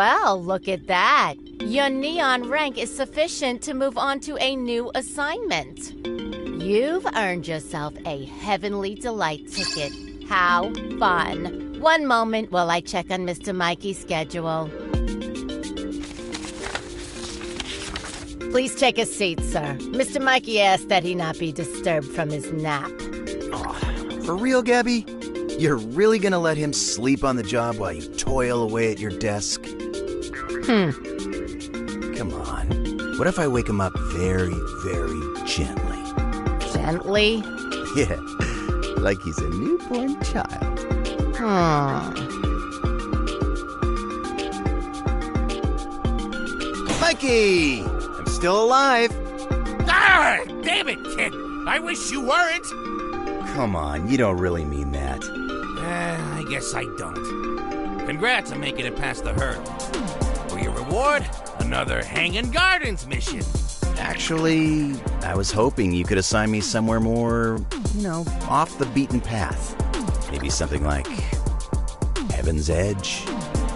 Well, look at that. Your neon rank is sufficient to move on to a new assignment. You've earned yourself a Heavenly Delight ticket. How fun. One moment while I check on Mr. Mikey's schedule. Please take a seat, sir. Mr. Mikey asked that he not be disturbed from his nap. Oh, for real, Gabby? You're really gonna let him sleep on the job while you toil away at your desk? Come on. What if I wake him up very, very gently? Gently? Yeah, like he's a newborn child. Mikey! I'm still alive. Ah, damn it, kid! I wish you weren't! Come on, you don't really mean that. I guess I don't. Congrats on making it past the hurdle. For your reward, another Hanging Gardens mission. Actually, I was hoping you could assign me somewhere more, off the beaten path. Maybe something like Heaven's Edge.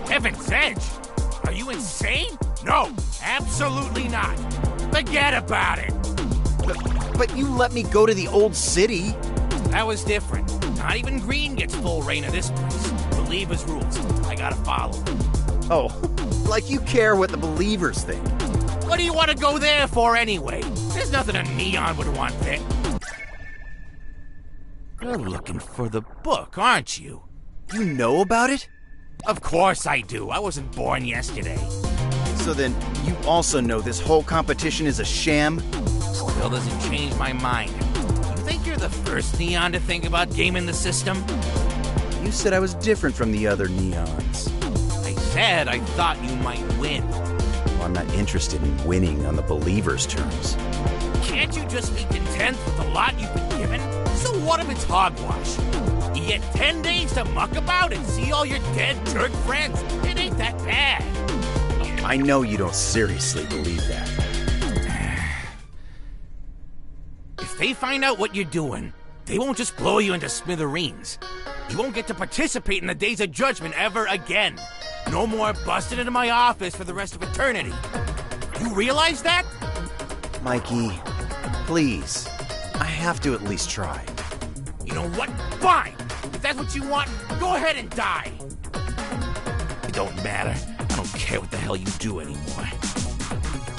Heaven's Edge? Are you insane? No, absolutely not. Forget about it. But you let me go to the old city. That was different. Not even Green gets full reign of this place. Believers rules. I gotta follow. Oh, like you care what the believers think. What do you want to go there for anyway? There's nothing a neon would want there. You're looking for the book, aren't you? You know about it? Of course I do. I wasn't born yesterday. So then, you also know this whole competition is a sham? Still doesn't change my mind. You think you're the first neon to think about gaming the system? You said I was different from the other neons. I said I thought you might win. Well, I'm not interested in winning on the believers' terms. Can't you just be content with the lot you've been given? So what if it's hogwash? You get 10 days to muck about and see all your dead jerk friends. It ain't that bad. I know you don't seriously believe that. If they find out what you're doing, they won't just blow you into smithereens. You won't get to participate in the Days of Judgment ever again. No more busting into my office for the rest of eternity. You realize that? Mikey, please. I have to at least try. You know what? Fine! If that's what you want, go ahead and die! It don't matter. I don't care what the hell you do anymore.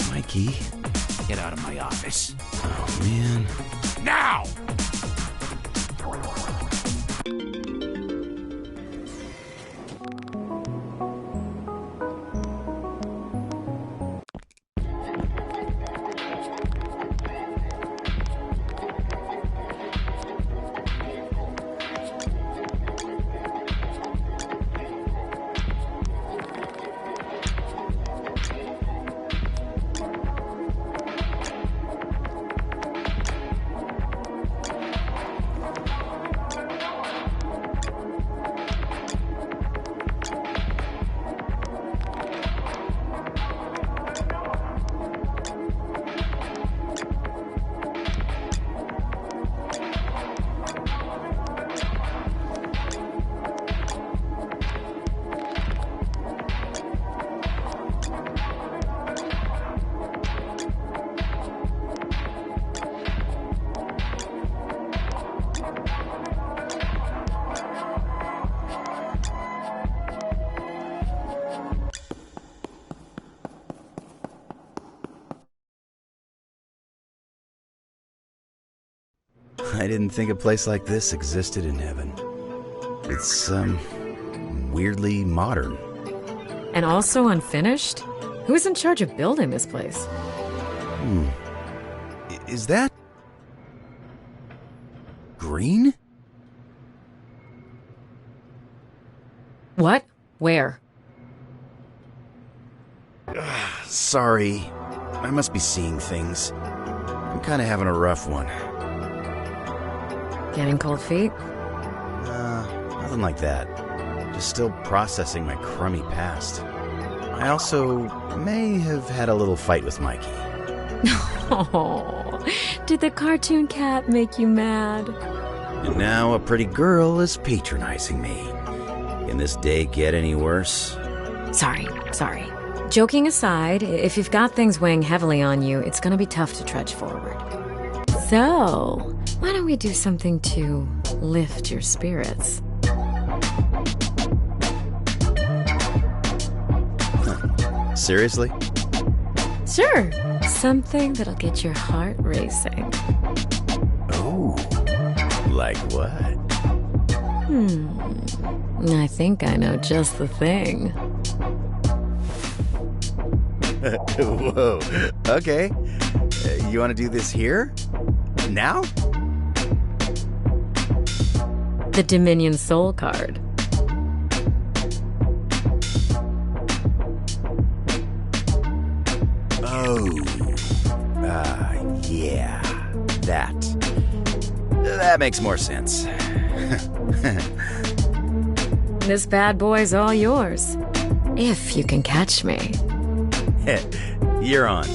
Mikey? Get out of my office. Oh, man. Now! I didn't think a place like this existed in heaven. It's, weirdly modern. And also unfinished? Who's in charge of building this place? Is that... Green? What? Where? Sorry. I must be seeing things. I'm kind of having a rough one. Getting cold feet? Nothing like that. Just still processing my crummy past. I also may have had a little fight with Mikey. Oh, did the cartoon cat make you mad? And now a pretty girl is patronizing me. Can this day get any worse? Sorry. Joking aside, if you've got things weighing heavily on you, it's gonna be tough to trudge forward. So, why don't we do something to lift your spirits? Seriously? Sure. Something that'll get your heart racing. Oh, like what? I think I know just the thing. Whoa, okay. You want to do this here? Now? The Dominion Soul card. Oh, yeah, that makes more sense. This bad boy's all yours. If you can catch me. You're on.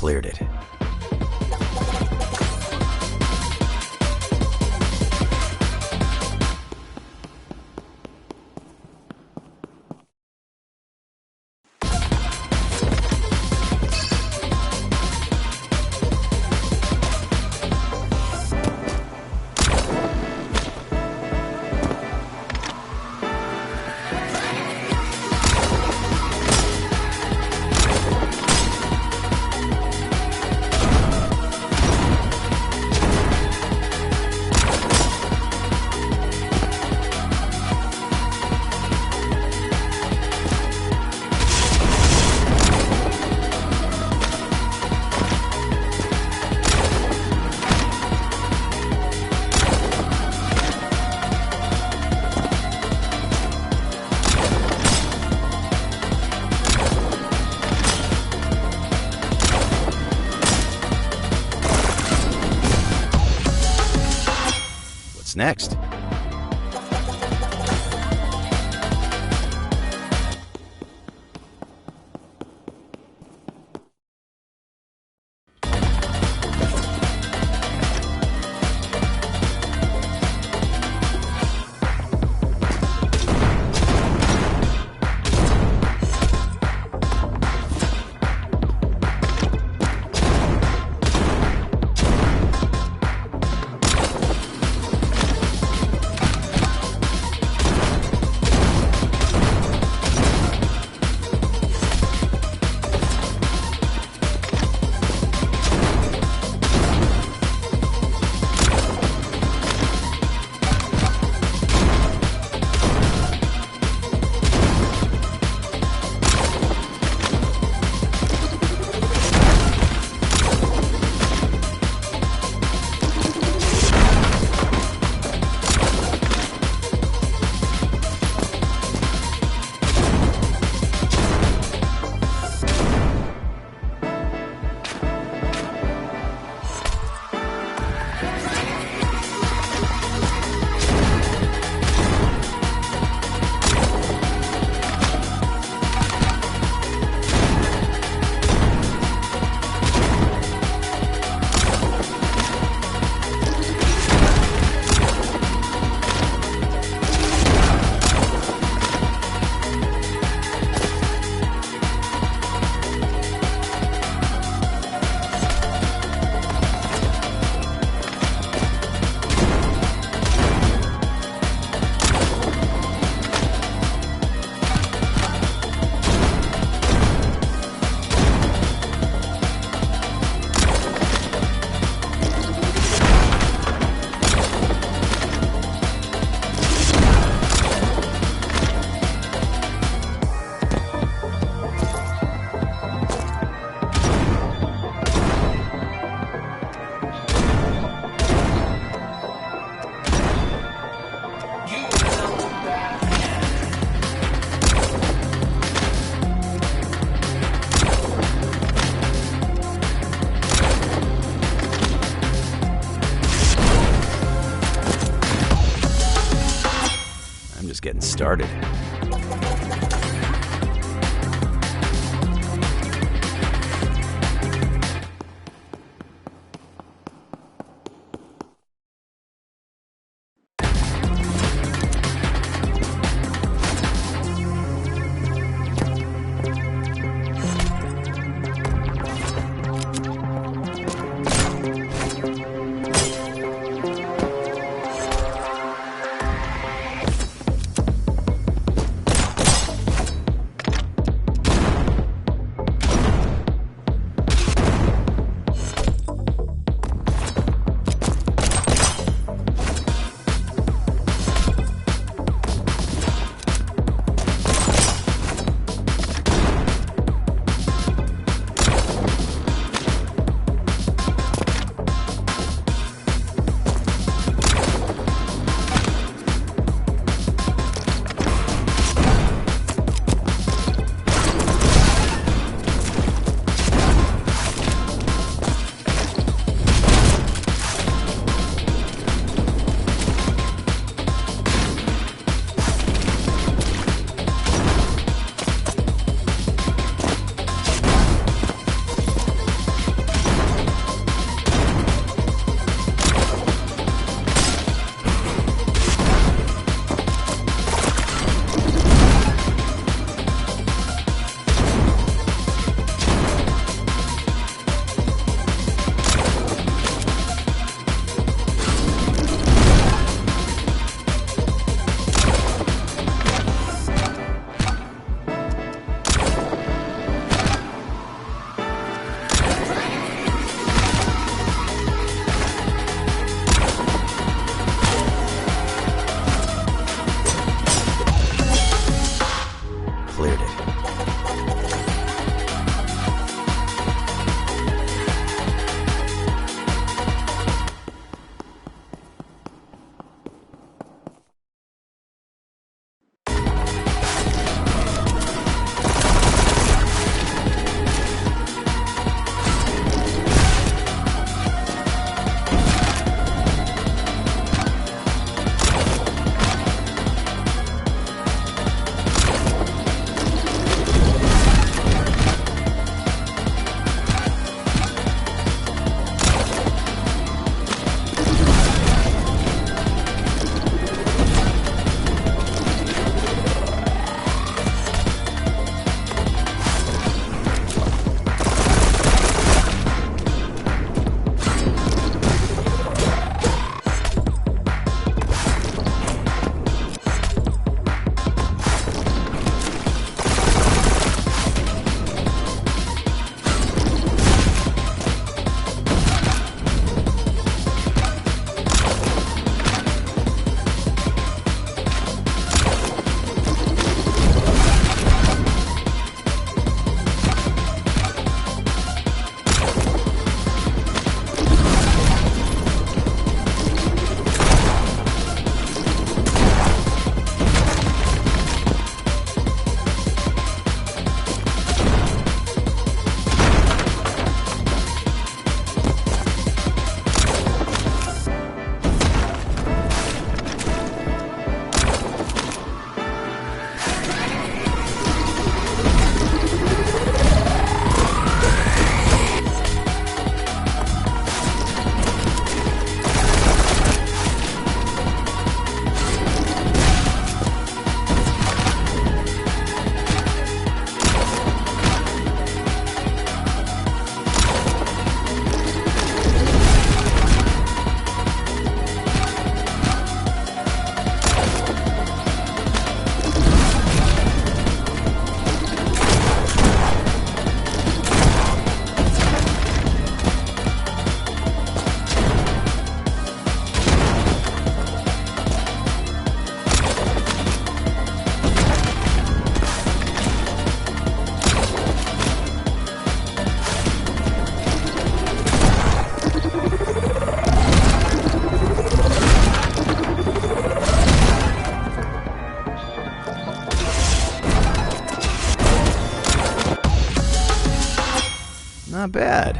cleared it. What's next? Getting started. Not bad.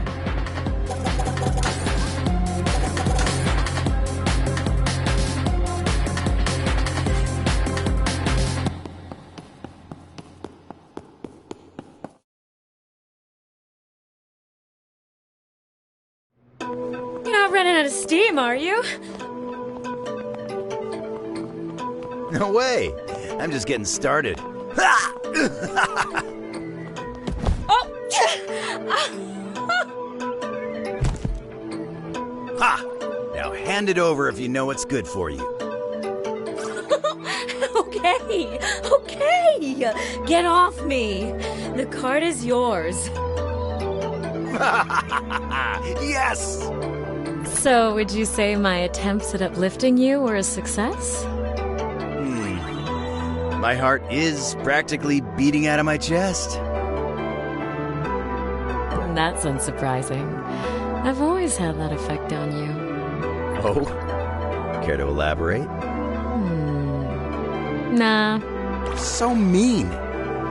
You're not running out of steam, are you? No way. I'm just getting started. Ha! Now hand it over if you know what's good for you. Okay. Get off me. The card is yours. Yes! So, would you say my attempts at uplifting you were a success? My heart is practically beating out of my chest. That's unsurprising. I've always had that effect on you. Oh? Care to elaborate? Nah. So mean.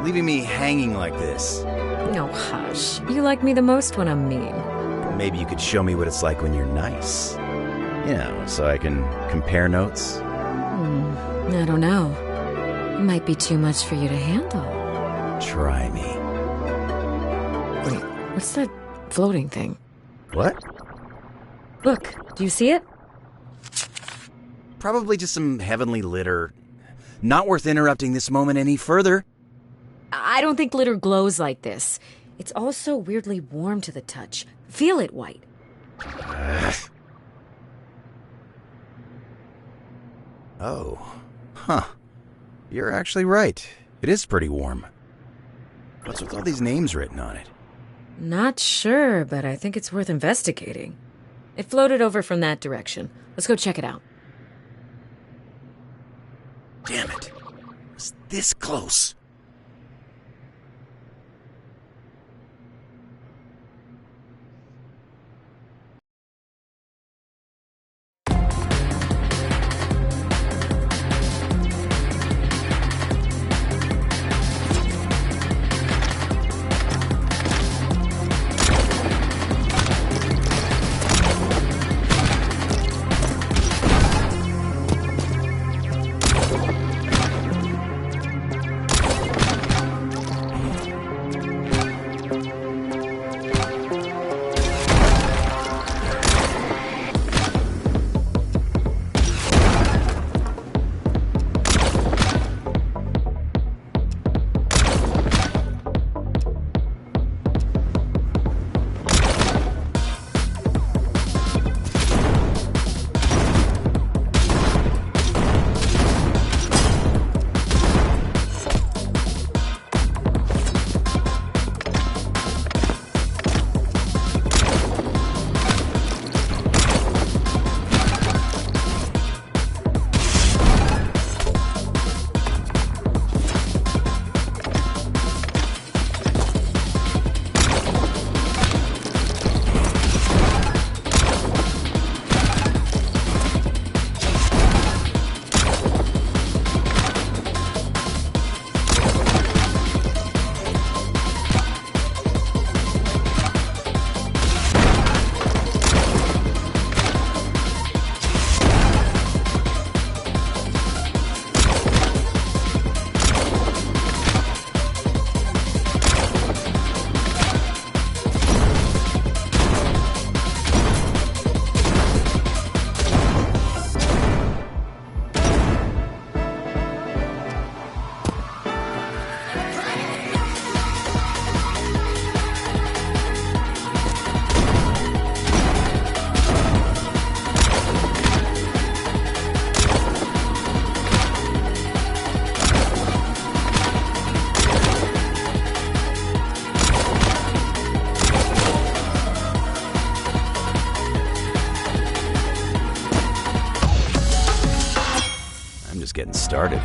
Leaving me hanging like this. No, hush. You like me the most when I'm mean. Maybe you could show me what it's like when you're nice. You know, so I can compare notes. I don't know. It might be too much for you to handle. Try me. Wait, what's that floating thing? What? Look, do you see it? Probably just some heavenly litter. Not worth interrupting this moment any further. I don't think glitter glows like this. It's also weirdly warm to the touch. Feel it, White. Oh. Huh. You're actually right. It is pretty warm. What's with all these names written on it? Not sure, but I think it's worth investigating. It floated over from that direction. Let's go check it out. Damn it. It's this close. Getting started.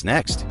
What's next?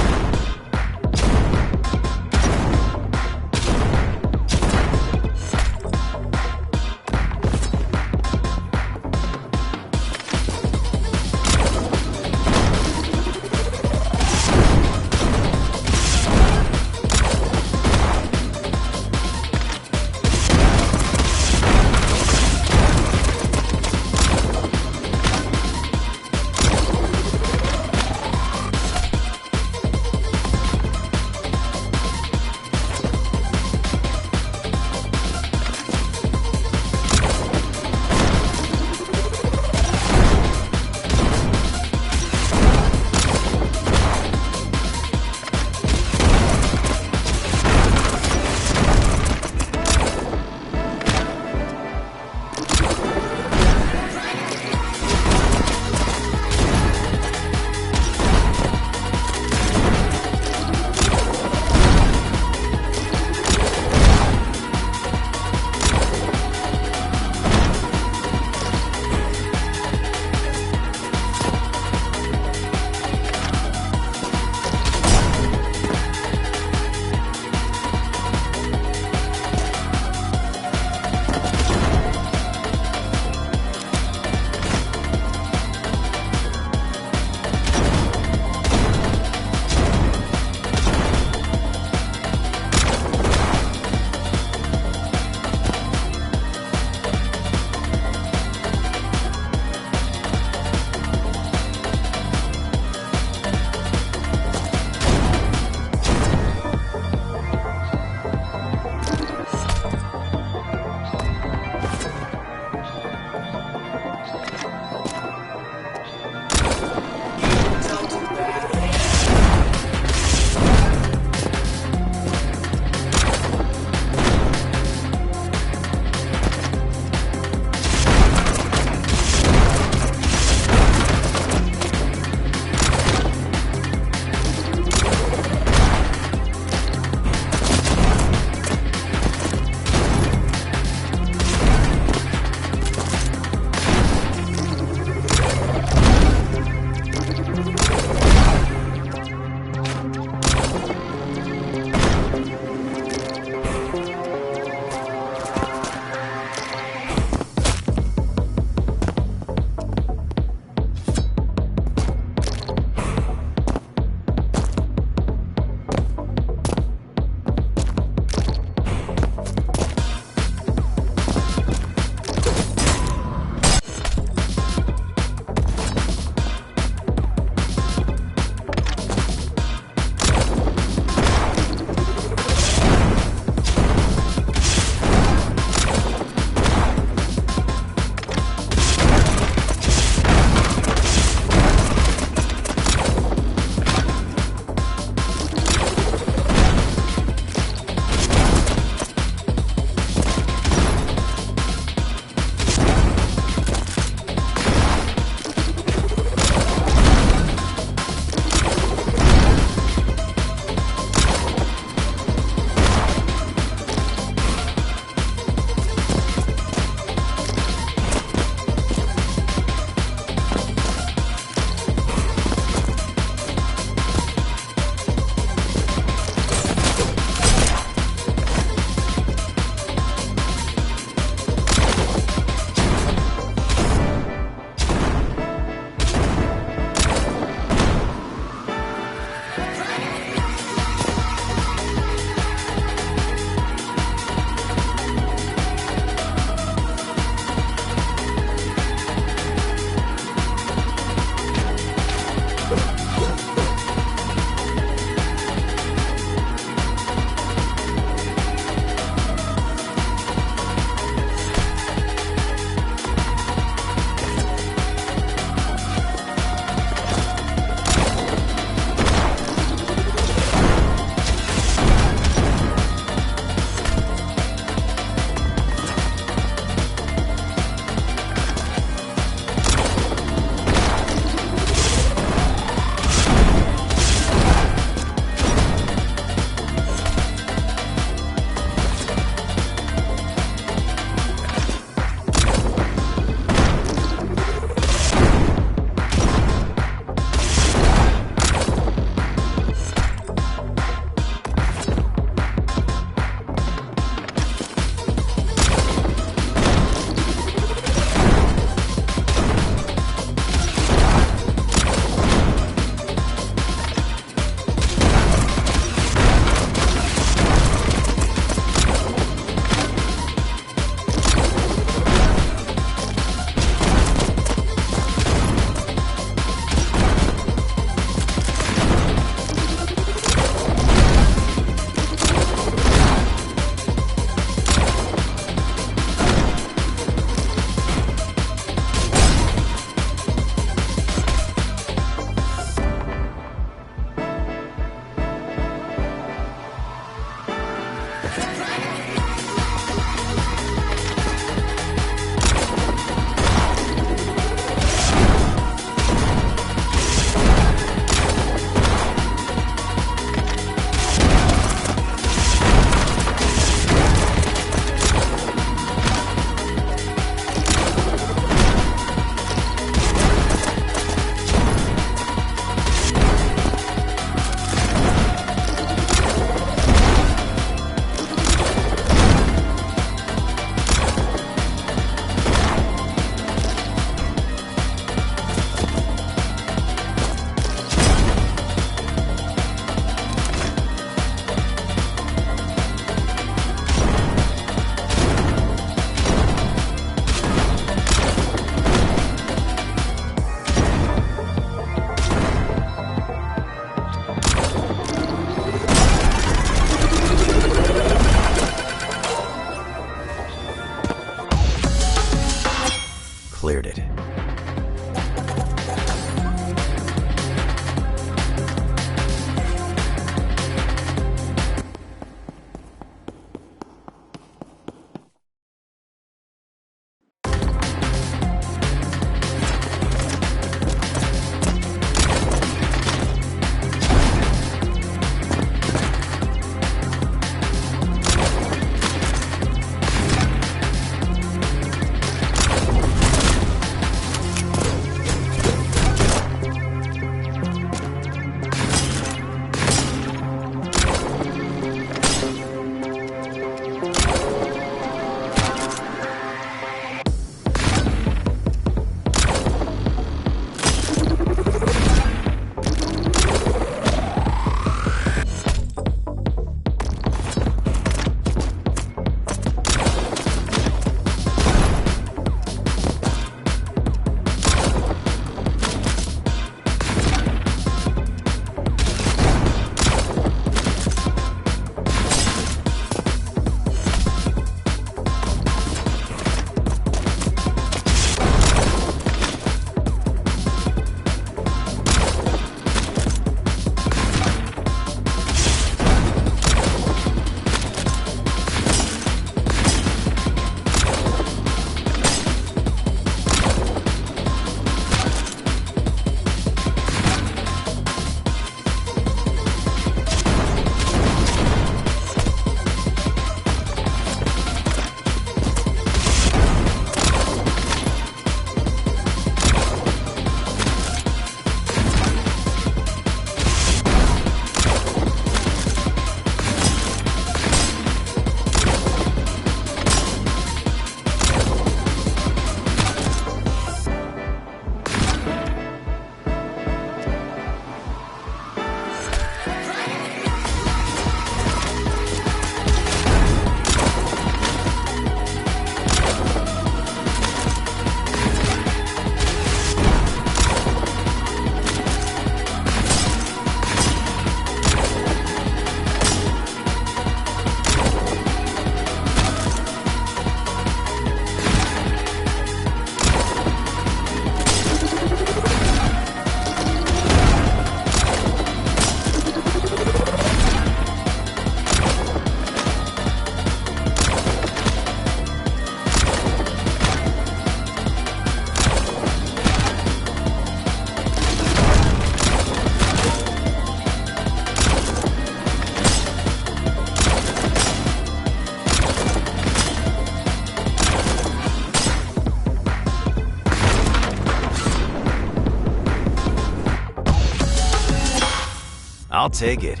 I'll take it.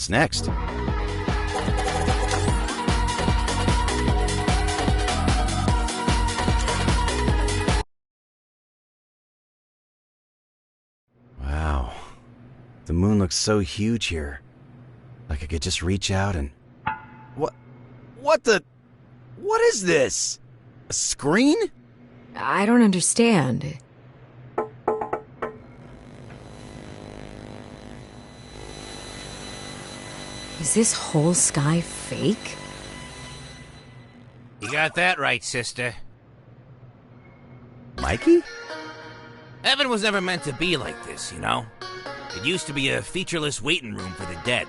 What's next? Wow. The moon looks so huge here. Like I could just reach out and... What is this? A screen? I don't understand. Is this whole sky fake? You got that right, sister. Mikey? Heaven was never meant to be like this, you know? It used to be a featureless waiting room for the dead.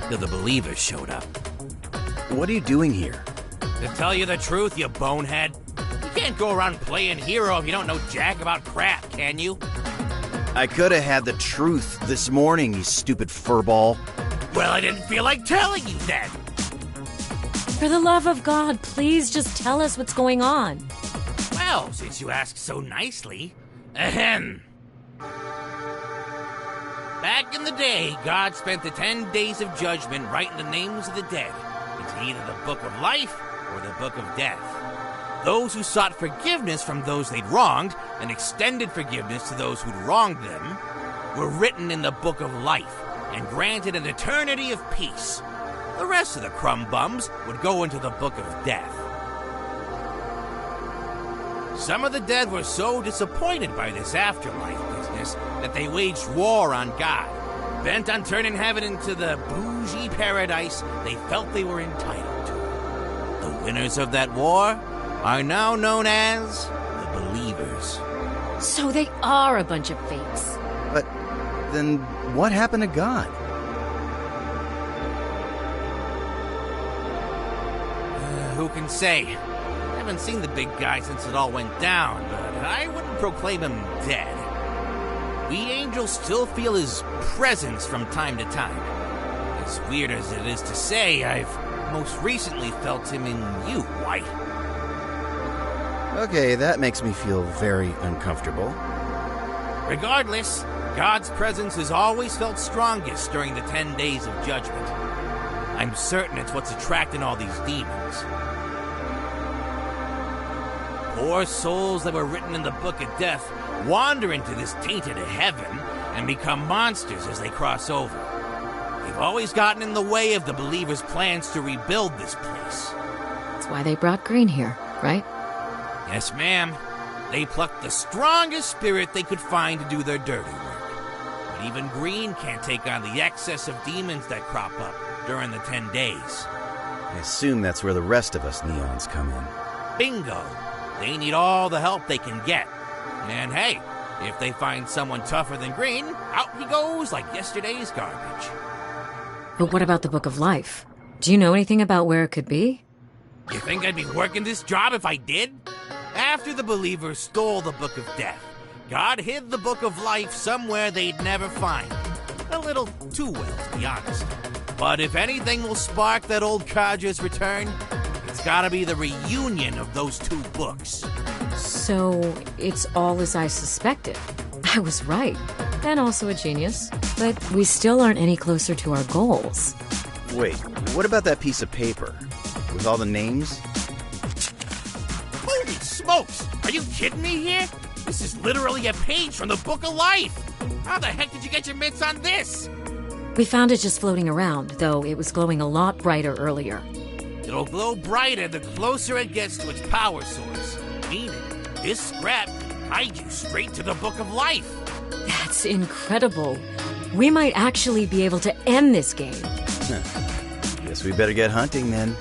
Till the believers showed up. What are you doing here? To tell you the truth, you bonehead, you can't go around playing hero if you don't know jack about crap, can you? I could have had the truth this morning, you stupid furball. Well, I didn't feel like telling you then. For the love of God, please just tell us what's going on. Well, since you ask so nicely, ahem. Back in the day, God spent the 10 days of judgment writing the names of the dead into either the book of life or the book of death. Those who sought forgiveness from those they'd wronged and extended forgiveness to those who'd wronged them were written in the book of life and granted an eternity of peace. The rest of the crumb bums would go into the book of death. Some of the dead were so disappointed by this afterlife business that they waged war on God, bent on turning heaven into the bougie paradise they felt they were entitled to. The winners of that war are now known as the Believers. So they are a bunch of fakes. But then what happened to God? Who can say? I haven't seen the big guy since it all went down, but I wouldn't proclaim him dead. We angels still feel his presence from time to time. As weird as it is to say, I've most recently felt him in you, White. Okay, that makes me feel very uncomfortable. Regardless, God's presence is always felt strongest during the 10 days of judgment. I'm certain it's what's attracting all these demons. Poor souls that were written in the book of death wander into this tainted heaven and become monsters as they cross over. They've always gotten in the way of the believers' plans to rebuild this place. That's why they brought Green here, right? Yes, ma'am. They plucked the strongest spirit they could find to do their dirty work. But even Green can't take on the excess of demons that crop up during the 10 days. I assume that's where the rest of us neons come in. Bingo! They need all the help they can get. And hey, if they find someone tougher than Green, out he goes like yesterday's garbage. But what about the Book of Life? Do you know anything about where it could be? You think I'd be working this job if I did? After the believers stole the Book of Death, God hid the Book of Life somewhere they'd never find. A little too well, to be honest. But if anything will spark that old codger's return, it's gotta be the reunion of those two books. So, it's all as I suspected. I was right. And also a genius. But we still aren't any closer to our goals. Wait, what about that piece of paper? With all the names? Holy smokes! Are you kidding me here? This is literally a page from the Book of Life! How the heck did you get your mitts on this? We found it just floating around, though it was glowing a lot brighter earlier. It'll glow brighter the closer it gets to its power source. Meaning, this scrap can guide you straight to the Book of Life. That's incredible. We might actually be able to end this game. Guess we better get hunting then.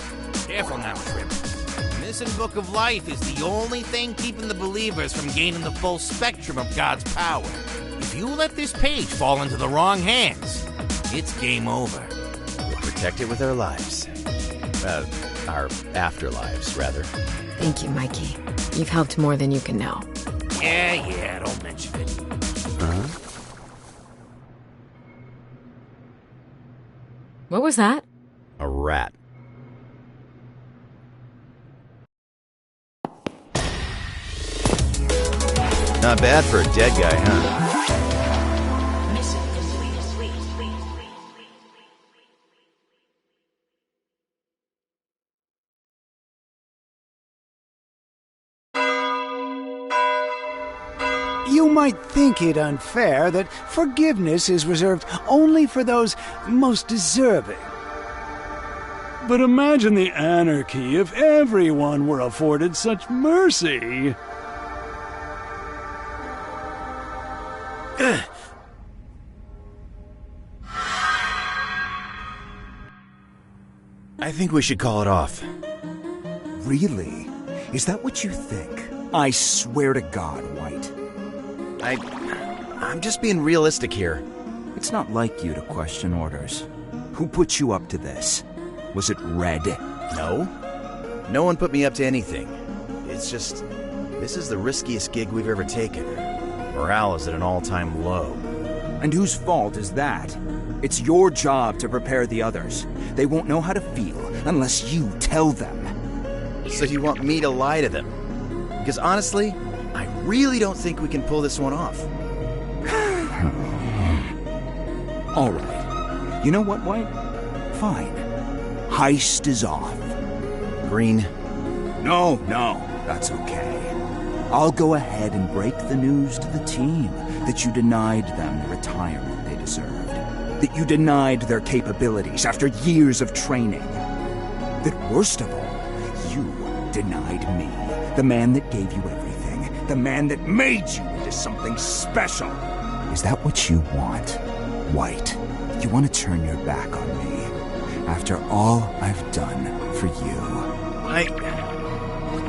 Careful now, Trip. The missing Book of Life is the only thing keeping the believers from gaining the full spectrum of God's power. If you let this page fall into the wrong hands, it's game over. We'll protect it with our lives. Our afterlives, rather. Thank you, Mikey. You've helped more than you can know. Yeah, don't mention it. What was that? A rat. Not bad for a dead guy, huh? might think it unfair that forgiveness is reserved only for those most deserving. But imagine the anarchy if everyone were afforded such mercy. I think we should call it off. Really? Is that what you think? I swear to God, White. I'm just being realistic here. It's not like you to question orders. Who put you up to this? Was it Red? No. No one put me up to anything. It's just, this is the riskiest gig we've ever taken. Morale is at an all-time low. And whose fault is that? It's your job to prepare the others. They won't know how to feel unless you tell them. So you want me to lie to them? Because honestly, I really don't think we can pull this one off. All right. You know what, White? Fine. Heist is off. Green. No, that's okay. I'll go ahead and break the news to the team that you denied them the retirement they deserved. That you denied their capabilities after years of training. That worst of all, you denied me, the man that gave you everything, the man that made you into something special. Is that what you want, White? You want to turn your back on me after all I've done for you?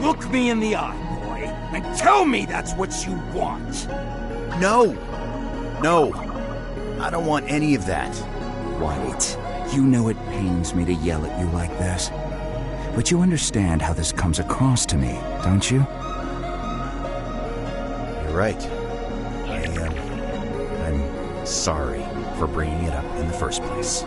Look me in the eye, boy, and tell me that's what you want. No. I don't want any of that. White, you know it pains me to yell at you like this. But you understand how this comes across to me, don't you? You're right. I'm sorry for bringing it up in the first place.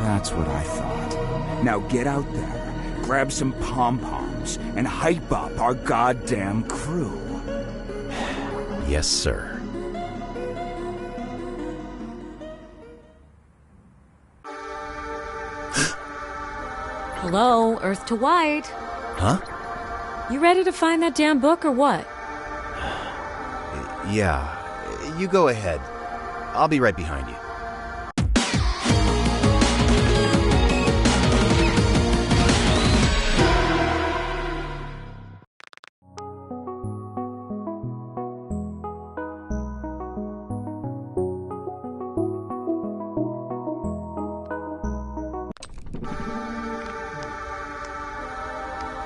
That's what I thought. Now get out there, grab some pom-poms, and hype up our goddamn crew. Yes, sir. Hello, Earth to White. Huh? You ready to find that damn book or what? Yeah. You go ahead. I'll be right behind you.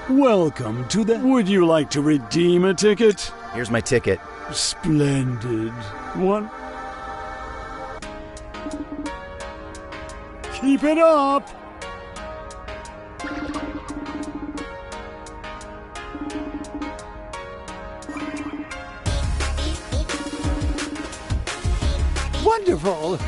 Welcome to the... Would you like to redeem a ticket? Here's my ticket. Splendid. One... Keep it up! Wonderful!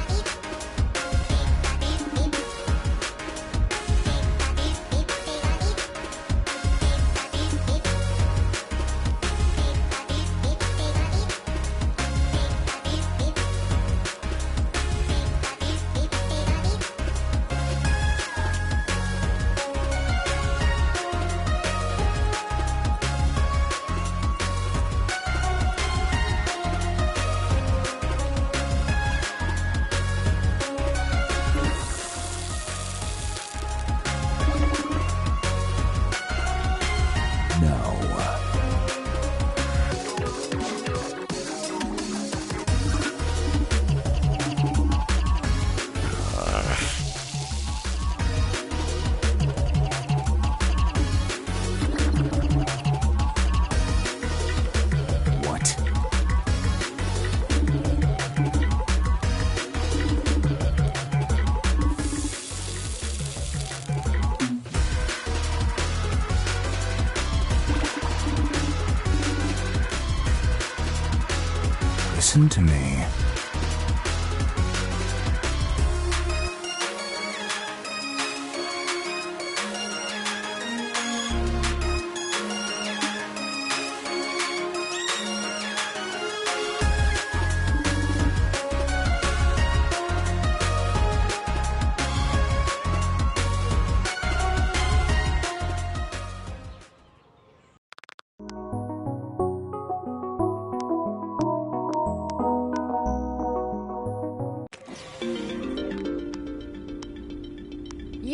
Listen to me.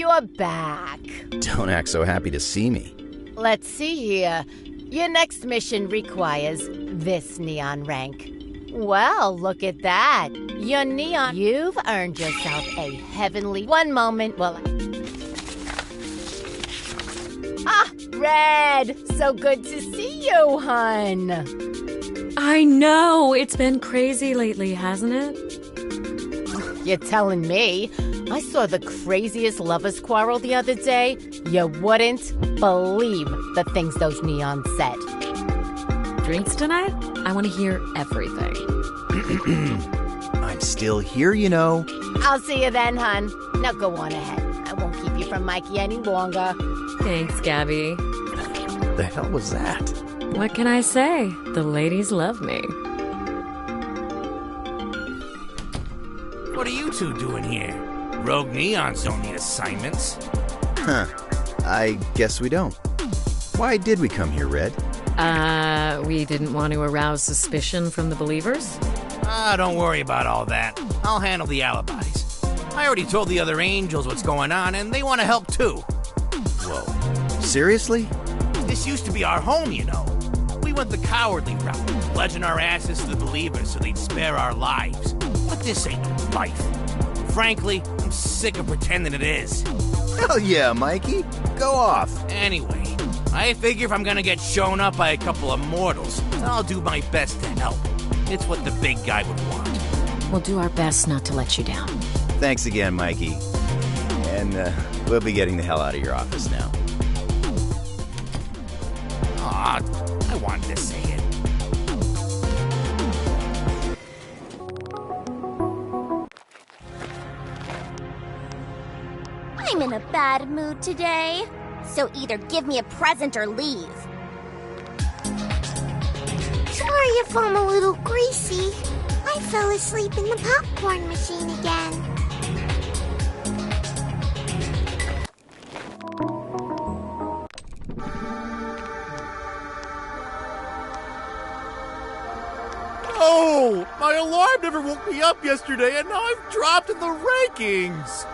you're back. Don't act so happy to see me. Let's see here. Your next mission requires this neon rank. Well, look at that. Your neon. You've earned yourself a heavenly. One moment while Red! So good to see you, hun. I know, it's been crazy lately, hasn't it? You're telling me? I saw the craziest lovers quarrel the other day. You wouldn't believe the things those neons said. Drinks tonight? I want to hear everything. I'm still here, you know. I'll see you then, hun. Now go on ahead. I won't keep you from Mikey any longer. Thanks, Gabby. The hell was that? What can I say? The ladies love me. What are you two doing here? Rogue Neons don't need assignments. Huh. I guess we don't. Why did we come here, Red? We didn't want to arouse suspicion from the believers? Don't worry about all that. I'll handle the alibis. I already told the other angels what's going on, and they want to help too. Whoa. Seriously? This used to be our home, you know. We went the cowardly route, pledging our asses to the believers so they'd spare our lives. But this ain't life. Frankly, I'm sick of pretending it is. Hell yeah, Mikey. Go off. Anyway, I figure if I'm gonna get shown up by a couple of mortals, I'll do my best to help. It's what the big guy would want. We'll do our best not to let you down. Thanks again, Mikey. And we'll be getting the hell out of your office now. Aw, I wanted to say it. I'm in a bad mood today, so either give me a present or leave. Sorry if I'm a little greasy. I fell asleep in the popcorn machine again. Oh, my alarm never woke me up yesterday, and now I've dropped in the rankings.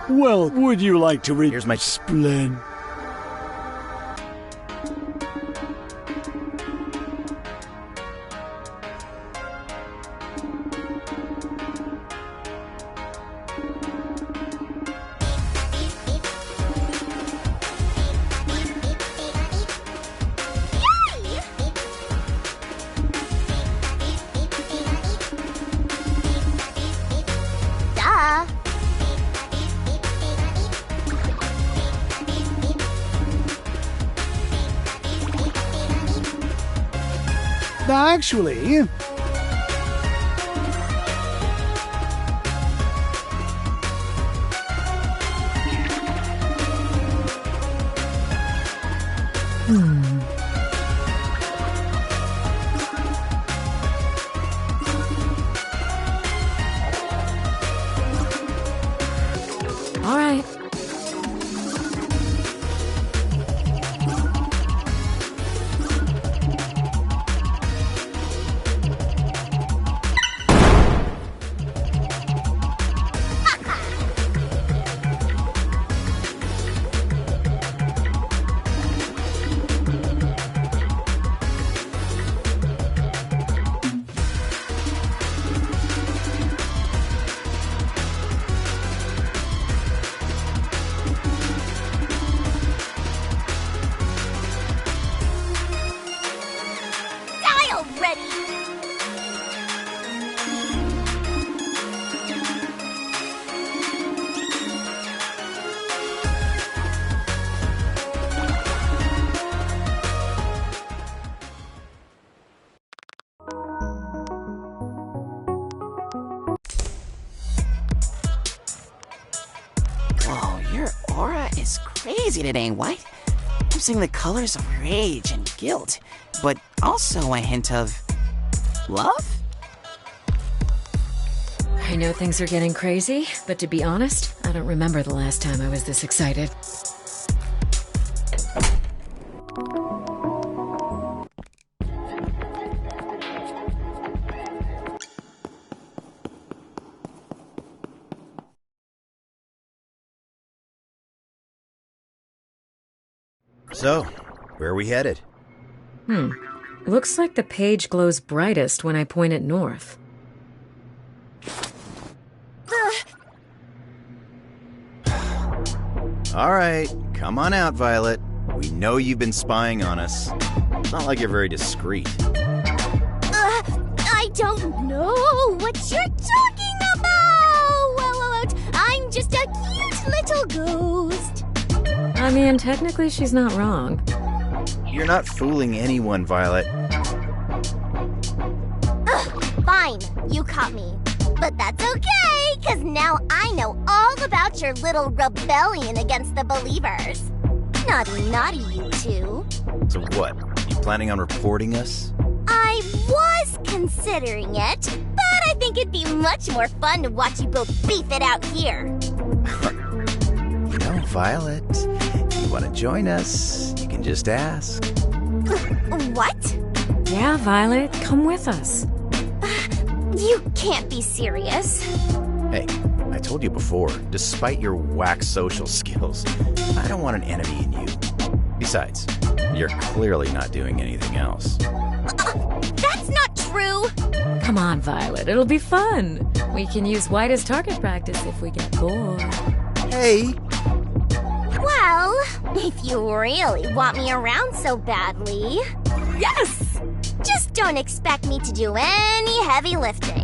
Well, would you like to read? Here's my Splen. Duh. Actually, All right. Die already! Whoa, your aura is crazy today, White. I'm seeing the colors of rage and guilt, but also a hint of love? I know things are getting crazy, but to be honest, I don't remember the last time I was this excited. So, where are we headed? Looks like the page glows brightest when I point it north. All right, come on out, Violet. We know you've been spying on us. It's not like you're very discreet. I don't know what you're talking about! I'm just a cute little ghost. I mean, technically she's not wrong. You're not fooling anyone, Violet. Fine, you caught me. But that's okay, because now I know all about your little rebellion against the believers. Naughty, you two. So what? You planning on reporting us? I was considering it, but I think it'd be much more fun to watch you both beef it out here. You know, Violet, if you want to join us, you can just ask. What? Yeah, Violet, come with us. You can't be serious. Hey, I told you before, despite your whack social skills, I don't want an enemy in you. Besides, you're clearly not doing anything else. That's not true. Come on, Violet, it'll be fun. We can use White as target practice if we get bored. Hey! Well, if you really want me around so badly... Yes! Just don't expect me to do any heavy lifting.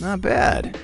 Not bad.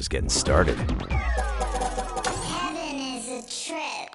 just getting started. Heaven is a trip.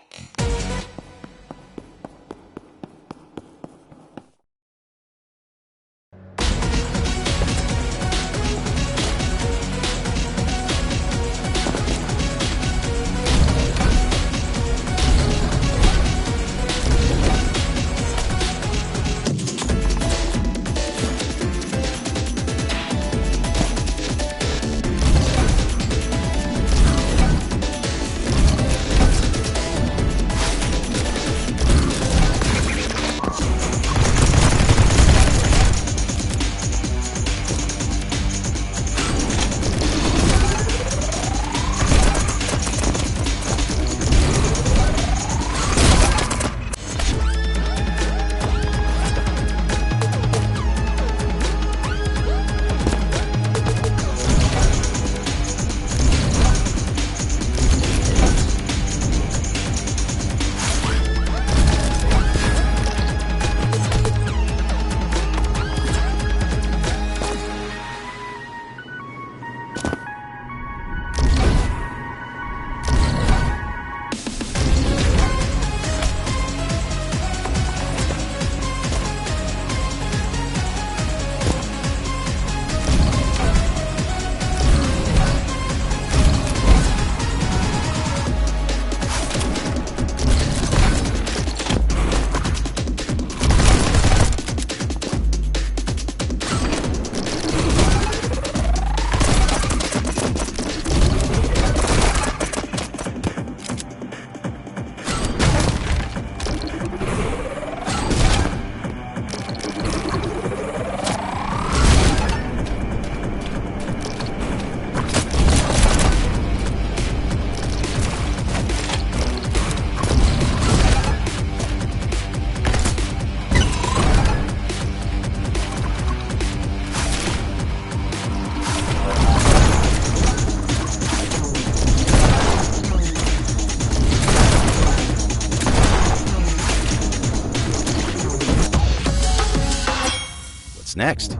Next.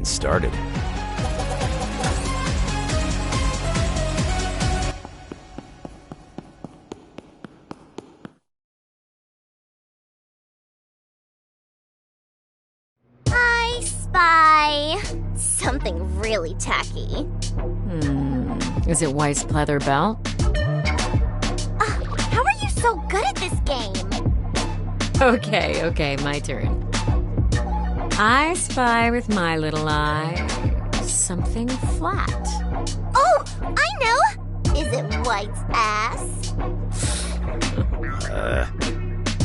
getting started. I spy something really tacky. Is it White's pleather belt? How are you so good at this game? Okay, my turn. I spy with my little eye something flat. Oh, I know! Is it White's ass?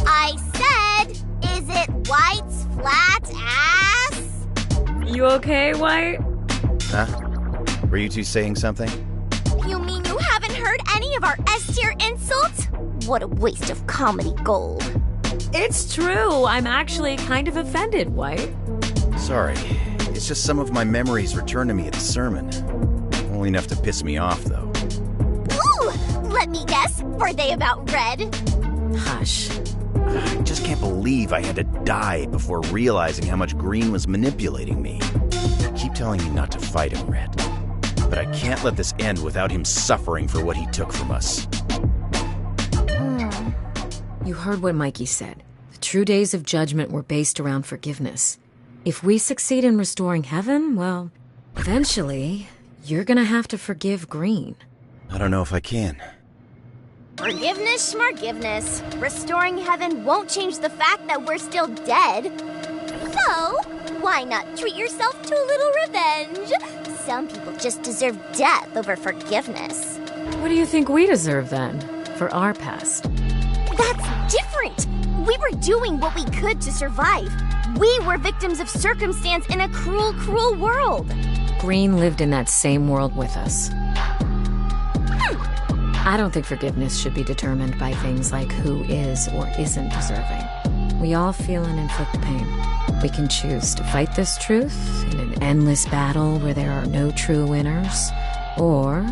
I said, is it White's flat ass? You okay, White? Huh? Were you two saying something? You mean you haven't heard any of our S-tier insults? What a waste of comedy gold. It's true. I'm actually kind of offended, White. Sorry. It's just some of my memories returned to me at the sermon. Only enough to piss me off, though. Ooh! Let me guess. Were they about Red? Hush. I just can't believe I had to die before realizing how much Green was manipulating me. I keep telling you not to fight him, Red. But I can't let this end without him suffering for what he took from us. You heard what Mikey said. The true days of judgment were based around forgiveness. If we succeed in restoring heaven, well, eventually, you're gonna have to forgive Green. I don't know if I can. Forgiveness, schmargiveness. Restoring heaven won't change the fact that we're still dead. So, why not treat yourself to a little revenge? Some people just deserve death over forgiveness. What do you think we deserve, then, for our past? That's different! We were doing what we could to survive. We were victims of circumstance in a cruel, cruel world. Green lived in that same world with us. I don't think forgiveness should be determined by things like who is or isn't deserving. We all feel and inflict pain. We can choose to fight this truth in an endless battle where there are no true winners, or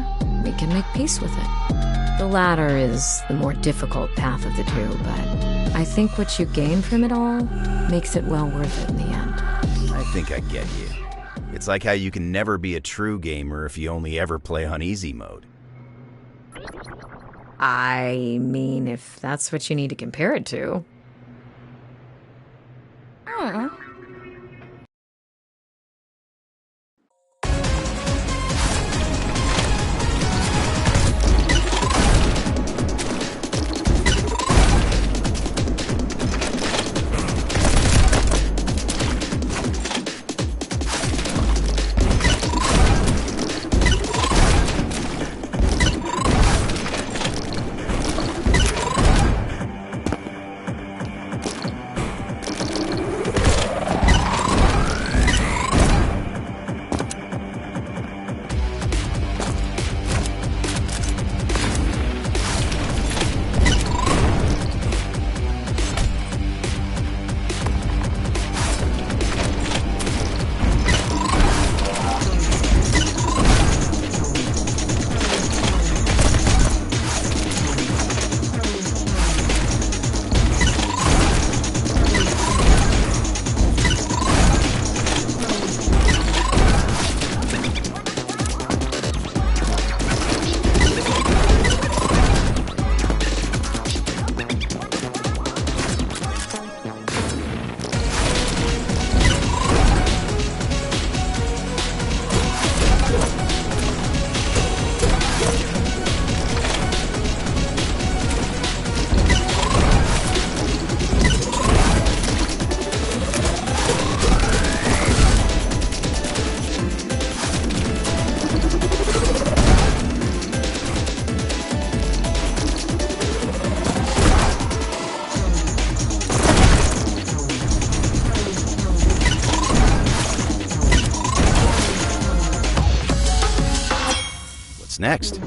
we can make peace with it. The latter is the more difficult path of the two, but I think what you gain from it all makes it well worth it in the end. I think I get you. It's like how you can never be a true gamer if you only ever play on easy mode. I mean, if that's what you need to compare it to. What's next?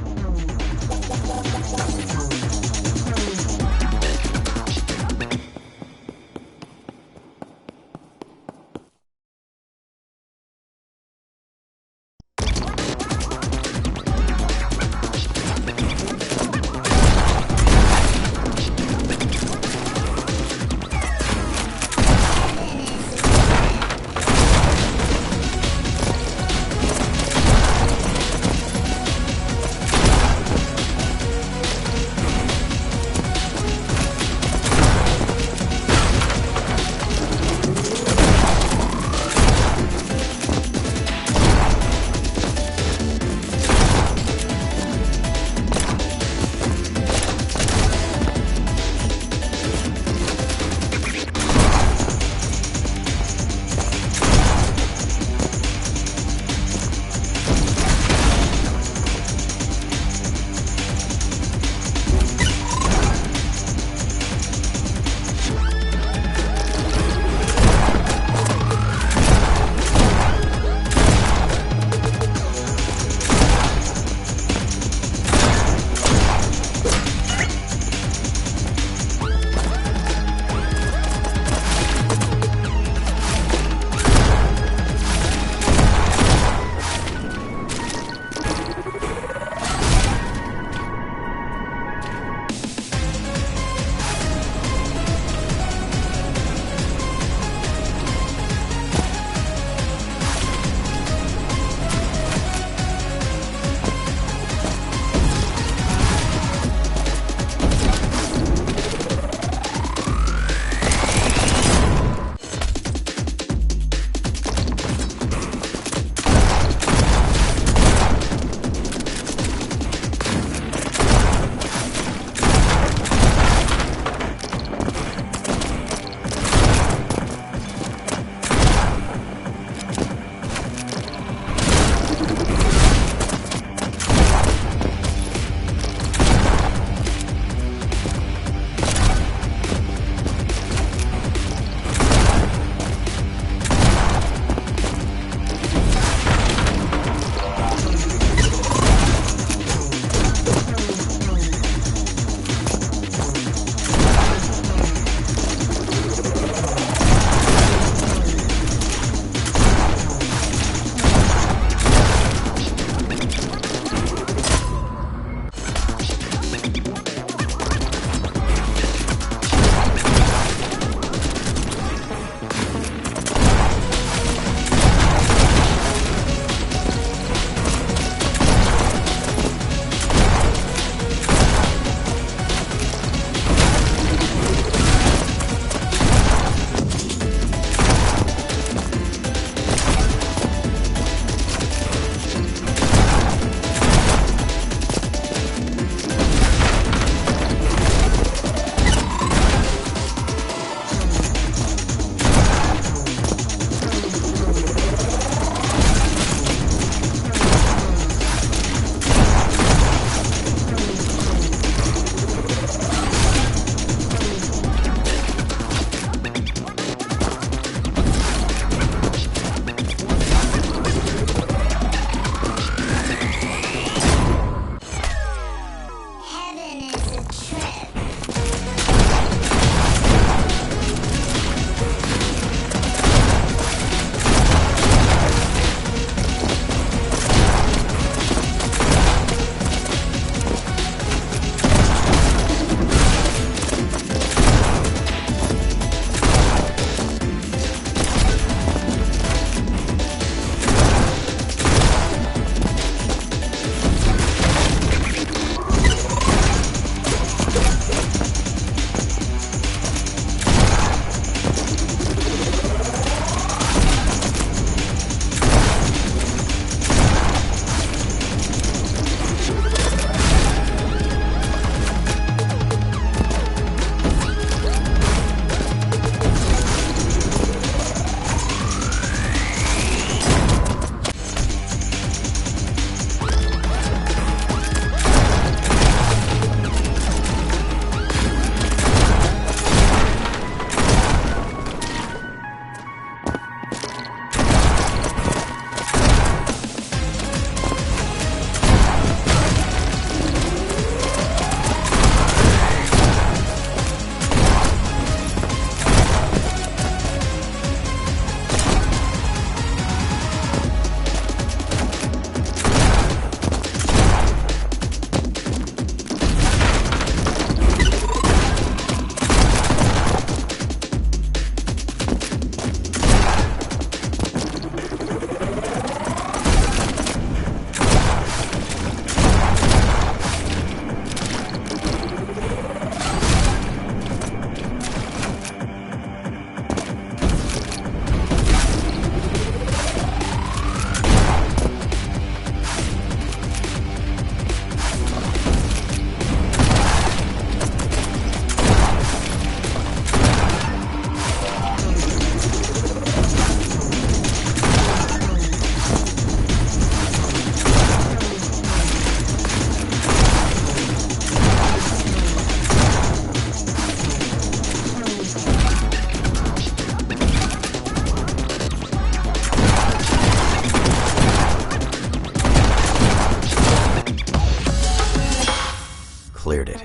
cleared it.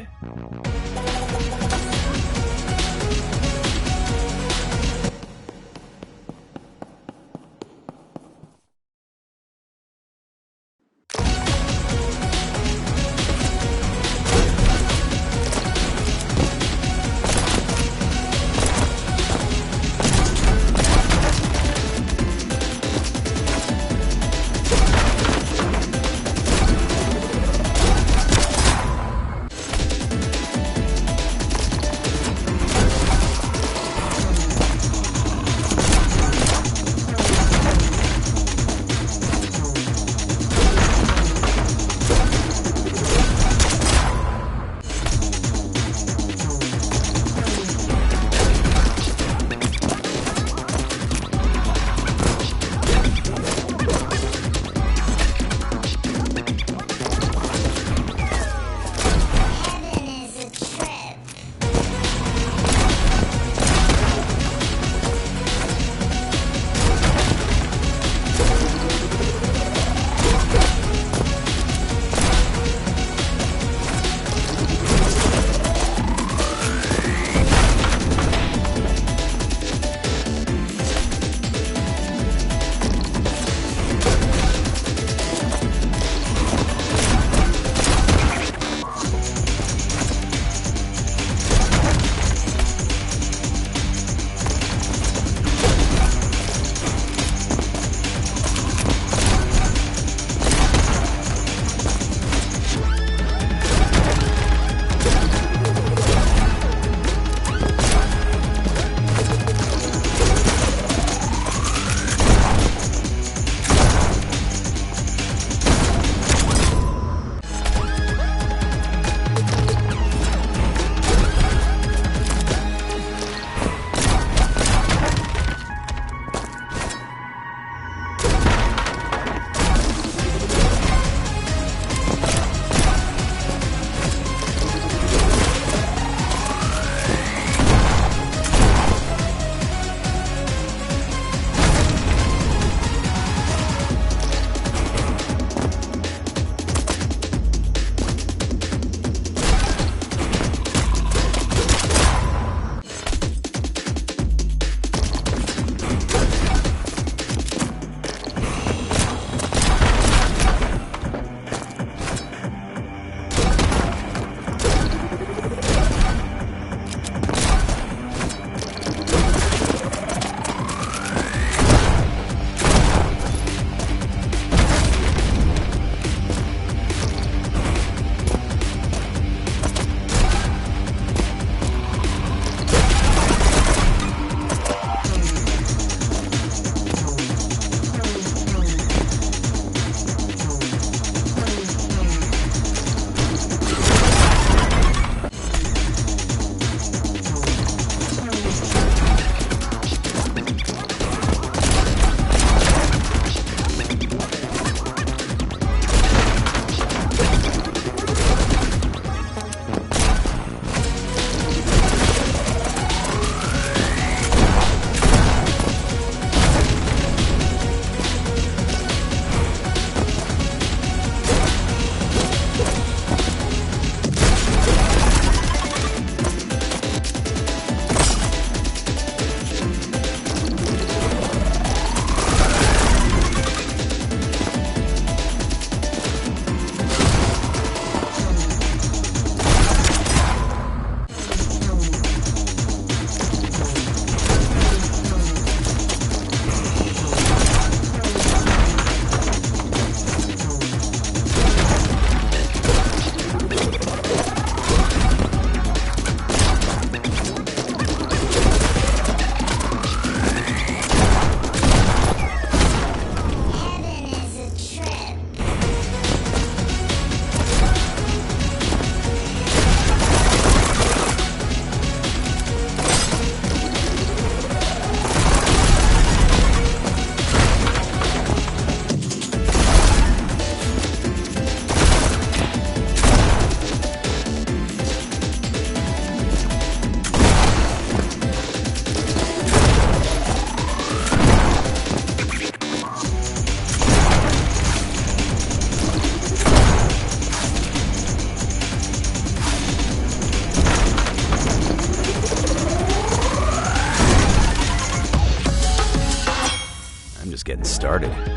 get started.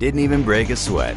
Didn't even break a sweat.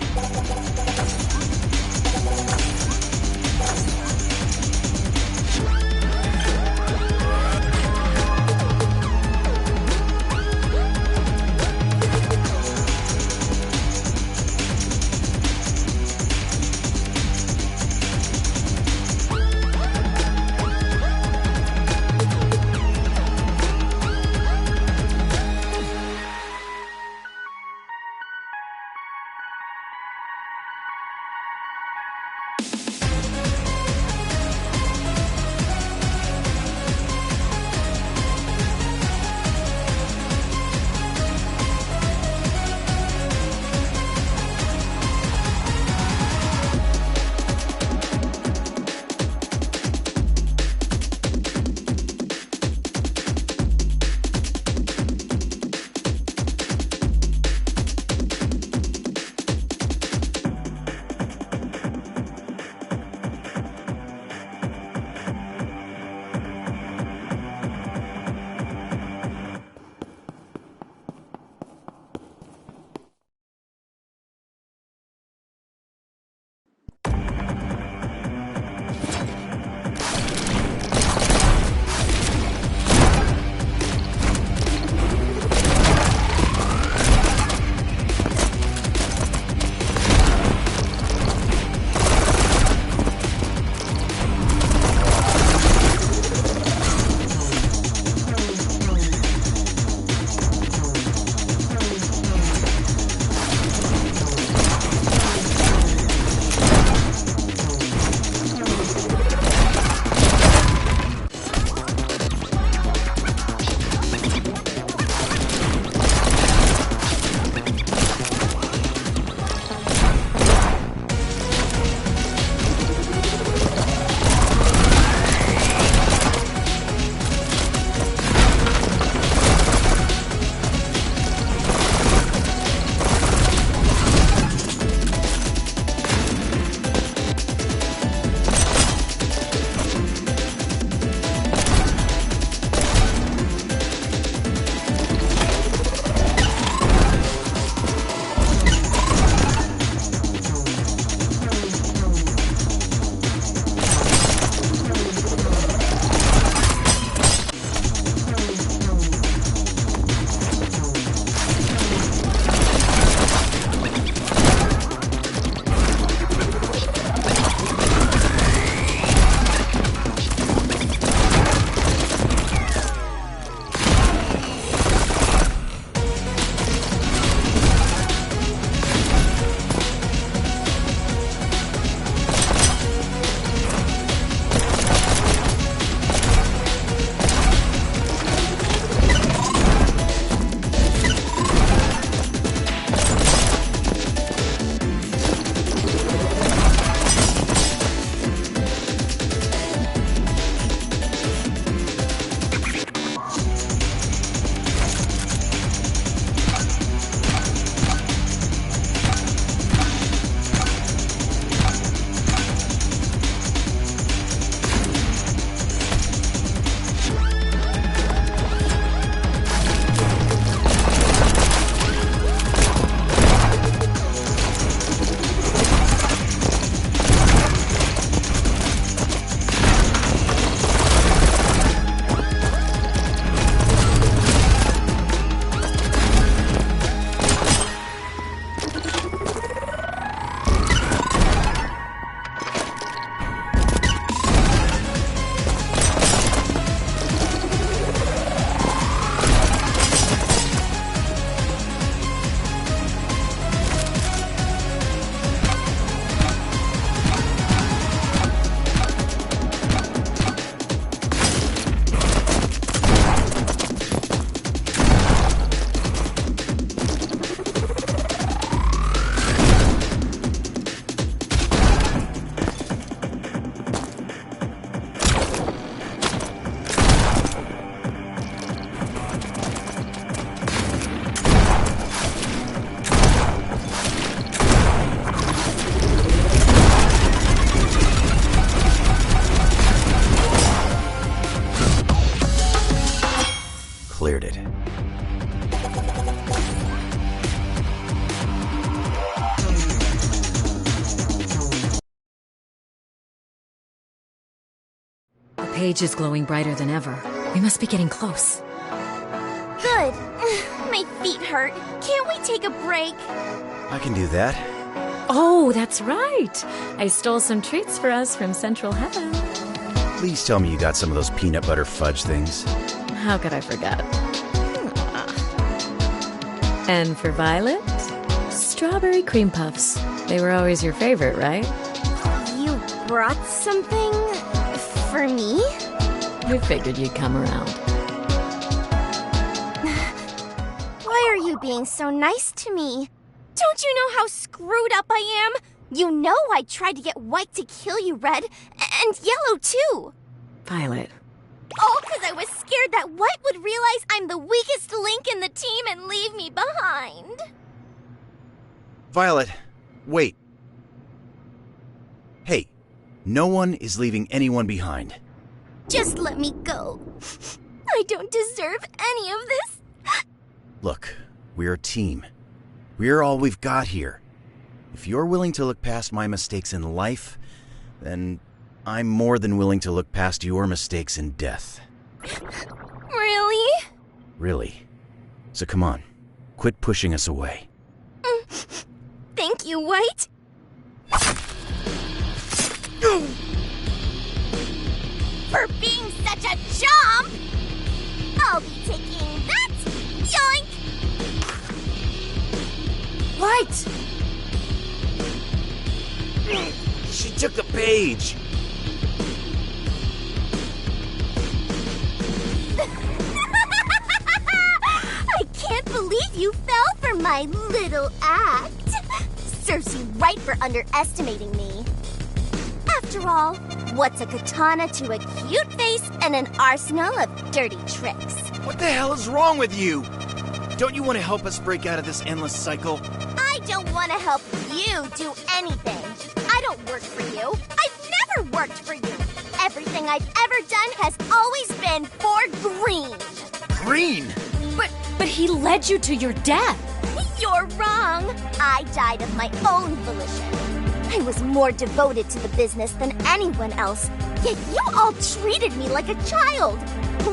cleared it. page is glowing brighter than ever. We must be getting close. Good. My feet hurt. Can't we take a break? I can do that. Oh, that's right. I stole some treats for us from Central Heaven. Please tell me you got some of those peanut butter fudge things. How could I forget? And for Violet, strawberry cream puffs. They were always your favorite, right? You brought something for me? We figured you'd come around. Why are you being so nice to me? Don't you know how screwed up I am? You know I tried to get White to kill you, Red, and Yellow too. Violet. All because I was scared that White would realize I'm the weakest link in the team and leave me behind. Violet, wait. Hey, no one is leaving anyone behind. Just let me go. I don't deserve any of this. Look, we're a team. We're all we've got here. If you're willing to look past my mistakes in life, then I'm more than willing to look past your mistakes in death. Really? Really. So come on, quit pushing us away. Thank you, White. For being such a chump! I'll be taking that! Yoink! What? She took the page. I can't believe you fell for my little act. Serves you right for underestimating me. After all, what's a katana to a cute face and an arsenal of dirty tricks? What the hell is wrong with you? Don't you want to help us break out of this endless cycle? I don't want to help you do anything. I don't work for you. I've never worked for you. Everything I've ever done has always been for Green. Green? But he led you to your death. You're wrong. I died of my own volition. I was more devoted to the business than anyone else, yet you all treated me like a child.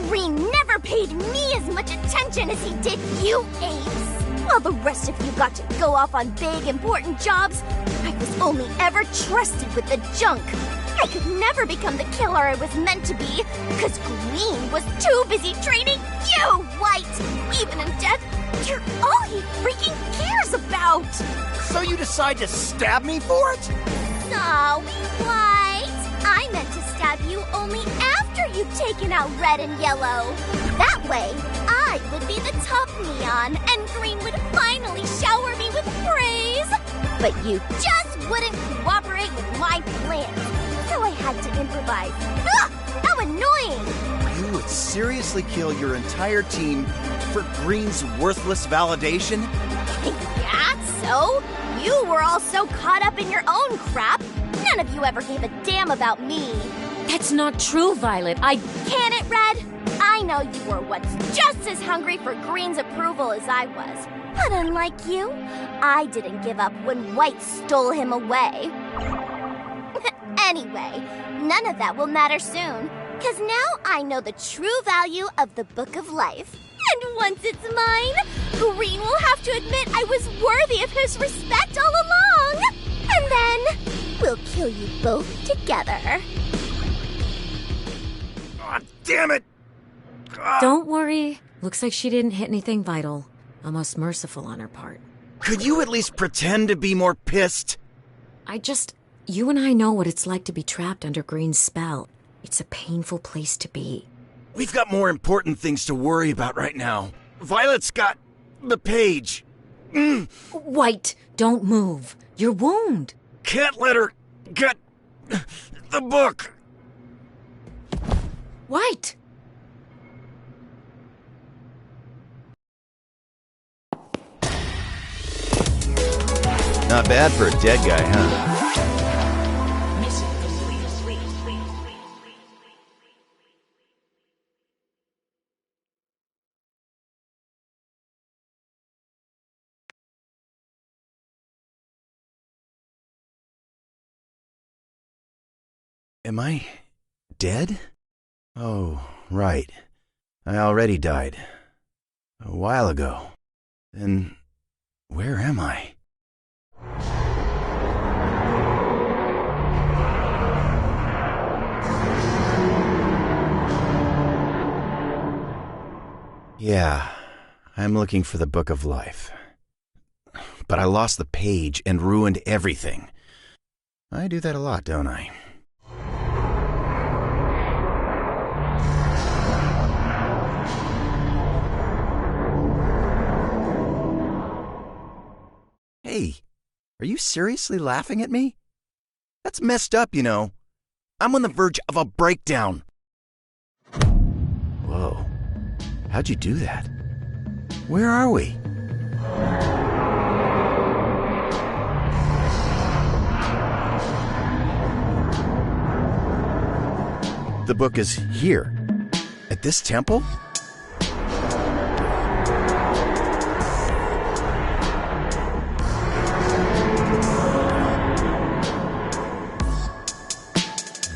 Green never paid me as much attention as he did you apes. While the rest of you got to go off on big, important jobs, I was only ever trusted with the junk. I could never become the killer I was meant to be, because Green was too busy training you, White. Even in death, you're all he freaking cares about. So you decide to stab me for it? So, White, I meant to stab you only after you've taken out Red and Yellow. That way, I would be the top neon, and Green would finally shower me with praise. But you just wouldn't cooperate with my plan, so I had to improvise. Ugh, how annoying! You would seriously kill your entire team for Green's worthless validation? Yeah, so? You were all so caught up in your own crap. None of you ever gave a damn about me. That's not true, Violet. Can it, Red? I know you were once just as hungry for Green's approval as I was. But unlike you, I didn't give up when White stole him away. Anyway, none of that will matter soon, because now I know the true value of the Book of Life. And once it's mine, Green will have to admit I was worthy of his respect all along. And then we'll kill you both together. Oh, damn it! Don't worry. Looks like she didn't hit anything vital. Almost merciful on her part. Could you at least pretend to be more pissed? You and I know what it's like to be trapped under Green's spell. It's a painful place to be. We've got more important things to worry about right now. Violet's got the page. White, don't move. Your wound. Can't let her get the book. White! Not bad for a dead guy, huh? Am I dead? Oh, right. I already died. A while ago. Then, where am I? Yeah, I'm looking for the Book of Life. But I lost the page and ruined everything. I do that a lot, don't I? Hey, are you seriously laughing at me? That's messed up, you know. I'm on the verge of a breakdown. Whoa. How'd you do that? Where are we? The book is here. At this temple?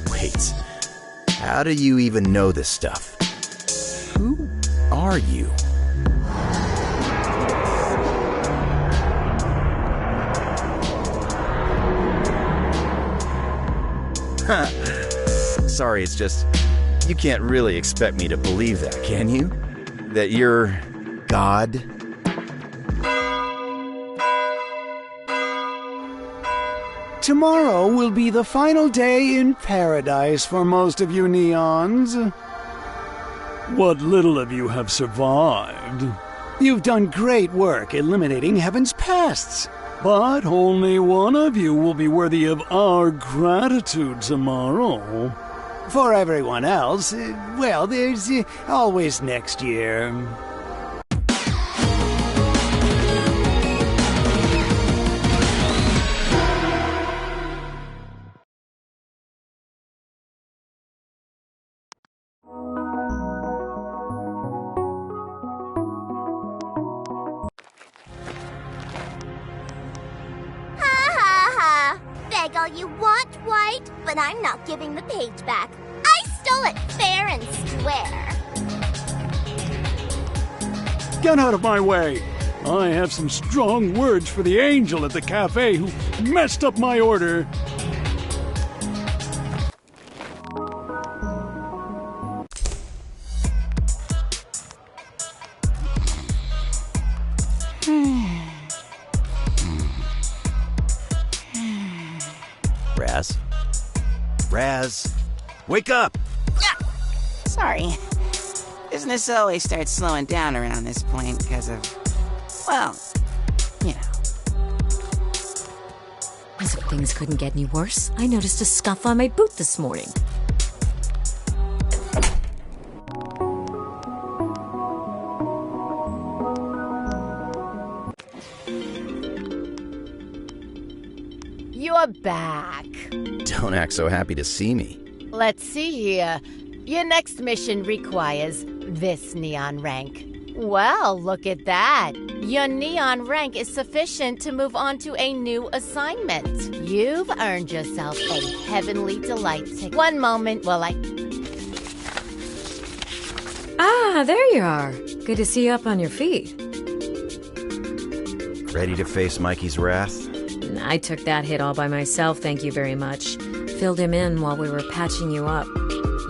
Wait. How do you even know this stuff? Who are you? Sorry, it's just, you can't really expect me to believe that, can you? That you're God? Tomorrow will be the final day in paradise for most of you neons. What little of you have survived. You've done great work eliminating heaven's pests. But only one of you will be worthy of our gratitude tomorrow. For everyone else, well, there's always next year. All you want, White, but I'm not giving the page back. I stole it fair and square. Get out of my way! I have some strong words for the angel at the cafe who messed up my order. Raz, wake up! Sorry. Business always starts slowing down around this point because of, well, you know. As if things couldn't get any worse, I noticed a scuff on my boot this morning. You're back. Don't act so happy to see me. Let's see here. Your next mission requires this neon rank. Well, look at that. Your neon rank is sufficient to move on to a new assignment. You've earned yourself a Heavenly Delight ticket. One moment while I... Ah, there you are. Good to see you up on your feet. Ready to face Mikey's wrath? I took that hit all by myself, thank you very much. Filled him in while we were patching you up.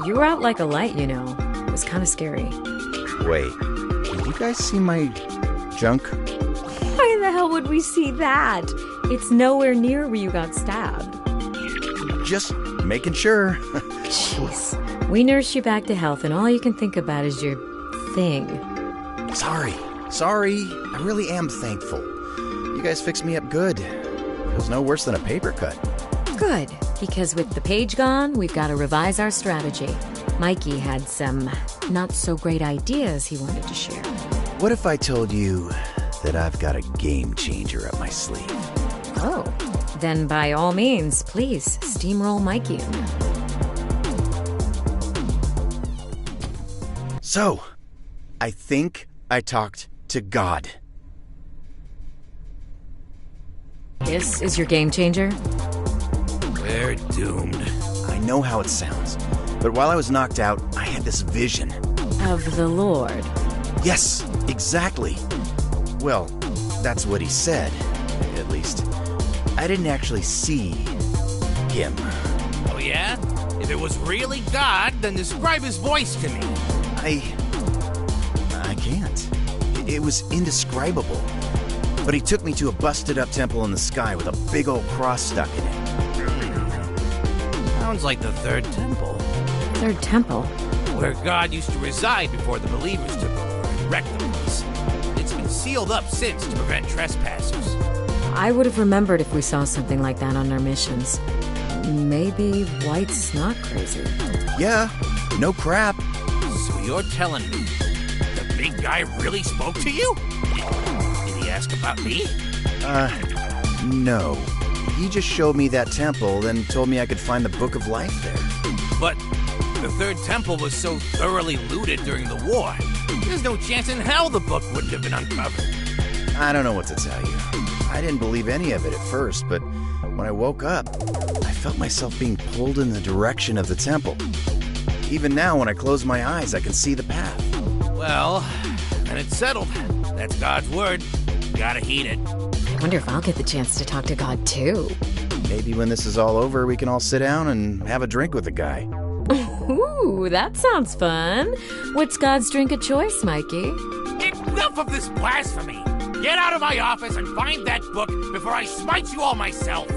You were out like a light, you know. It was kind of scary. Wait, did you guys see my junk? Why the hell would we see that? It's nowhere near where you got stabbed. Just making sure. Jeez. We nursed you back to health, and all you can think about is your thing. Sorry. I really am thankful. You guys fixed me up good. Feels no worse than a paper cut. Good, because with the page gone, we've got to revise our strategy. Mikey had some not-so-great ideas he wanted to share. What if I told you that I've got a game changer up my sleeve? Oh, then by all means, please steamroll Mikey in there. So, I think I talked to God. This is your game changer? We're doomed. I know how it sounds, But while I was knocked out, I had this vision. Of the Lord. Yes, exactly. Well, that's what he said, at least. I didn't actually see him. Oh, yeah? If it was really God, then describe his voice to me. I can't. It was indescribable. But he took me to a busted-up temple in the sky with a big old cross stuck in it. Sounds like the Third Temple, Third Temple? where God used to reside before the believers took over and wrecked the place. It's been sealed up since to prevent trespassers. I would have remembered if we saw something like that on our missions. Maybe White's not crazy. Yeah, no crap. So you're telling me the big guy really spoke to you? Did he ask about me? No. He just showed me that temple, then told me I could find the Book of Life there. But the Third Temple was so thoroughly looted during the war. There's no chance in hell the book wouldn't have been uncovered. I don't know what to tell you. I didn't believe any of it at first, but when I woke up, I felt myself being pulled in the direction of the temple. Even now, when I close my eyes, I can see the path. Well, then it's settled. That's God's word. Gotta heed it. I wonder if I'll get the chance to talk to God too. Maybe when this is all over, we can all sit down and have a drink with the guy. Ooh, that sounds fun. What's God's drink of choice, Mikey? Enough of this blasphemy! Get out of my office and find that book before I smite you all myself!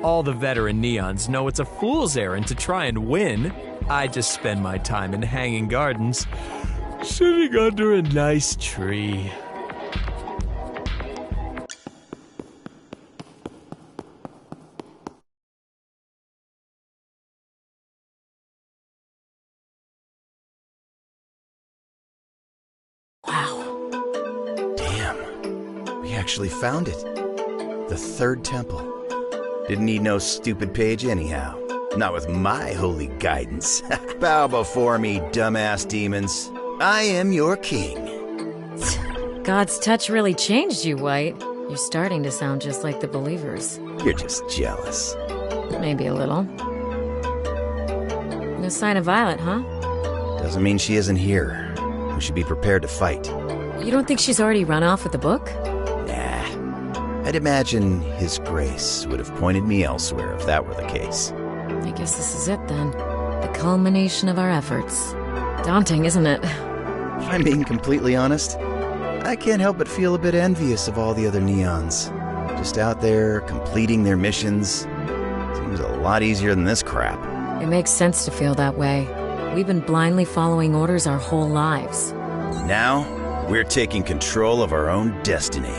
All the veteran Neons know it's a fool's errand to try and win. I just spend my time in hanging gardens, sitting under a nice tree. Damn. We actually found it. The Third Temple. Didn't need no stupid page anyhow. Not with my holy guidance. Bow before me, dumbass demons. I am your king. God's touch really changed you, White. You're starting to sound just like the believers. You're just jealous. Maybe a little. No sign of Violet, huh? Doesn't mean she isn't here. We should be prepared to fight. You don't think she's already run off with the book? Nah. I'd imagine His Grace would have pointed me elsewhere if that were the case. I guess this is it then. The culmination of our efforts. Daunting, isn't it? If I'm being completely honest, I can't help but feel a bit envious of all the other Neons. Just out there, completing their missions. Seems a lot easier than this crap. It makes sense to feel that way. We've been blindly following orders our whole lives. Now, we're taking control of our own destiny.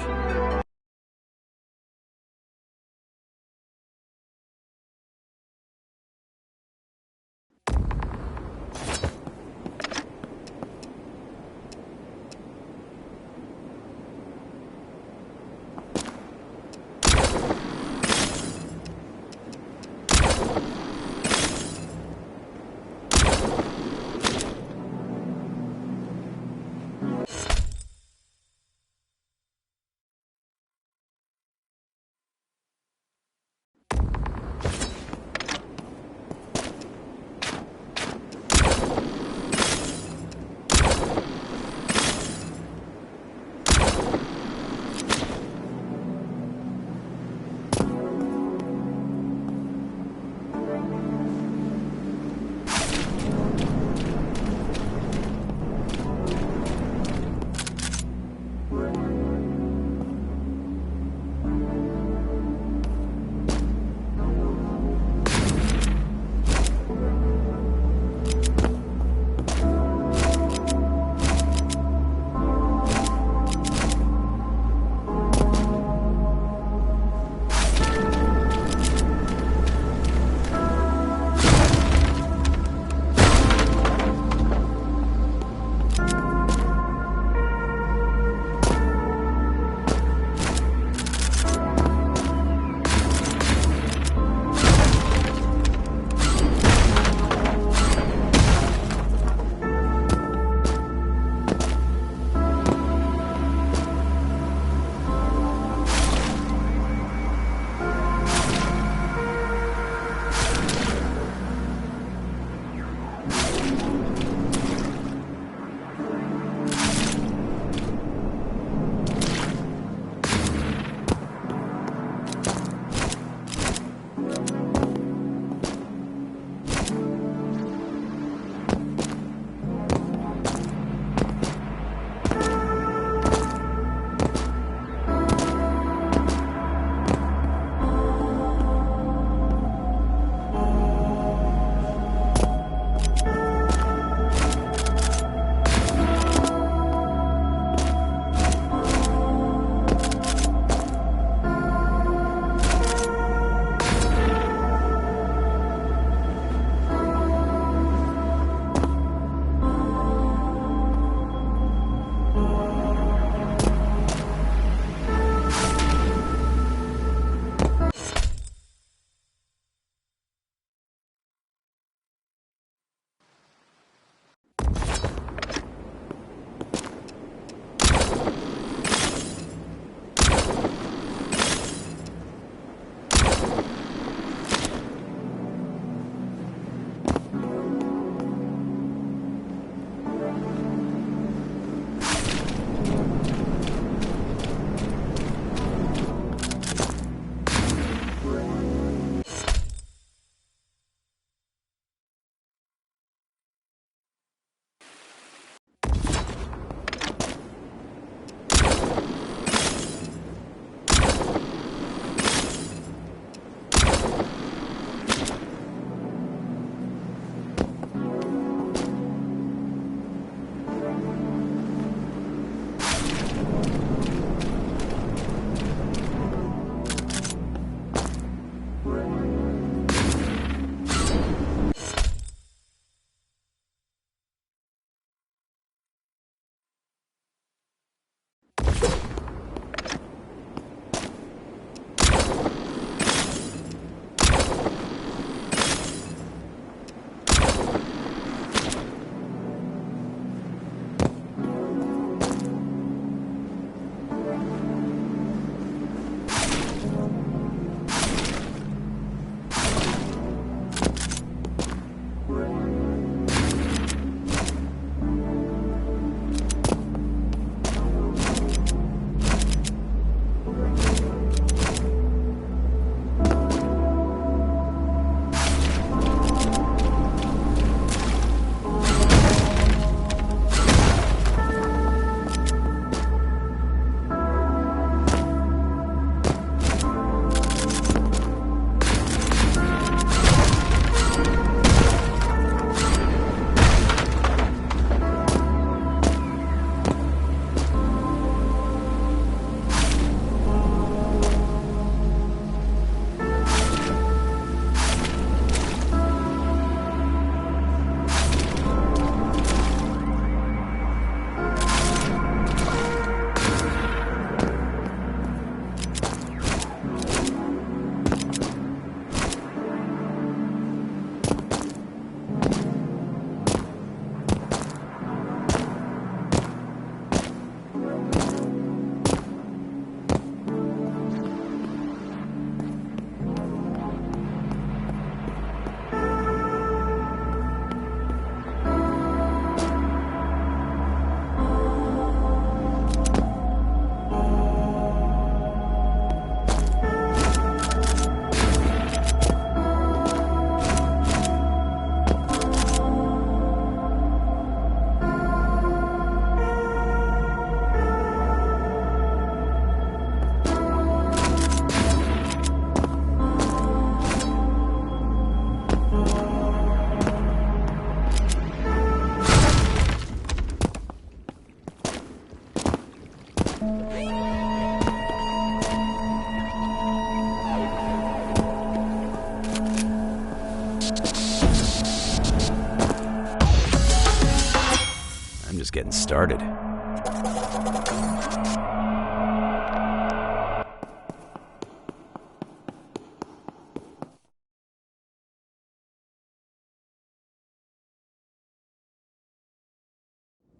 getting started.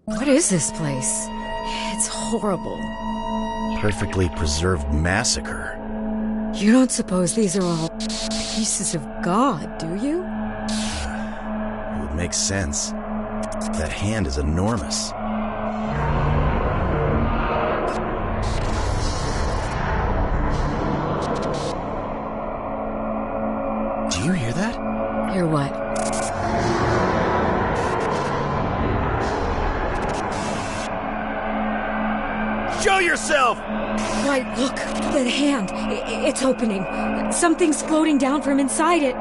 What is this place? It's horrible. Perfectly preserved massacre. You don't suppose these are all pieces of God, do you? It would make sense. That hand is enormous. Do you hear that? Hear what? Show yourself! Right, look, that hand. It's opening. Something's floating down from inside it.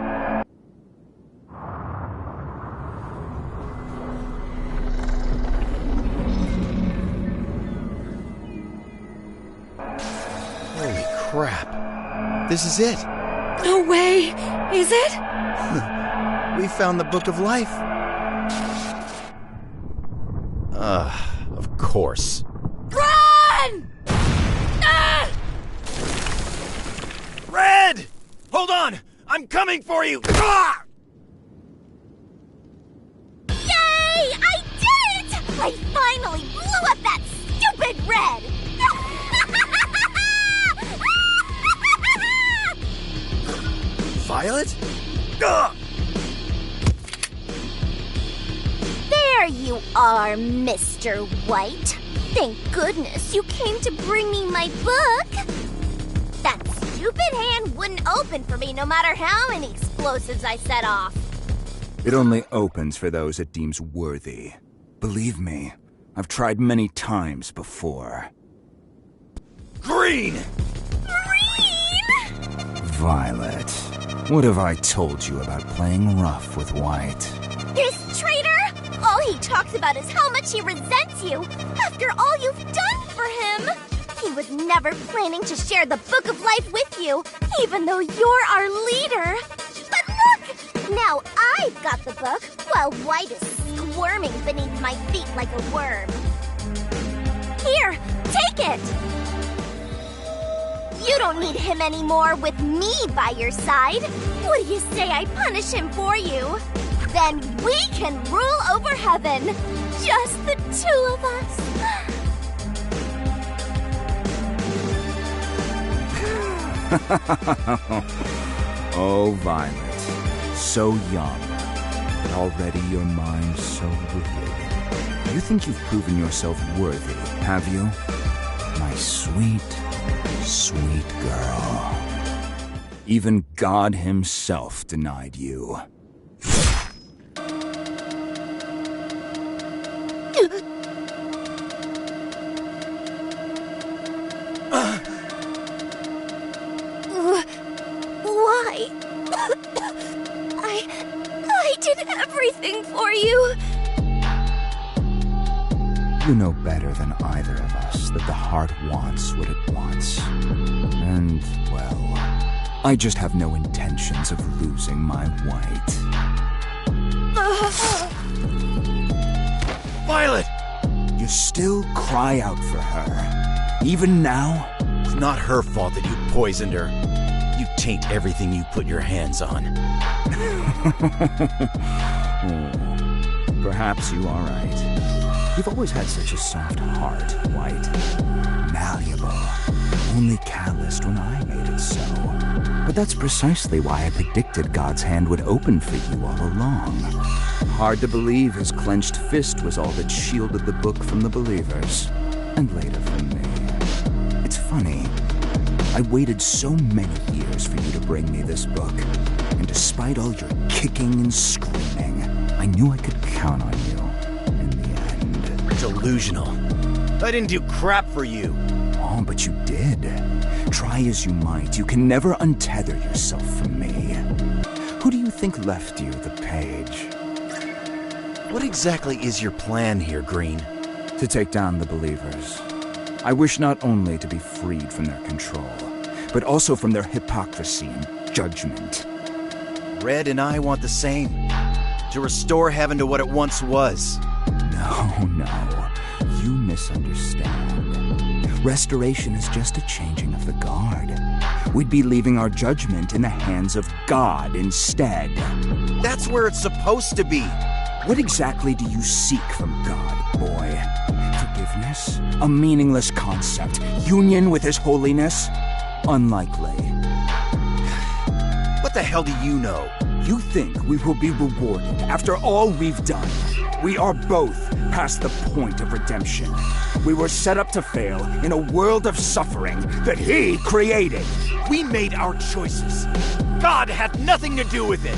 Holy crap. This is it. No way! Is it? We found the Book of Life. Of course. Run! Ah! Red! Hold on! I'm coming for you! Ah! Yay! I did it! I finally blew up that stupid Red! Violet? Ugh! There you are, Mr. White. Thank goodness you came to bring me my book. That stupid hand wouldn't open for me no matter how many explosives I set off. It only opens for those it deems worthy. Believe me, I've tried many times before. Green! Green! Violet, what have I told you about playing rough with White? This traitor? All he talks about is how much he resents you after all you've done for him. He was never planning to share the Book of Life with you, even though you're our leader. But look! Now I've got the book, while White is squirming beneath my feet like a worm. Here, take it! You don't need him anymore with me by your side. What do you say I punish him for you? Then we can rule over heaven. Just the two of us. Oh, Violet, so young, but already your mind so wicked. You think you've proven yourself worthy, have you? My sweet, sweet girl. Even God himself denied you. Why? I did everything for you. You know better than either of us that the heart wants what it wants. And, well, I just have no intentions of losing my White. Violet! You still cry out for her. Even now? It's not her fault that you poisoned her. You taint everything you put your hands on. Oh, perhaps you are right. You've always had such a soft heart, White. Malleable. Only calloused when I made it so. But that's precisely why I predicted God's hand would open for you all along. Hard to believe his clenched fist was all that shielded the book from the believers. And later from me. It's funny. I waited so many years for you to bring me this book. And despite all your kicking and screaming, I knew I could count on you in the end. Delusional. I didn't do crap for you. Oh, but you did. Try as you might, you can never untether yourself from me. Who do you think left you the page? What exactly is your plan here, Green? To take down the believers. I wish not only to be freed from their control, but also from their hypocrisy and judgment. Red and I want the same. To restore heaven to what it once was. No. You misunderstand. Restoration is just a changing of the guard. We'd be leaving our judgment in the hands of God instead. That's where it's supposed to be. What exactly do you seek from God, boy? Forgiveness? A meaningless concept. Union with His holiness? Unlikely. What the hell do you know? You think we will be rewarded after all we've done? We are both past the point of redemption. We were set up to fail in a world of suffering that He created. We made our choices. God had nothing to do with it.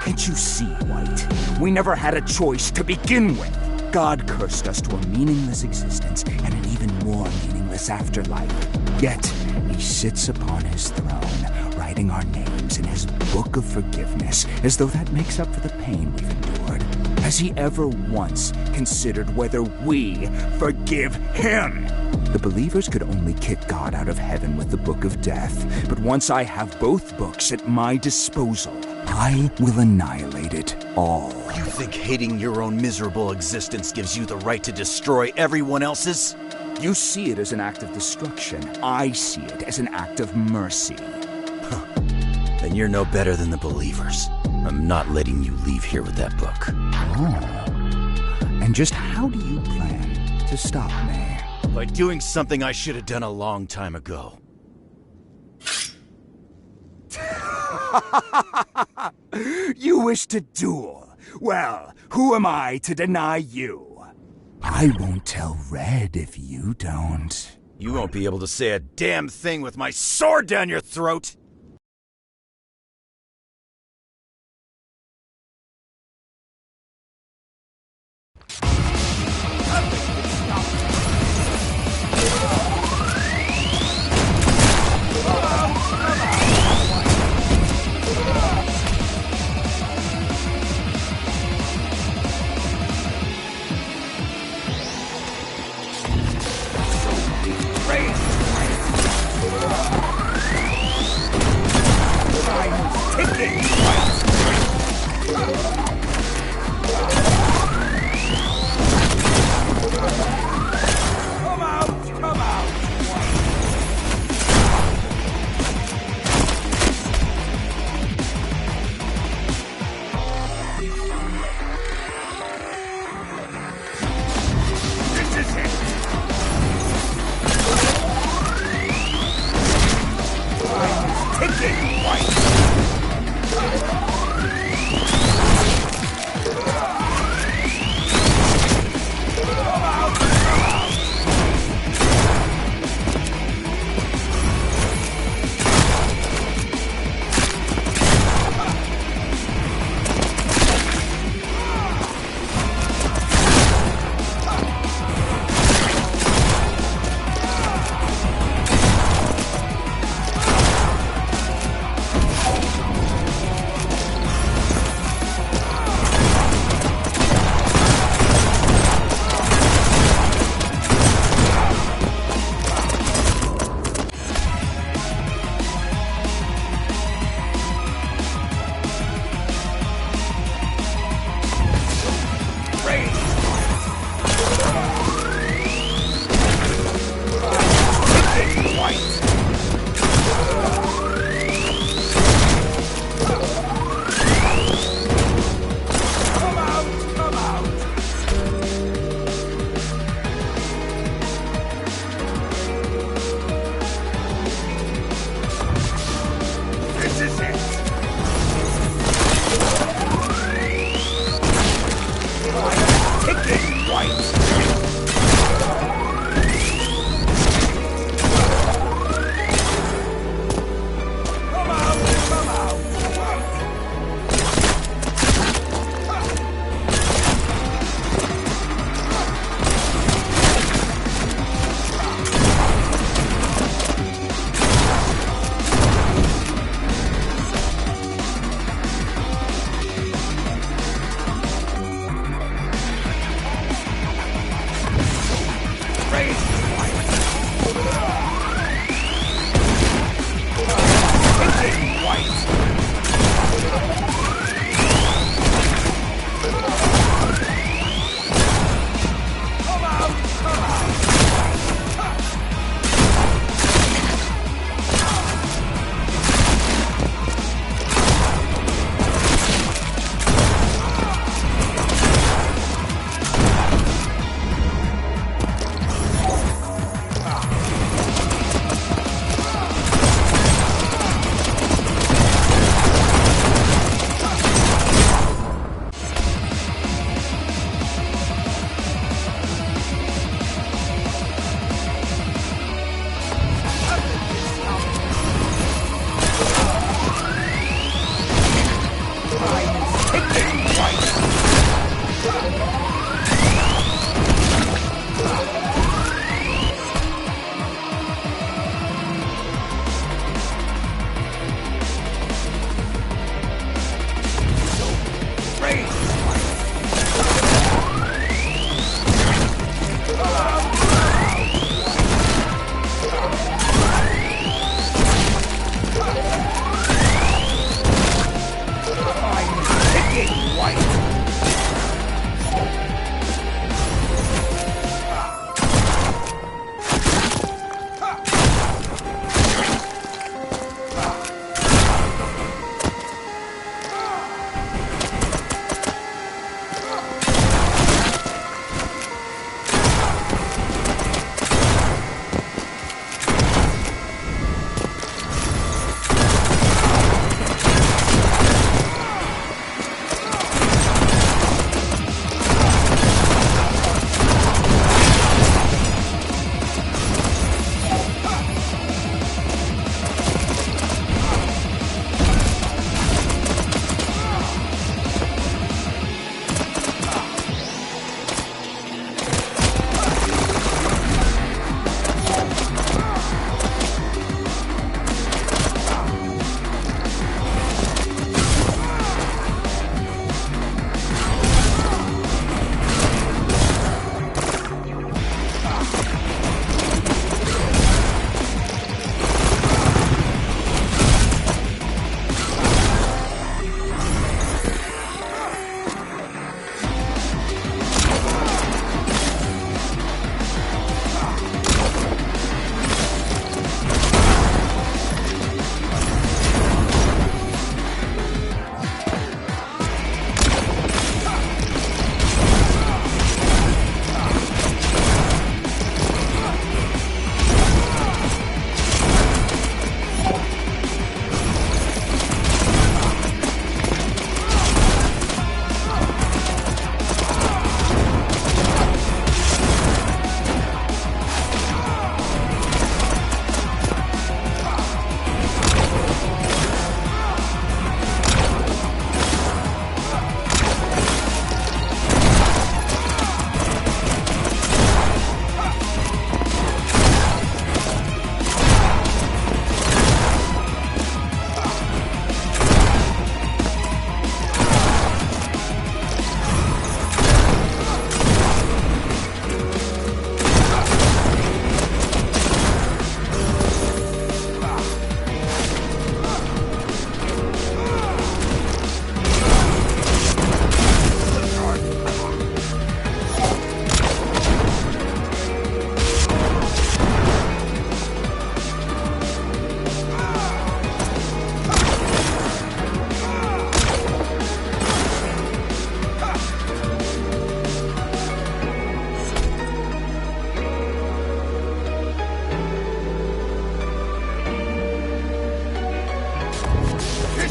Can't you see, White? We never had a choice to begin with. God cursed us to a meaningless existence and an even more meaningless afterlife. Yet, He sits upon His throne, writing our names in His book of forgiveness, as though that makes up for the pain we've endured. Has He ever once considered whether we forgive Him? The believers could only kick God out of heaven with the Book of Death, but once I have both books at my disposal, I will annihilate it all. You think hating your own miserable existence gives you the right to destroy everyone else's? You see it as an act of destruction. I see it as an act of mercy. Then you're no better than the believers. I'm not letting you leave here with that book. Oh. And just how do you plan to stop me? By doing something I should have done a long time ago. You wish to duel? Well, who am I to deny you? I won't tell Red if you don't. You won't be able to say a damn thing with my sword down your throat!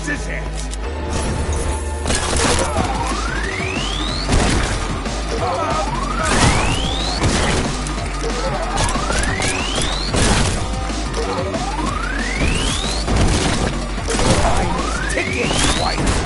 This is it! Ticket, White!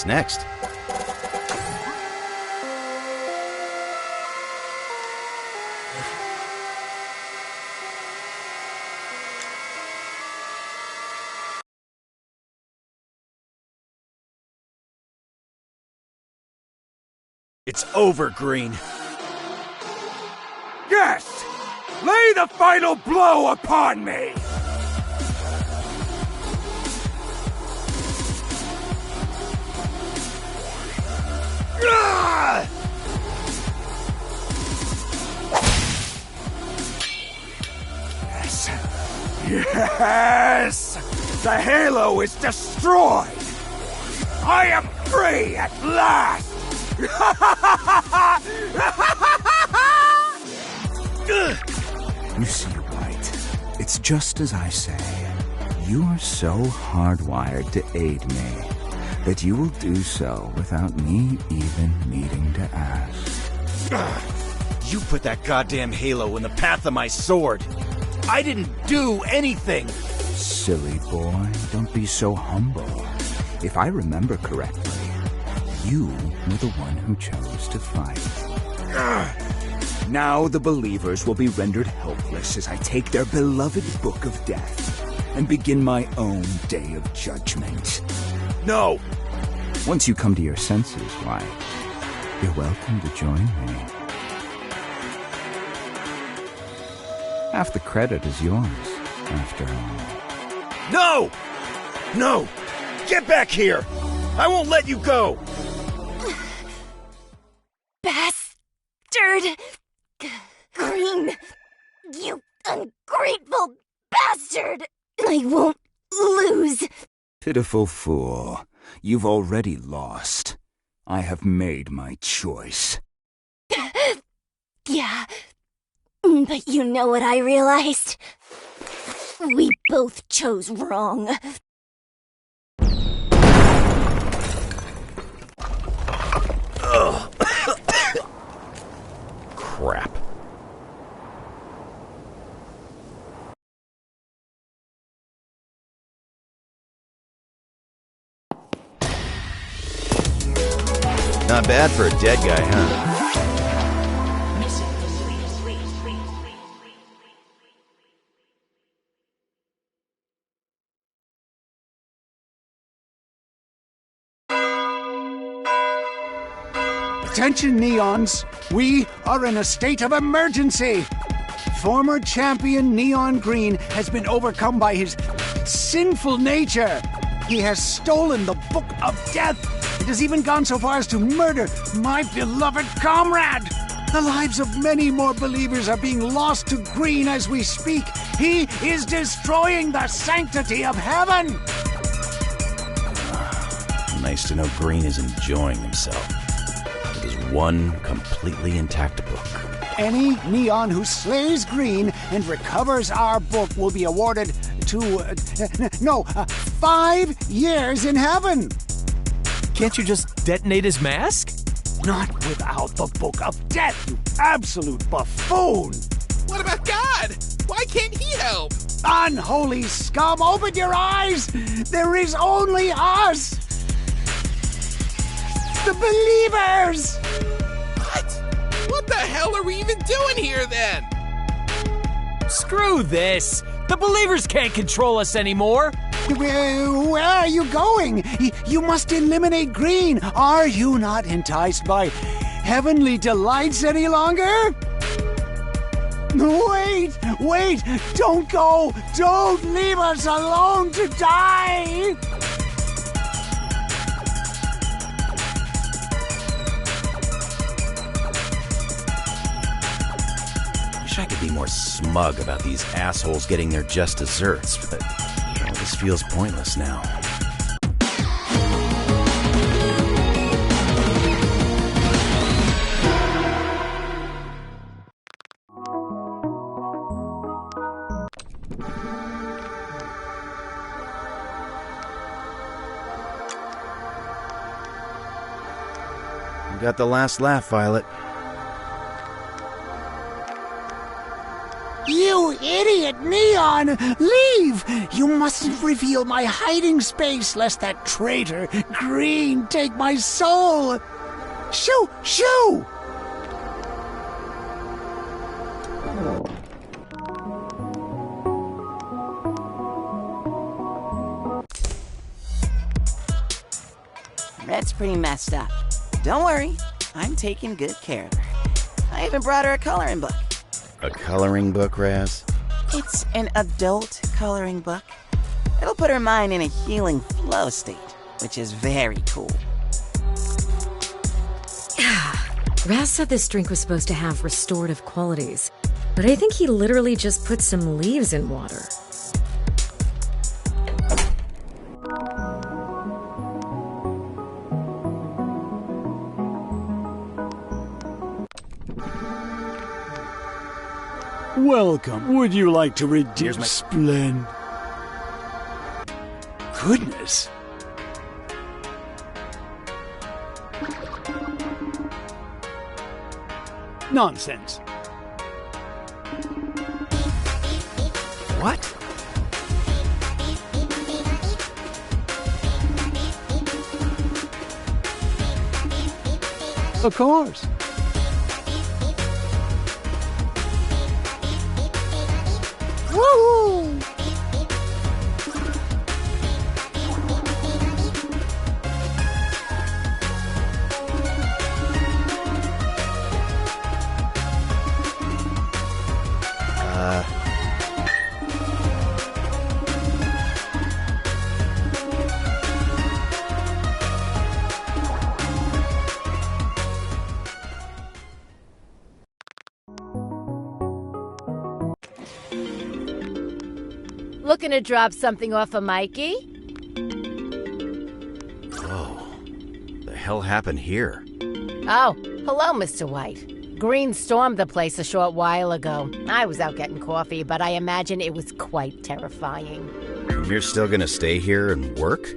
What's next? It's over, Green. Yes! Lay the final blow upon me! Ah! Yes! Yes! The Halo is destroyed! I am free at last! You see, White, it's just as I say. You are so hardwired to aid me that you will do so without me even needing to ask. You put that goddamn halo in the path of my sword. I didn't do anything. Silly boy, don't be so humble. If I remember correctly, you were the one who chose to fight. Now the believers will be rendered helpless as I take their beloved Book of Death and begin my own day of judgment. No! Once you come to your senses, White, you're welcome to join me. Half the credit is yours, after all. No! No! Get back here! I won't let you go! Bastard! Green! You ungrateful bastard! I won't lose! Pitiful fool. You've already lost. I have made my choice. Yeah, but you know what I realized? We both chose wrong. Crap. Not bad for a dead guy, huh? Attention, Neons! We are in a state of emergency! Former champion Neon Green has been overcome by his sinful nature. He has stolen the Book of Death. It has even gone so far as to murder my beloved comrade. The lives of many more believers are being lost to Green as we speak. He is destroying the sanctity of heaven. Nice to know Green is enjoying himself. It is one completely intact book. Any Neon who slays Green and recovers our book will be awarded 5 years in heaven. Can't you just detonate his mask? Not without the Book of Death, you absolute buffoon! What about God? Why can't he help? Unholy scum, open your eyes! There is only us! The believers! What? What the hell are we even doing here then? Screw this! The believers can't control us anymore! Where are you going? You must eliminate Green. Are you not enticed by heavenly delights any longer? Wait! Don't go! Don't leave us alone to die! Wish I could be more smug about these assholes getting their just desserts, but this feels pointless now. You got the last laugh, Violet. You idiot, Neon, leave! You mustn't reveal my hiding space, lest that traitor, Green, take my soul! Shoo! Shoo! Red's pretty messed up. Don't worry, I'm taking good care of her. I even brought her a coloring book. A coloring book, Raz? It's an adult coloring book. It'll put her mind in a healing flow state, which is very cool. Raz said this drink was supposed to have restorative qualities, but I think he literally just put some leaves in water. Welcome. Would you like to redeem Splend? Goodness. Nonsense. What? Of course. Woo! Looking to drop something off of Mikey? Oh, the hell happened here? Oh, hello, Mr. White. Green stormed the place a short while ago. I was out getting coffee, but I imagine it was quite terrifying. You're still gonna stay here and work?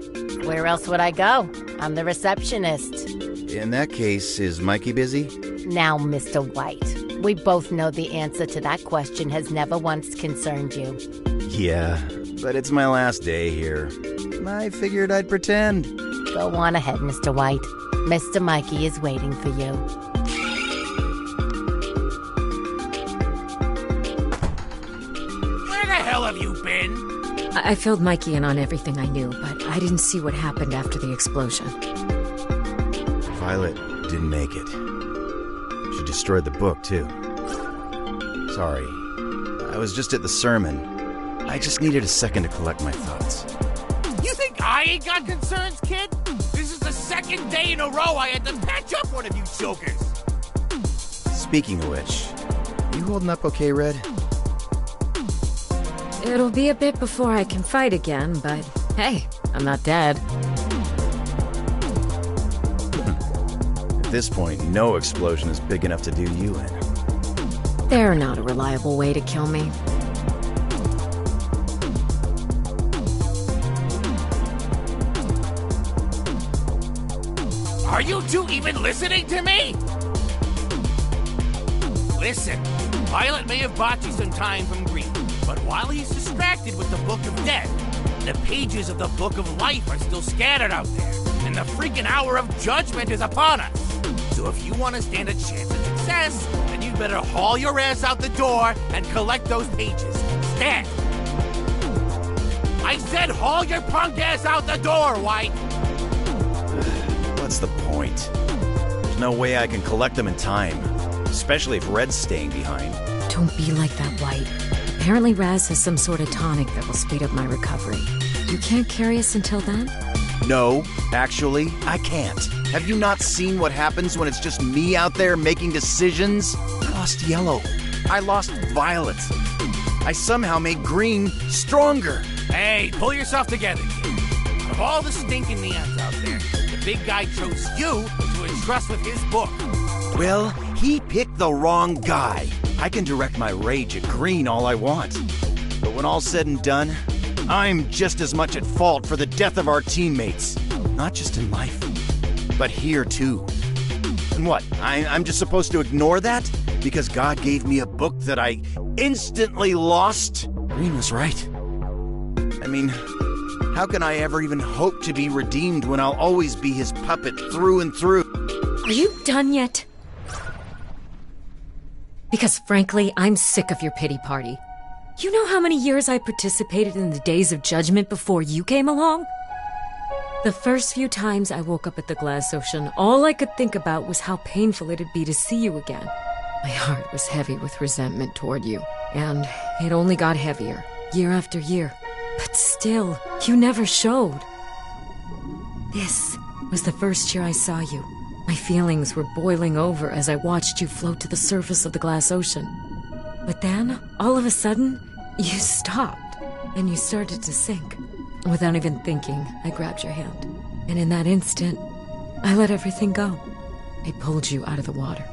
Where else would I go? I'm the receptionist. In that case, is Mikey busy? Now, Mr. White, we both know the answer to that question has never once concerned you. Yeah, but it's my last day here. I figured I'd pretend. Go on ahead, Mr. White. Mr. Mikey is waiting for you. Where the hell have you been? I filled Mikey in on everything I knew, but I didn't see what happened after the explosion. Violet didn't make it. She destroyed the book, too. Sorry. I was just at the sermon. I just needed a second to collect my thoughts. You think I ain't got concerns, kid? This is the second day in a row I had to patch up one of you jokers. Speaking of which, you holding up okay, Red? It'll be a bit before I can fight again, but hey, I'm not dead. At this point, no explosion is big enough to do you in. They're not a reliable way to kill me. Are you two even listening to me? Listen, Violet may have bought you some time from Green, but while he's distracted with the Book of Death, the pages of the Book of Life are still scattered out there, and the freaking hour of judgment is upon us. So if you want to stand a chance at success, then you'd better haul your ass out the door and collect those pages. Stand! I said haul your punk ass out the door, White! What's the point? There's no way I can collect them in time, especially if Red's staying behind. Don't be like that, White. Apparently Raz has some sort of tonic that will speed up my recovery. You can't carry us until then? No, actually, I can't. Have you not seen what happens when it's just me out there making decisions? I lost Yellow. I lost Violet. I somehow made Green stronger. Hey, pull yourself together, kid. Of all the stinking neons out there, the big guy chose you to entrust with his book. Well, he picked the wrong guy. I can direct my rage at Green all I want. But when all's said and done, I'm just as much at fault for the death of our teammates. Not just in life, but here too. And what, I'm just supposed to ignore that? Because God gave me a book that I instantly lost? Green was right. I mean, how can I ever even hope to be redeemed when I'll always be his puppet through and through? Are you done yet? Because frankly, I'm sick of your pity party. You know how many years I participated in the Days of Judgment before you came along? The first few times I woke up at the Glass Ocean, all I could think about was how painful it'd be to see you again. My heart was heavy with resentment toward you, and it only got heavier, year after year. But still, you never showed. This was the first year I saw you. My feelings were boiling over as I watched you float to the surface of the Glass Ocean. But then, all of a sudden, you stopped, and you started to sink. Without even thinking, I grabbed your hand. And in that instant, I let everything go. I pulled you out of the water.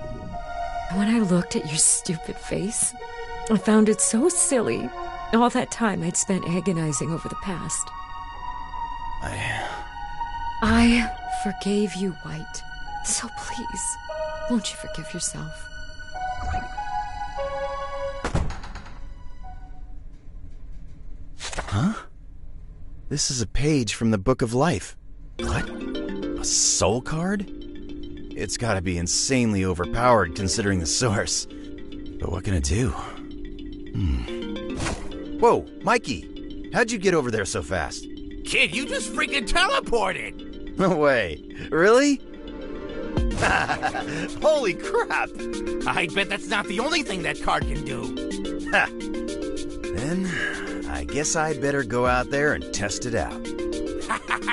And when I looked at your stupid face, I found it so silly. All that time I'd spent agonizing over the past. I forgave you, White. So please, won't you forgive yourself? Huh? This is a page from the Book of Life. What? A soul card? It's gotta be insanely overpowered considering the source. But what can it do? Whoa, Mikey! How'd you get over there so fast? Kid, you just freaking teleported! No way. Really? Holy crap! I bet that's not the only thing that card can do. Ha! Then, I guess I'd better go out there and test it out.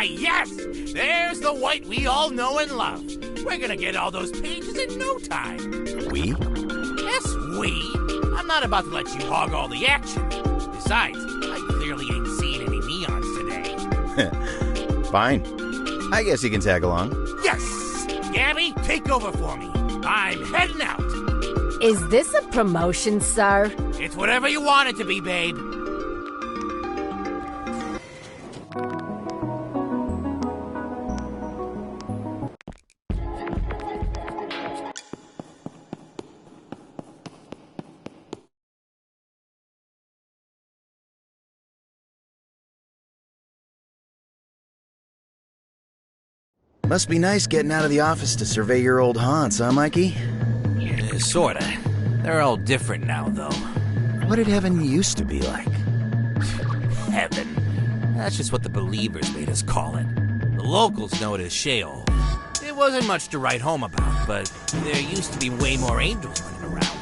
Yes! There's the White we all know and love. We're gonna get all those pages in no time. We? Yes, we. I'm not about to let you hog all the action. Besides, I clearly ain't seen any neons today. Fine. I guess you can tag along. Yes! Gabby, take over for me. I'm heading out. Is this a promotion, sir? It's whatever you want it to be, babe. Must be nice getting out of the office to survey your old haunts, huh, Mikey? Yeah, sorta. They're all different now, though. What did heaven used to be like? Heaven. That's just what the believers made us call it. The locals know it as Sheol. It wasn't much to write home about, but there used to be way more angels running around.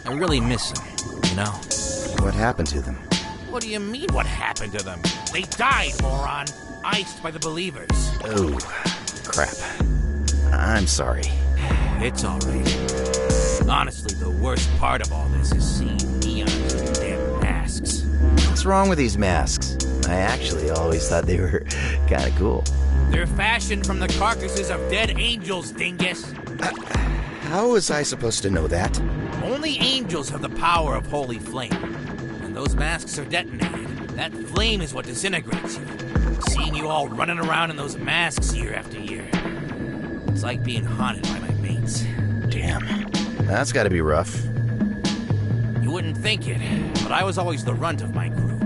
I really miss them, you know? What happened to them? What do you mean, what happened to them? They died, moron. Iced by the believers. Oh, crap. I'm sorry. It's all right. Honestly, the worst part of all this is seeing neons and damn masks. What's wrong with these masks? I actually always thought they were kind of cool. They're fashioned from the carcasses of dead angels, dingus. How was I supposed to know that? Only angels have the power of holy flame. When those masks are detonated, that flame is what disintegrates you. Seeing you all running around in those masks year after year. It's like being haunted by my mates. Damn. That's gotta be rough. You wouldn't think it, but I was always the runt of my crew.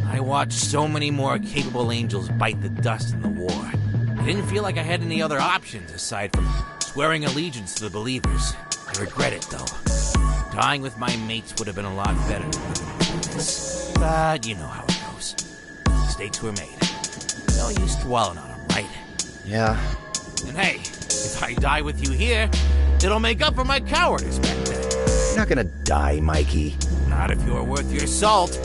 I watched so many more capable angels bite the dust in the war. I didn't feel like I had any other options aside from swearing allegiance to the believers. I regret it, though. Dying with my mates would have been a lot better than living with this. But you know how it goes. Mistakes were made. No use dwelling on them, right? Yeah. And hey, if I die with you here, it'll make up for my cowardice back then. You're not gonna die, Mikey. Not if you're worth your salt.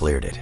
cleared it.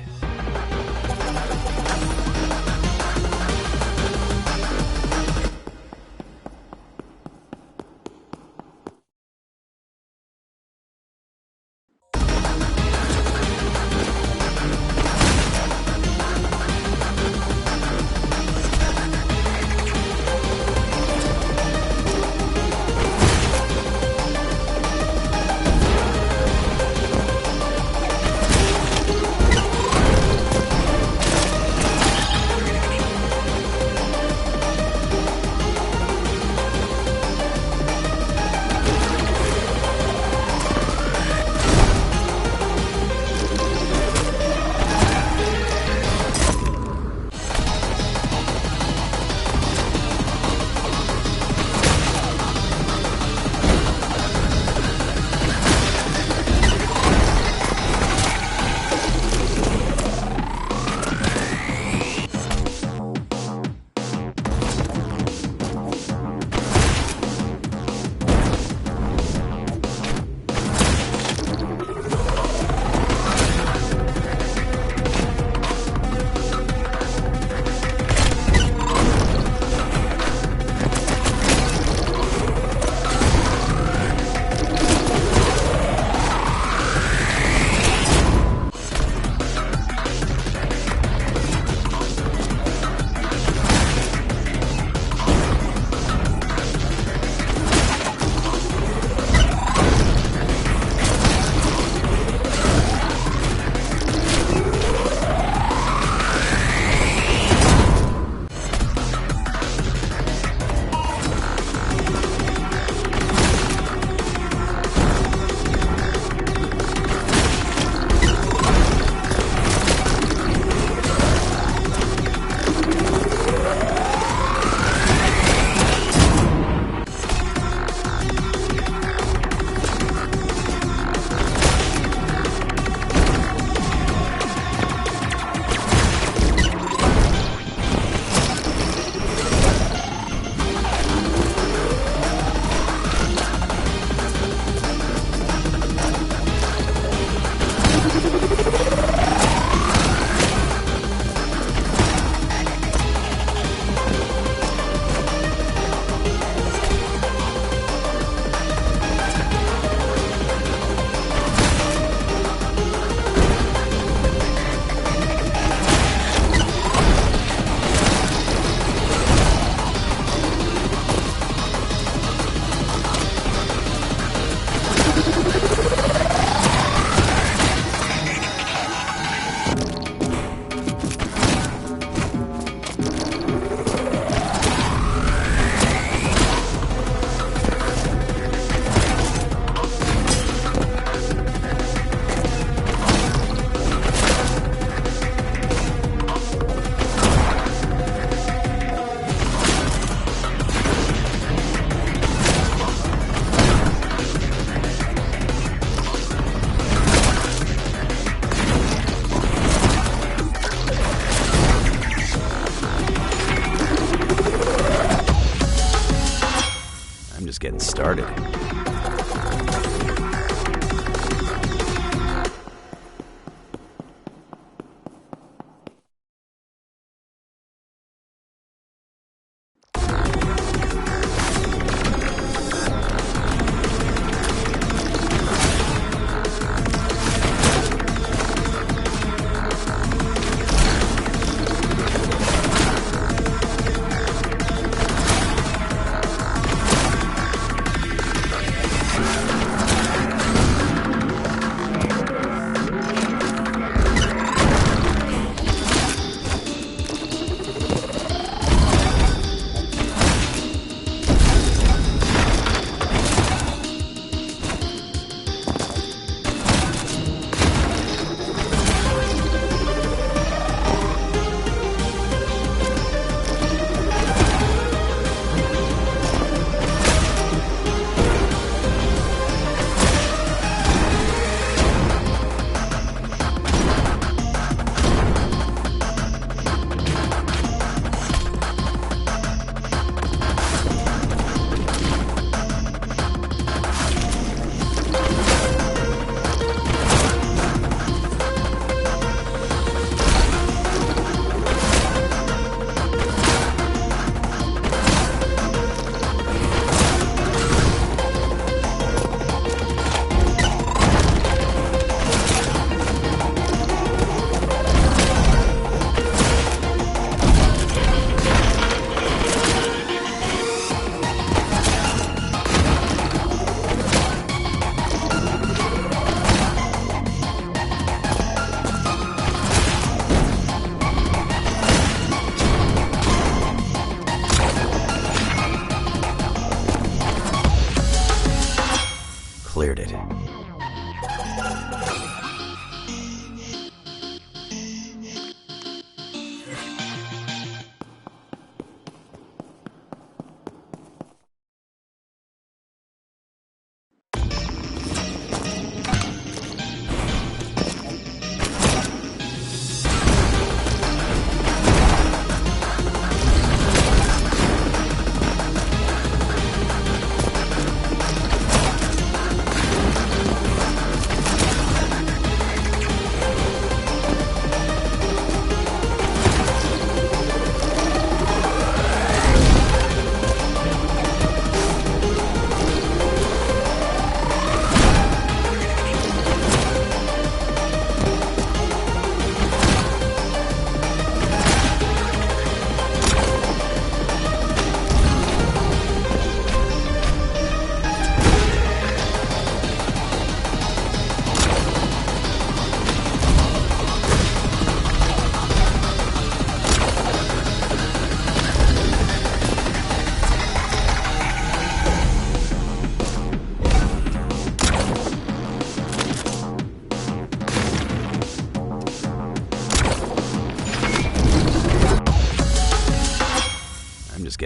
Getting started.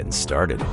getting started.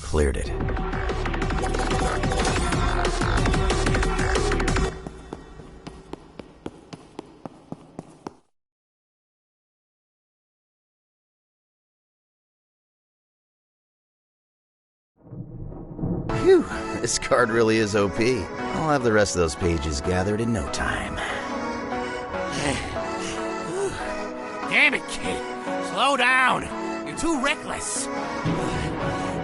Cleared it. Phew, this card really is OP. I'll have the rest of those pages gathered in no time. Damn it, kid. Slow down. You're too reckless.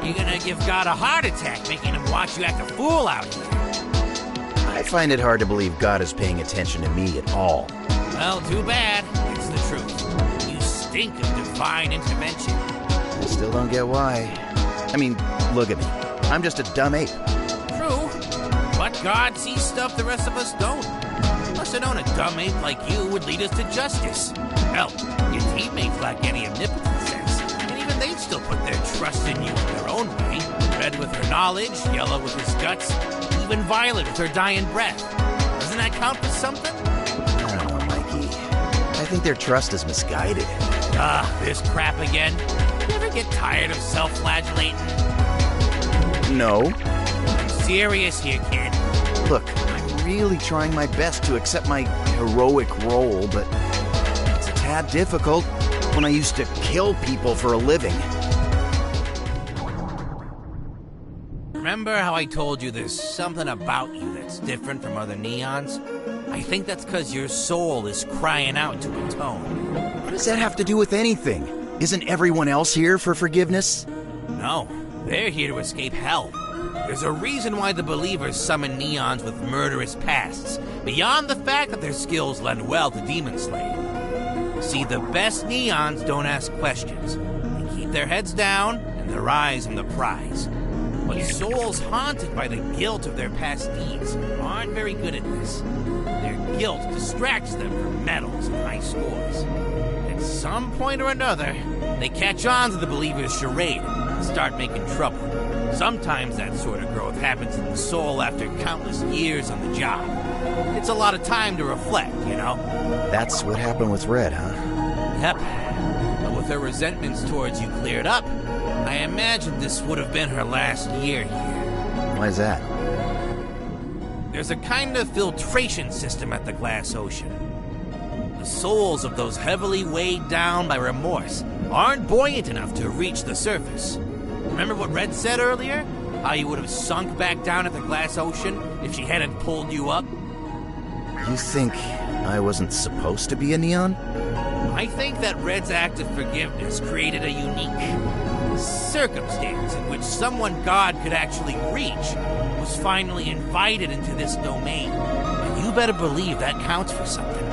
You're gonna give God a heart attack, making him watch you act a fool out here. I find it hard to believe God is paying attention to me at all. Well, too bad. It's the truth. You stink of divine intervention. I still don't get why. I mean, look at me. I'm just a dumb ape. True. But God sees stuff the rest of us don't. Must have known a dumb ape like you would lead us to justice. Hell, your teammates lack any omnipotent sense. And even they'd still put their trust in you in their own way. Red with her knowledge, yellow with his guts, even violet with her dying breath. Doesn't that count for something? I don't know, Mikey. I think their trust is misguided. This crap again? You ever get tired of self-flagellating? No. I'm serious here, kid. Look, I'm really trying my best to accept my heroic role, but it's a tad difficult when I used to kill people for a living. Remember how I told you there's something about you that's different from other Neons? I think that's because your soul is crying out to atone. What does that have to do with anything? Isn't everyone else here for forgiveness? No, they're here to escape hell. There's a reason why the believers summon Neons with murderous pasts, beyond the fact that their skills lend well to demon slaying. See, the best Neons don't ask questions. They keep their heads down and their eyes on the prize. But souls haunted by the guilt of their past deeds aren't very good at this. Their guilt distracts them from medals and high scores. At some point or another, they catch on to the believer's charade and start making trouble. Sometimes that sort of growth happens in the soul after countless years on the job. It's a lot of time to reflect, you know? That's what happened with Red, huh? Yep. But with her resentments towards you cleared up, I imagine this would have been her last year here. Why is that? There's a kind of filtration system at the Glass Ocean. The souls of those heavily weighed down by remorse aren't buoyant enough to reach the surface. Remember what Red said earlier? How you would have sunk back down at the Glass Ocean if she hadn't pulled you up? You think I wasn't supposed to be a Neon? I think that Red's act of forgiveness created a unique circumstance in which someone God could actually reach was finally invited into this domain. And you better believe that counts for something.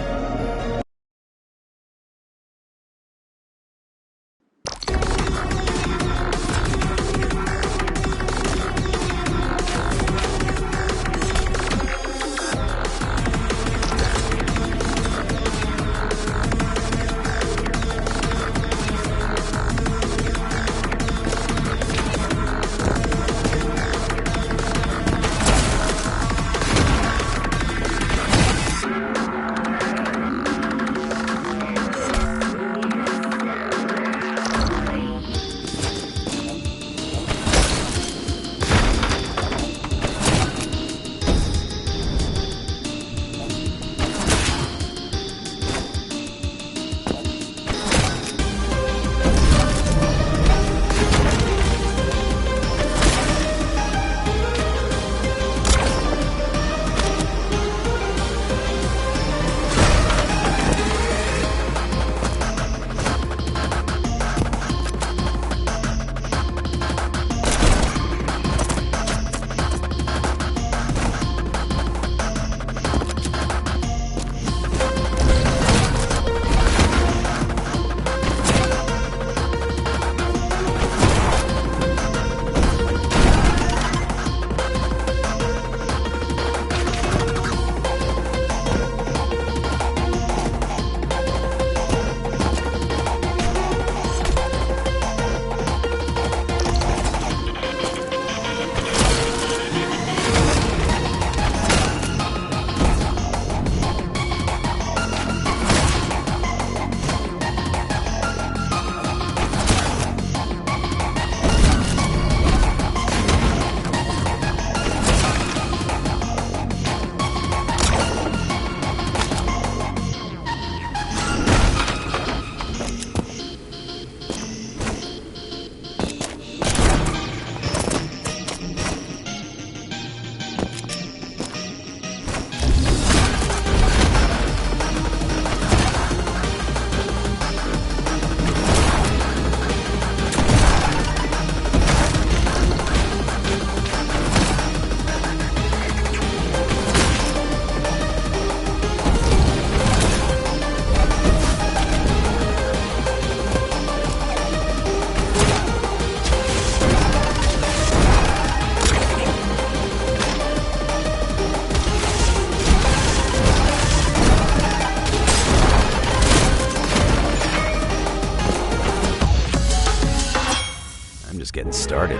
just getting started.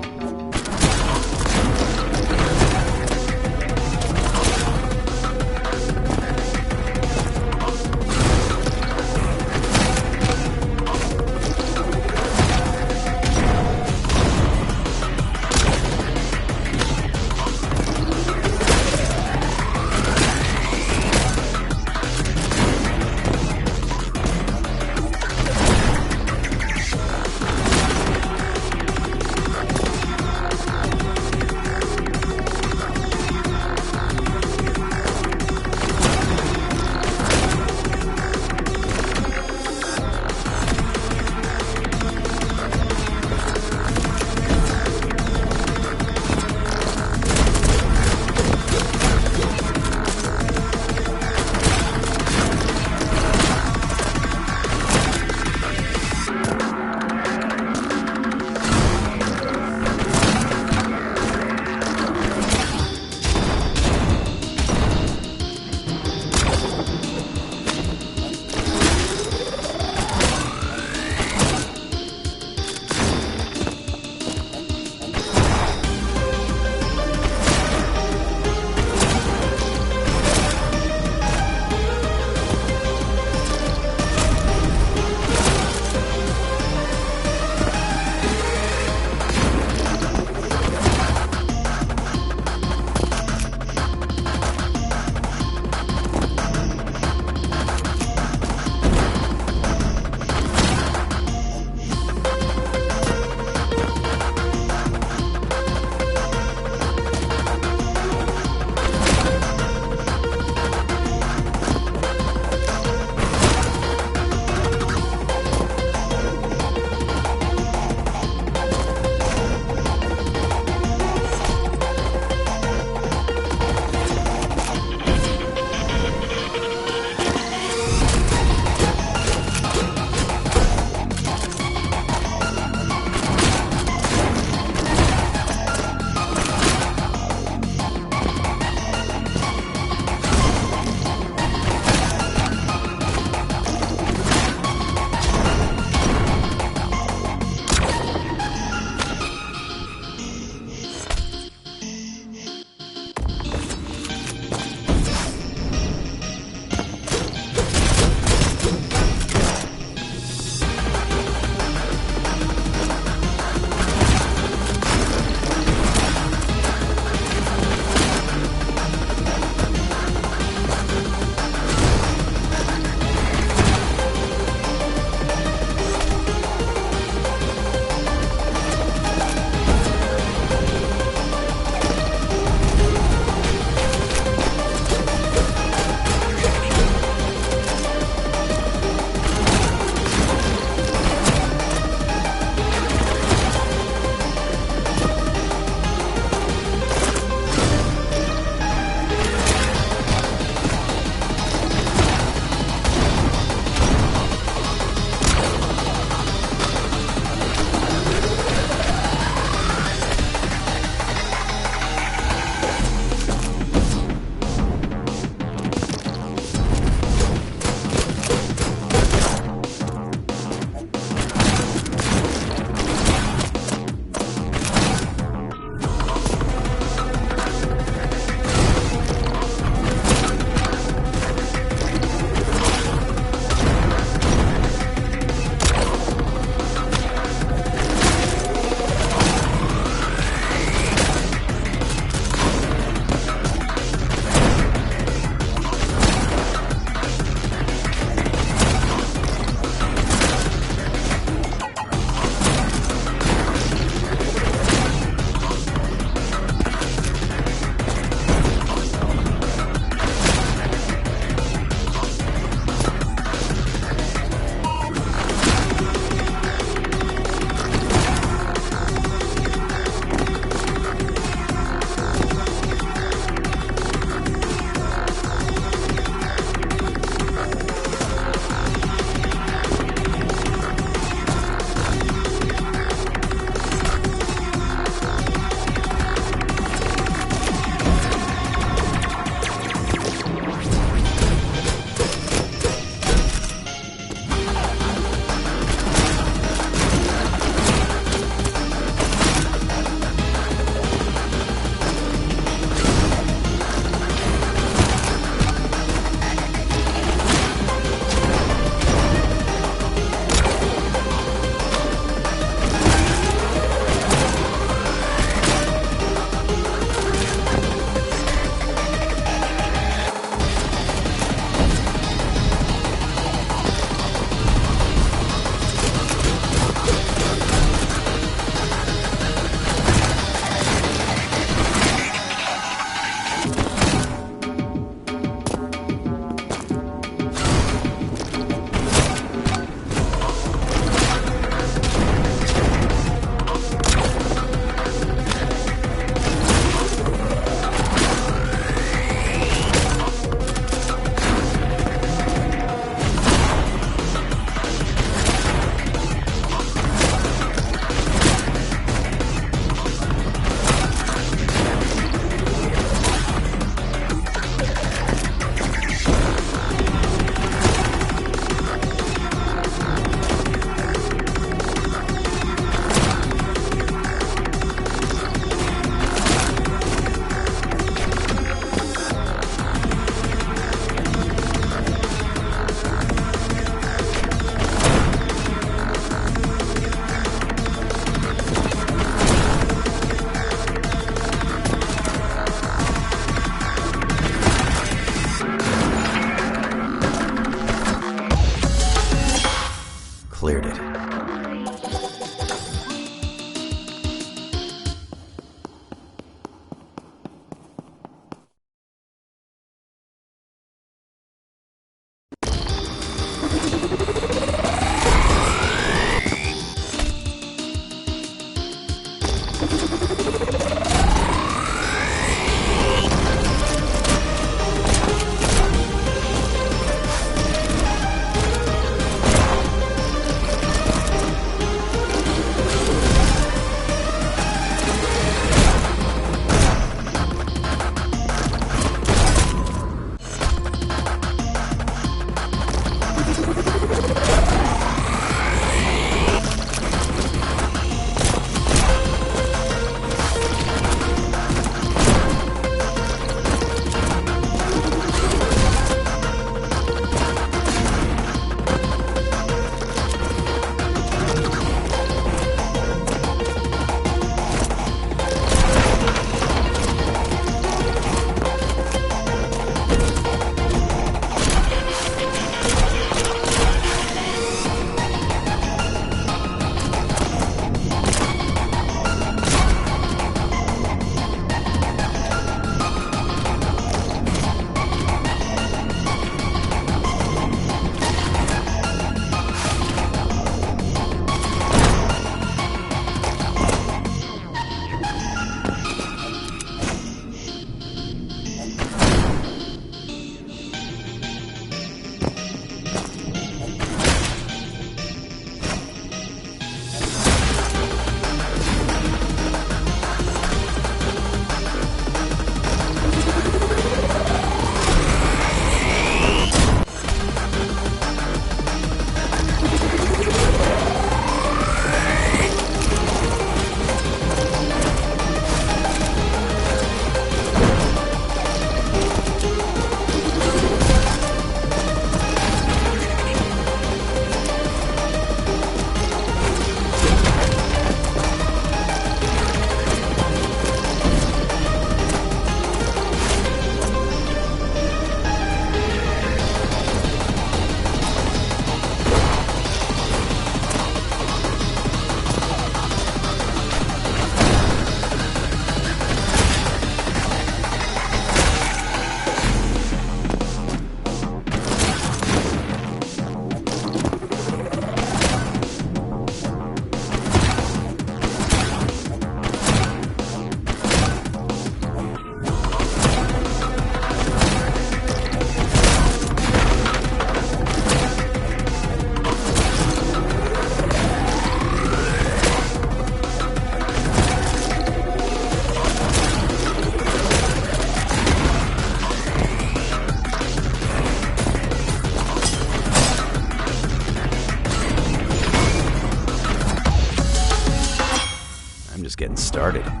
started.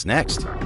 What's next?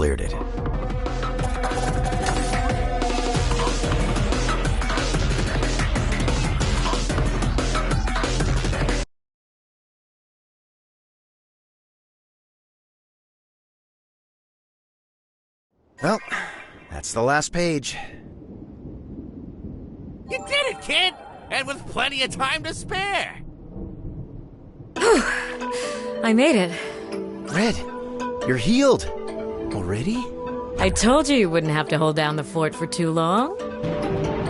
cleared it. Well, that's the last page. You did it, kid! And with plenty of time to spare! I made it. Red, you're healed. Already? I told you wouldn't have to hold down the fort for too long.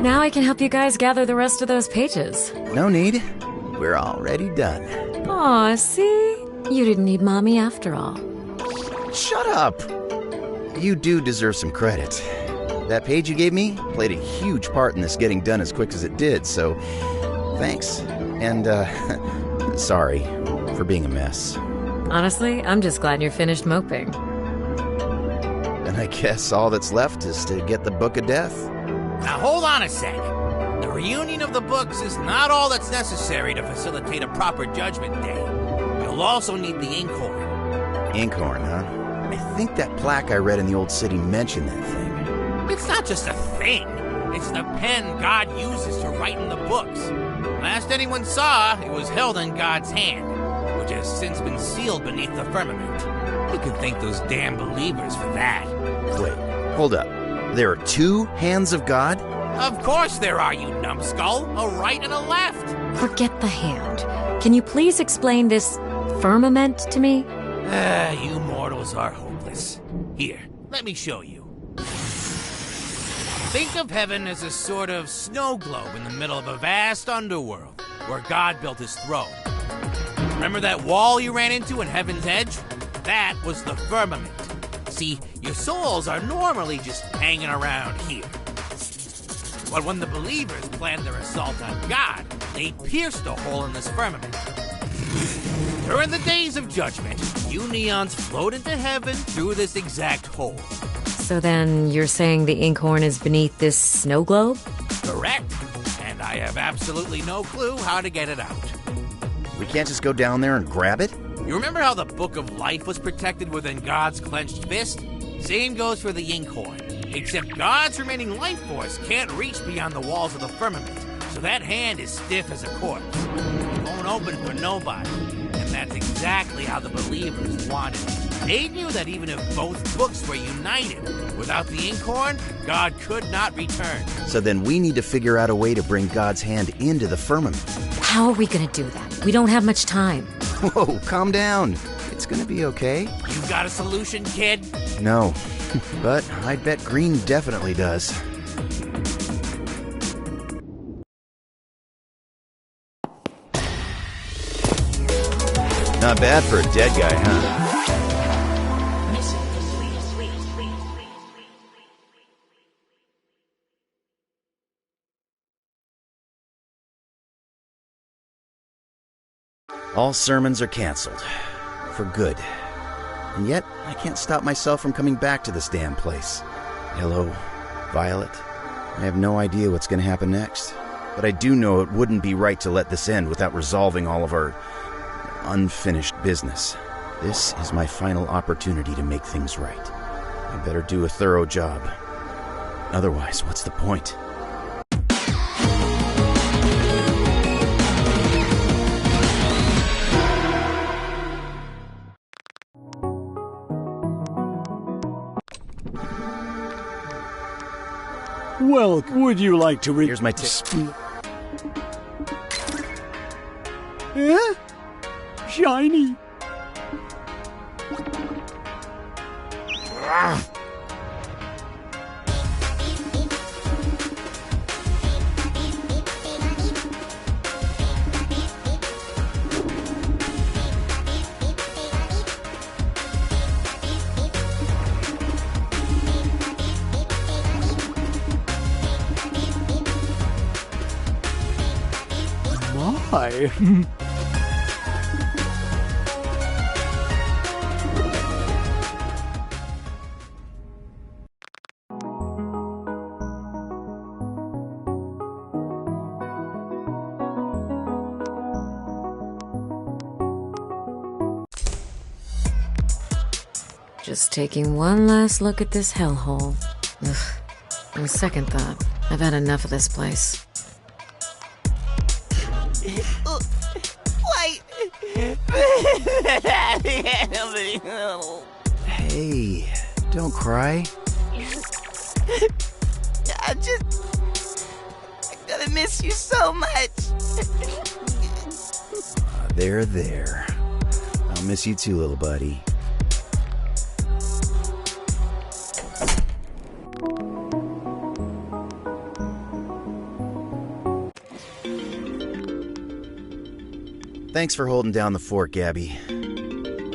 Now I can help you guys gather the rest of those pages. No need. We're already done. Aw, see? You didn't need Mommy after all. Shut up! You do deserve some credit. That page you gave me played a huge part in this getting done as quick as it did, so thanks. And, sorry for being a mess. Honestly, I'm just glad you're finished moping. And I guess all that's left is to get the Book of Death. Now hold on a sec. The reunion of the books is not all that's necessary to facilitate a proper Judgment Day. You'll also need the inkhorn. Inkhorn, huh? I think that plaque I read in the old city mentioned that thing. It's not just a thing. It's the pen God uses to write in the books. Last anyone saw, it was held in God's hand, which has since been sealed beneath the firmament. You can thank those damn believers for that. Wait, hold up. There are two hands of God? Of course there are, you numbskull. A right and a left. Forget the hand. Can you please explain this firmament to me? You mortals are hopeless. Here, let me show you. Think of heaven as a sort of snow globe in the middle of a vast underworld, where God built his throne. Remember that wall you ran into in Heaven's Edge? That was the firmament. See, your souls are normally just hanging around here. But when the believers planned their assault on God, they pierced a hole in this firmament. During the days of judgment, you neons float into heaven through this exact hole. So then you're saying the inkhorn is beneath this snow globe? Correct. And I have absolutely no clue how to get it out. We can't just go down there and grab it? You remember how the Book of Life was protected within God's clenched fist? Same goes for the inkhorn. Except God's remaining life force can't reach beyond the walls of the firmament, so that hand is stiff as a corpse. It won't open for nobody. And that's exactly how the believers wanted it. They knew that even if both books were united, without the inkhorn, God could not return. So then we need to figure out a way to bring God's hand into the firmament. How are we gonna do that? We don't have much time. Whoa, calm down. It's gonna be okay. You got a solution, kid? No, but I bet Green definitely does. Not bad for a dead guy, huh? All sermons are canceled. For good. And yet, I can't stop myself from coming back to this damn place. Hello, Violet. I have no idea what's going to happen next. But I do know it wouldn't be right to let this end without resolving all of our unfinished business. This is my final opportunity to make things right. I better do a thorough job. Otherwise, what's the point? Well, would you like to Here's my tip. Eh? Shiny. My. Just taking one last look at this hellhole. Ugh. On second thought, I've had enough of this place. Wait! Hey, don't cry. I'm gonna miss you so much. There. I'll miss you too, little buddy. Thanks for holding down the fort, Gabby.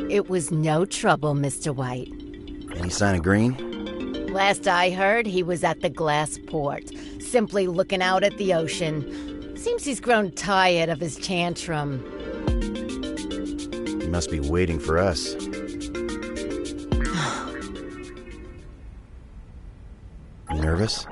It was no trouble, Mr. White. Any sign of Green? Last I heard, he was at the glass port, simply looking out at the ocean. Seems he's grown tired of his tantrum. He must be waiting for us. You nervous?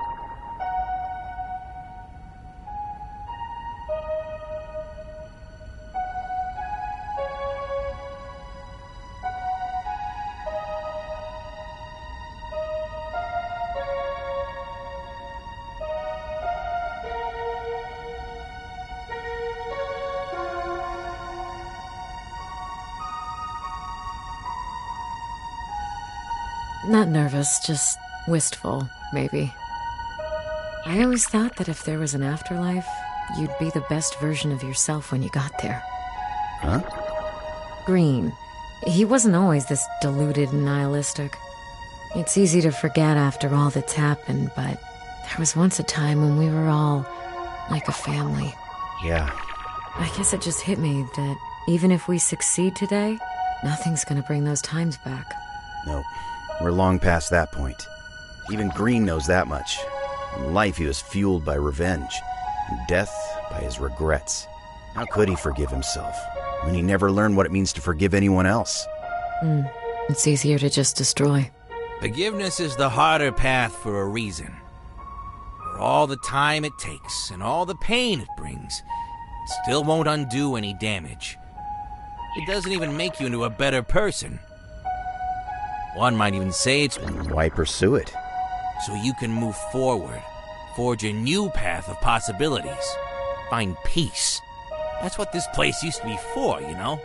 Not nervous, just wistful, maybe. I always thought that if there was an afterlife, you'd be the best version of yourself when you got there. Huh? Green. He wasn't always this deluded and nihilistic. It's easy to forget after all that's happened, but there was once a time when we were all like a family. Yeah. I guess it just hit me that even if we succeed today, nothing's gonna bring those times back. Nope. We're long past that point. Even Green knows that much. In life, he was fueled by revenge, and death by his regrets. How could he forgive himself when he never learned what it means to forgive anyone else? It's easier to just destroy. Forgiveness is the harder path for a reason. For all the time it takes and all the pain it brings, it still won't undo any damage. It doesn't even make you into a better person. One might even say it's Why pursue it? so you can move forward, forge a new path of possibilities, find peace. That's what this place used to be for, you know?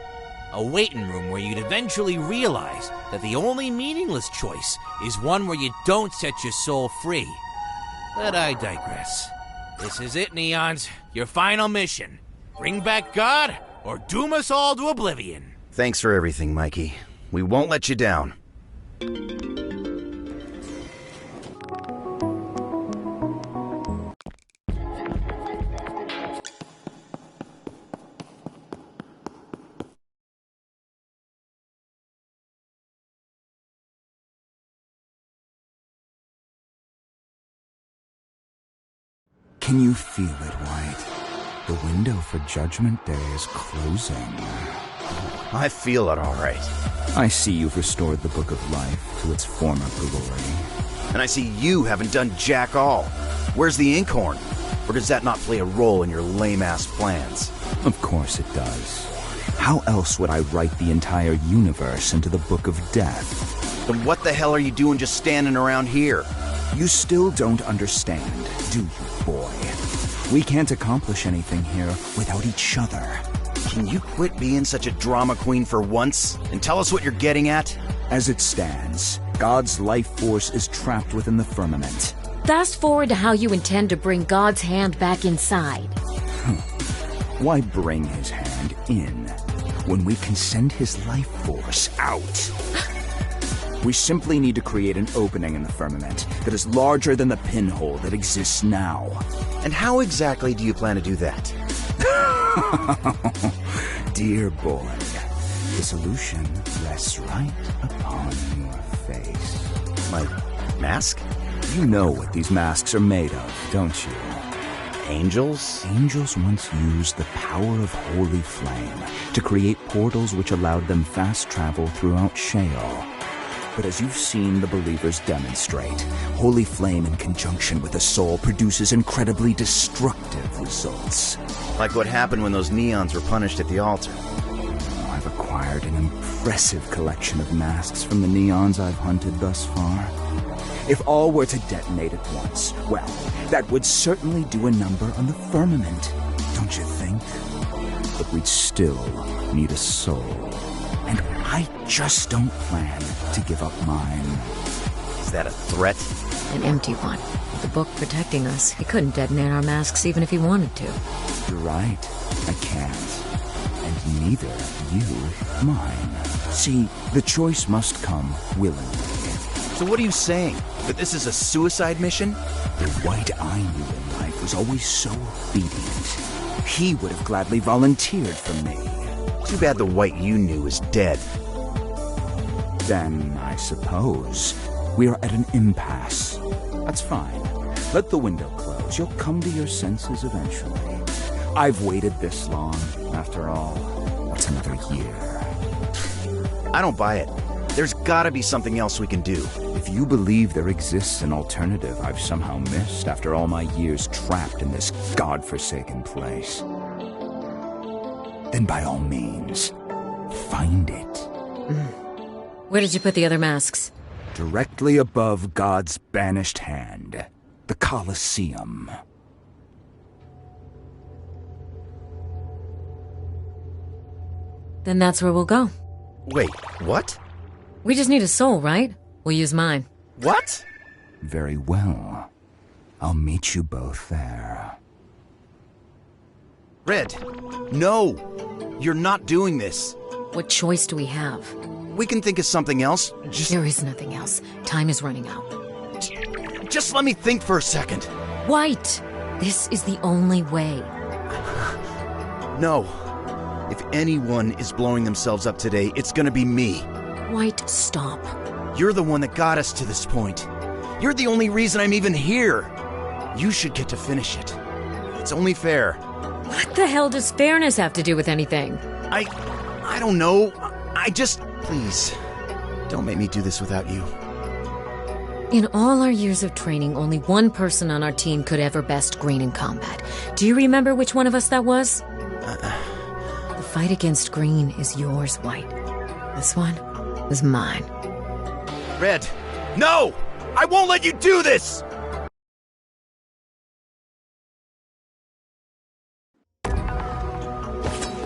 A waiting room where you'd eventually realize that the only meaningless choice is one where you don't set your soul free. But I digress. This is it, Neons. Your final mission. Bring back God or doom us all to oblivion. Thanks for everything, Mikey. We won't let you down. Can you feel it, White? The window for Judgment Day is closing. I feel it all right. I see you've restored the Book of Life to its former glory. And I see you haven't done jack all. Where's the Inkhorn? Or does that not play a role in your lame-ass plans? Of course it does. How else would I write the entire universe into the Book of Death? Then what the hell are you doing just standing around here? You still don't understand, do you, boy? We can't accomplish anything here without each other. Can you quit being such a drama queen for once and tell us what you're getting at? As it stands, God's life force is trapped within the firmament. Fast forward to how you intend to bring God's hand back inside. Why bring his hand in when we can send his life force out? We simply need to create an opening in the firmament that is larger than the pinhole that exists now. And how exactly do you plan to do that? Dear boy, the solution rests right upon your face. My mask? You know what these masks are made of, don't you? Angels? Angels once used the power of Holy Flame to create portals which allowed them fast travel throughout Sheol. But as you've seen the believers demonstrate, Holy Flame in conjunction with the soul produces incredibly destructive results. Like what happened when those neons were punished at the altar. I've acquired acquired an impressive collection of masks from the neons I've hunted thus far. If all were to detonate at once, well, that would certainly do a number on the firmament, don't you think? But we'd still need a soul. And I just don't plan to give up mine. Is that a threat? An empty one. With the book protecting us, he couldn't detonate our masks even if he wanted to. You're right. I can't. And neither you mine. See, the choice must come willingly. So what are you saying? That this is a suicide mission? The White I knew in life was always so obedient. He would have gladly volunteered for me. Too bad the White you knew is dead. Then, I suppose, we are at an impasse. That's fine. Let the window close. You'll come to your senses eventually. I've waited this long. After all, what's another year? I don't buy it. There's gotta be something else we can do. If you believe there exists an alternative I've somehow missed after all my years trapped in this godforsaken place, then by all means, find it. Where did you put the other masks? Directly above God's banished hand, the Colosseum. Then that's where we'll go. Wait, what? We just need a soul, right? We'll use mine. What? Very well. I'll meet you both there. Red, no! You're not doing this. What choice do we have? We can think of something else. There is nothing else. Time is running out. Just let me think for a second. White! This is the only way. No. If anyone is blowing themselves up today, it's gonna be me. White, stop. You're the one that got us to this point. You're the only reason I'm even here. You should get to finish it. It's only fair. What the hell does fairness have to do with anything? I don't know. Please, don't make me do this without you. In all our years of training, only one person on our team could ever best Green in combat. Do you remember which one of us that was? The fight against Green is yours, White. This one is mine. Red, no! I won't let you do this!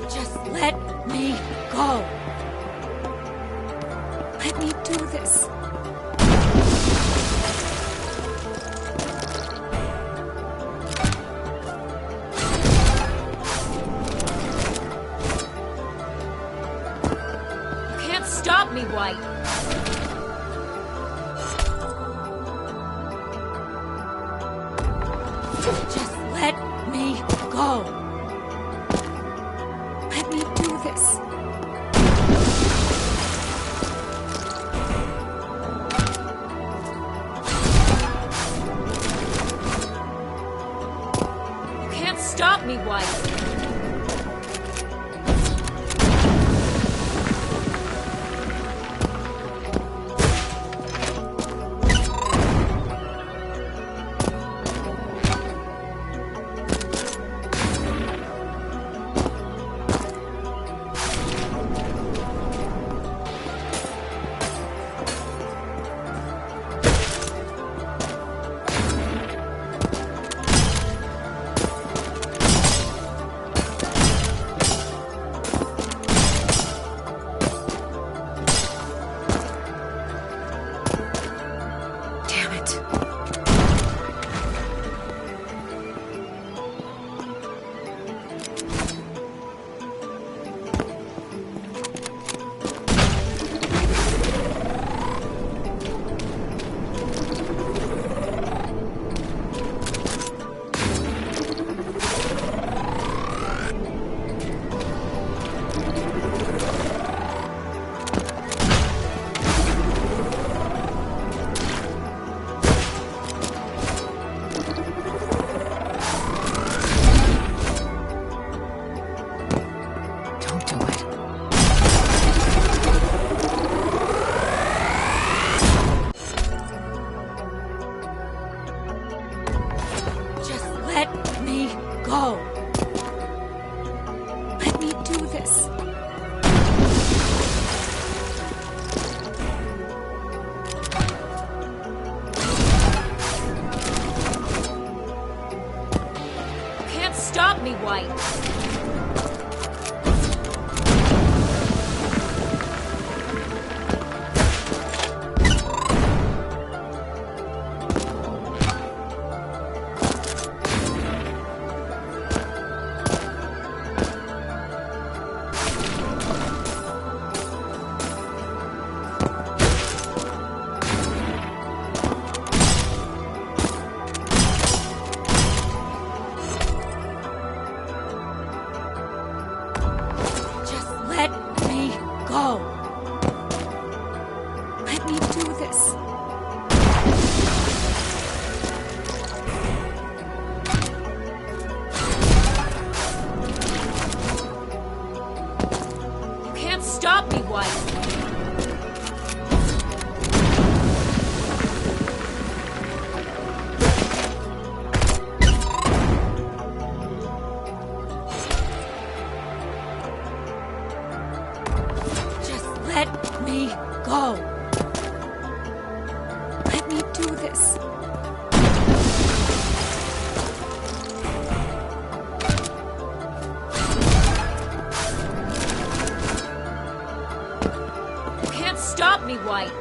Just let me go. Let me do this. You can't stop me, White. Just let me go. Let me do this. You can't stop me, White. me, White! Stop me, White! Just let me go. Let me do this. Stop me, White!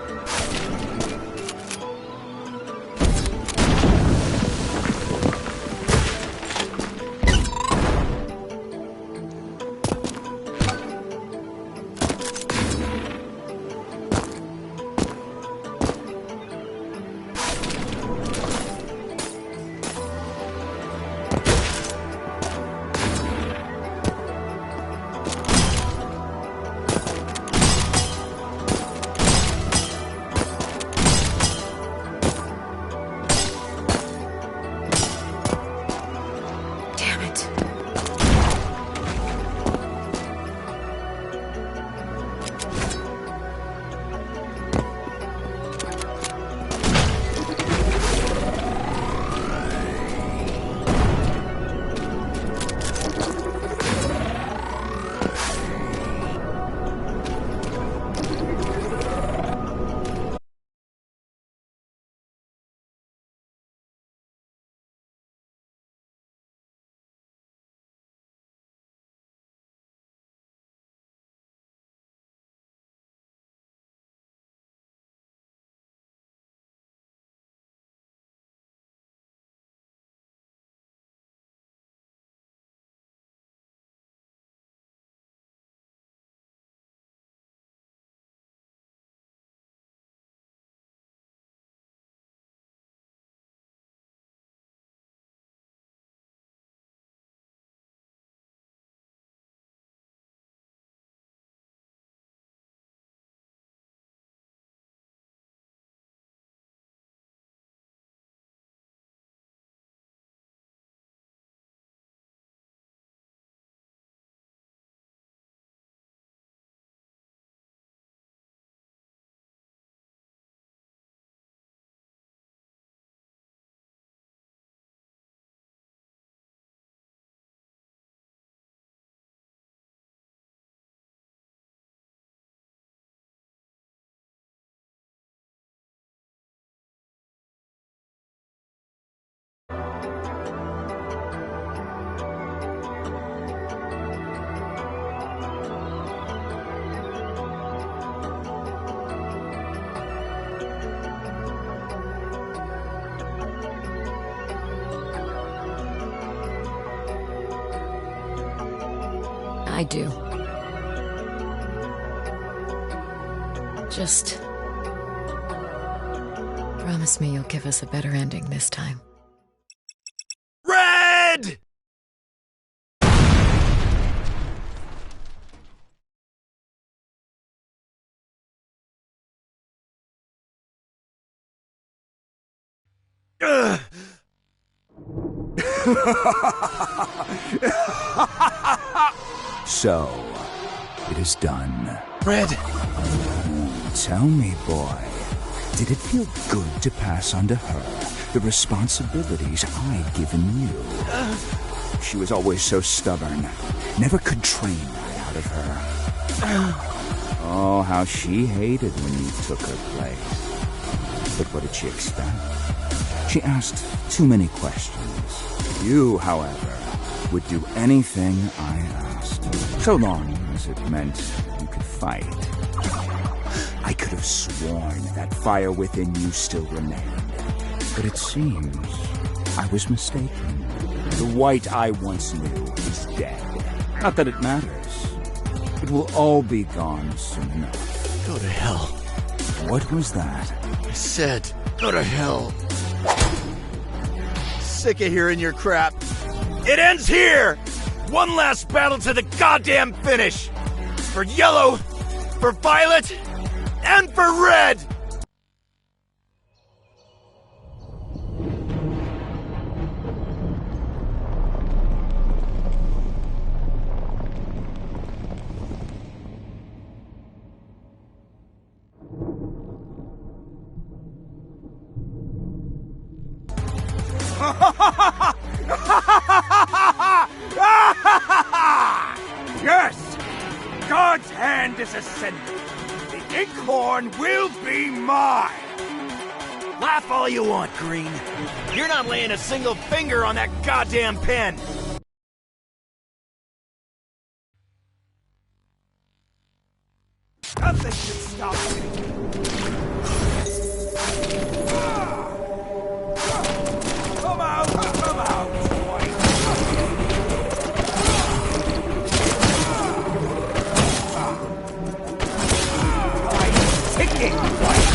I do. Just promise me you'll give us a better ending this time. Red! So, it is done. Red! Tell me, boy, did it feel good to pass on to her the responsibilities I'd given you? She was always so stubborn. Never could train right out of her. Oh, how she hated when you took her place. But what did she expect? She asked too many questions. You, however, would do anything I asked, so long as it meant you could fight. I could have sworn that fire within you still remained, but it seems I was mistaken. The White I once knew is dead. Not that it matters. It will all be gone soon enough. Go to hell. What was that? I said, go to hell. Sick of hearing your crap. It ends here! One last battle to the goddamn finish! For yellow, for violet, and for red! Yes! God's hand is ascending. The inkhorn will be mine! Laugh all you want, Green. You're not laying a single finger on that goddamn pen! Nothing can stop me! Come out! Come out, White! I'm ticking, White!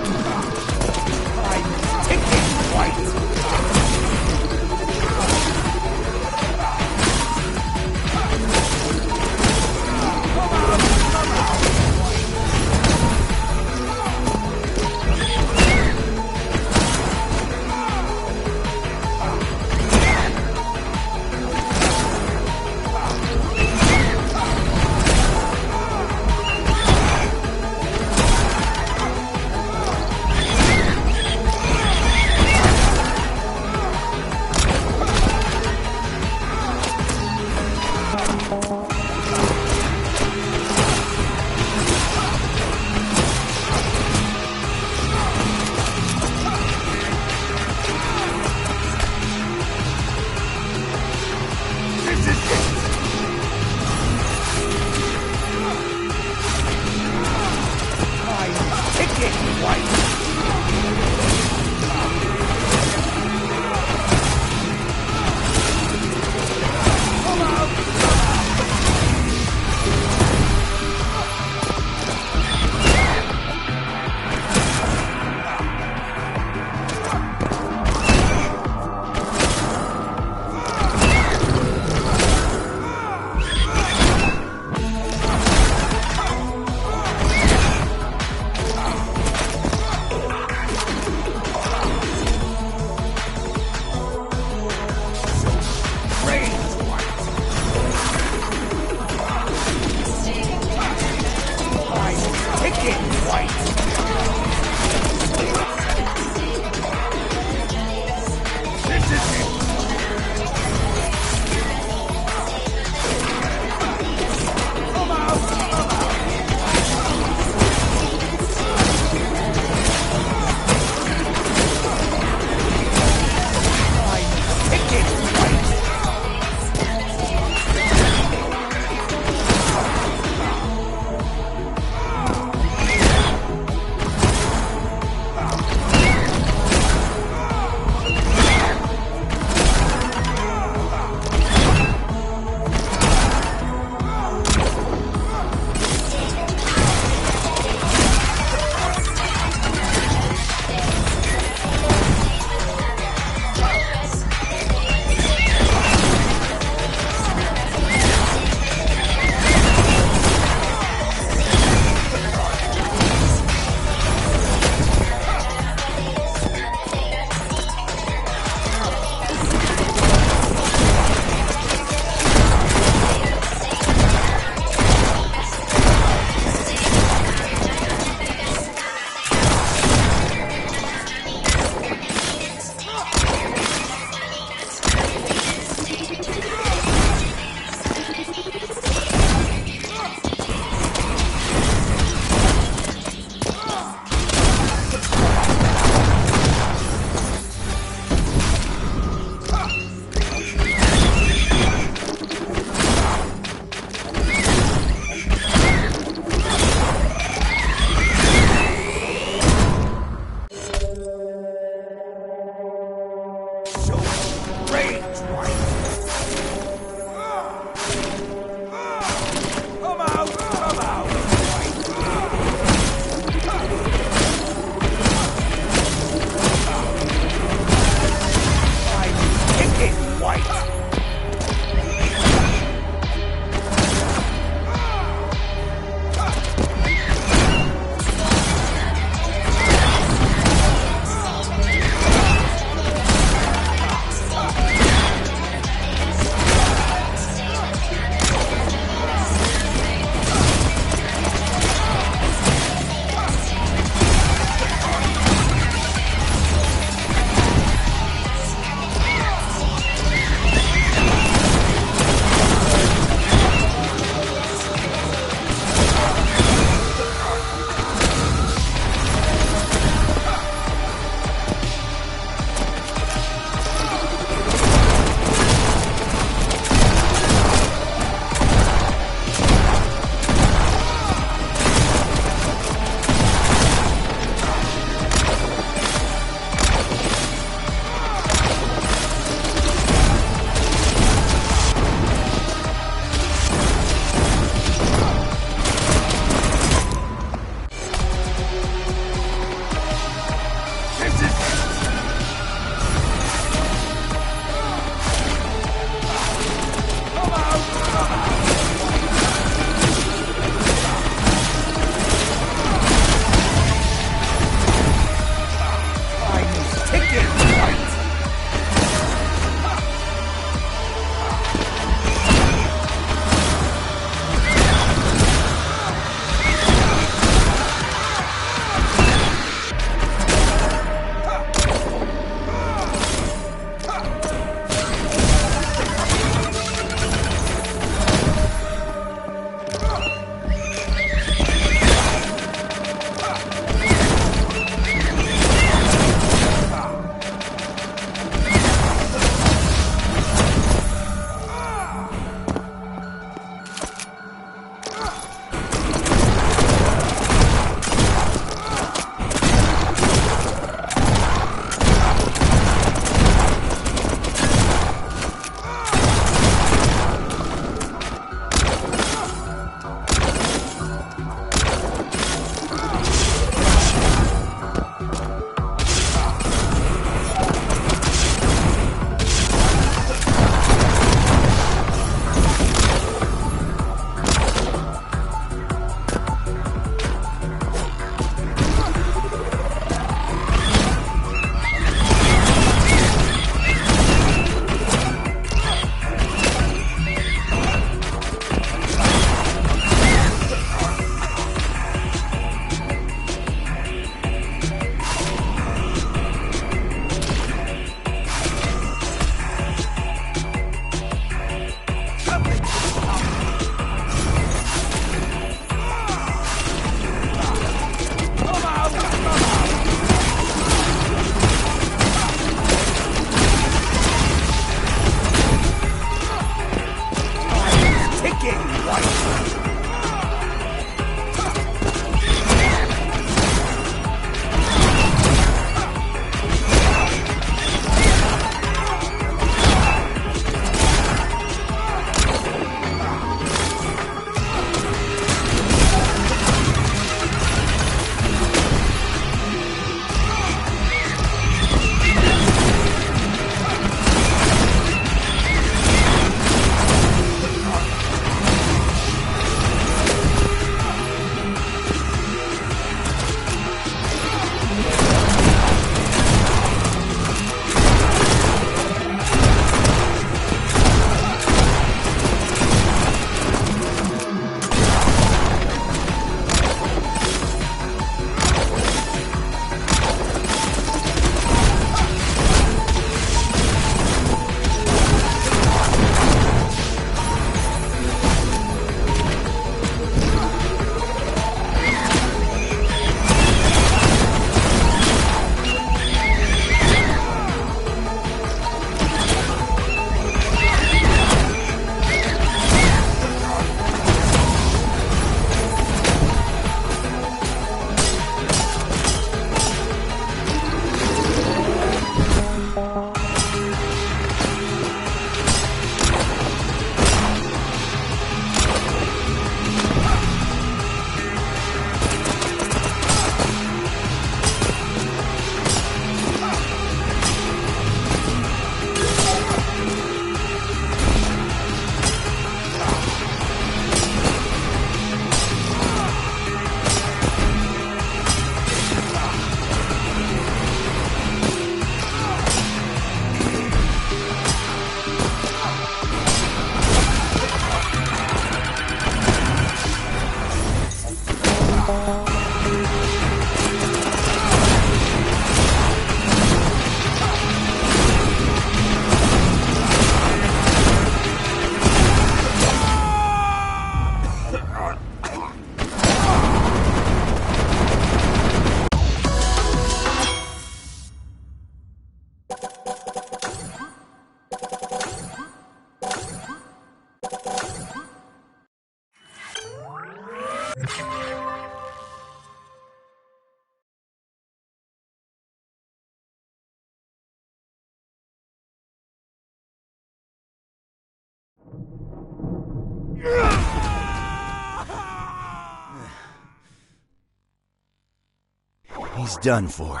He's done for.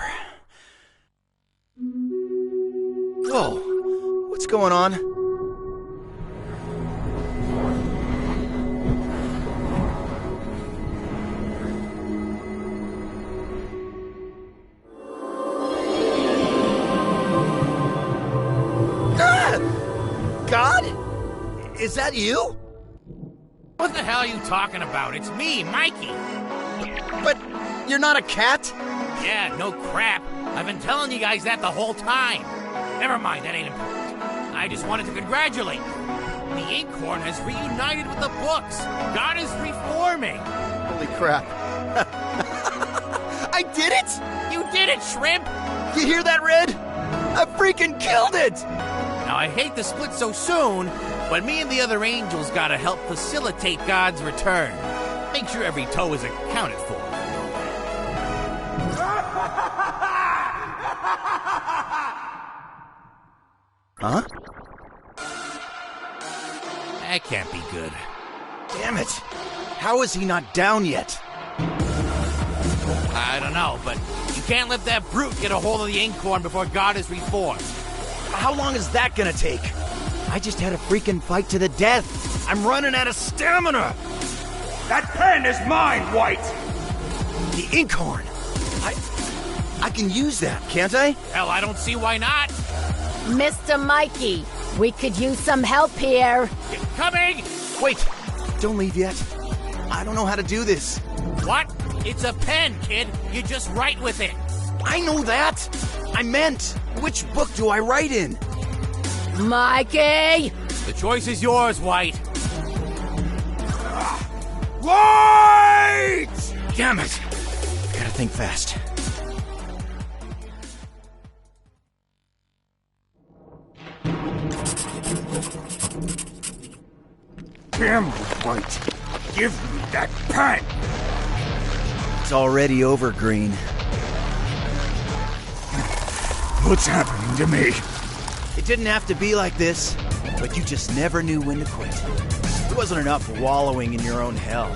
Whoa! What's going on? God? Is that you? What the hell are you talking about? It's me, Mikey. But you're not a cat? Yeah, no crap. I've been telling you guys that the whole time. Never mind, that ain't important. I just wanted to congratulate you. The Inkhorn has reunited with the books. God is reforming. Holy crap. I did it! You did it, Shrimp! You hear that, Red? I freaking killed it! Now, I hate to split so soon, but me and the other angels gotta help facilitate God's return. Make sure every toe is accounted for. Huh? That can't be good. Damn it! How is he not down yet? I don't know, but you can't let that brute get a hold of the Inkhorn before God is reformed. How long is that gonna take? I just had a freaking fight to the death. I'm running out of stamina. That pen is mine, White! The Inkhorn. I can use that, can't I? Hell, I don't see why not. Mr. Mikey, we could use some help here. Coming! Wait, don't leave yet. I don't know how to do this. What? It's a pen, kid. You just write with it. I know that. I meant, which book do I write in? Mikey! The choice is yours, White. White! Damn it. Gotta think fast. Damn you, White. Give me that pen! It's already over, Green. What's happening to me? It didn't have to be like this, but you just never knew when to quit. It wasn't enough wallowing in your own hell.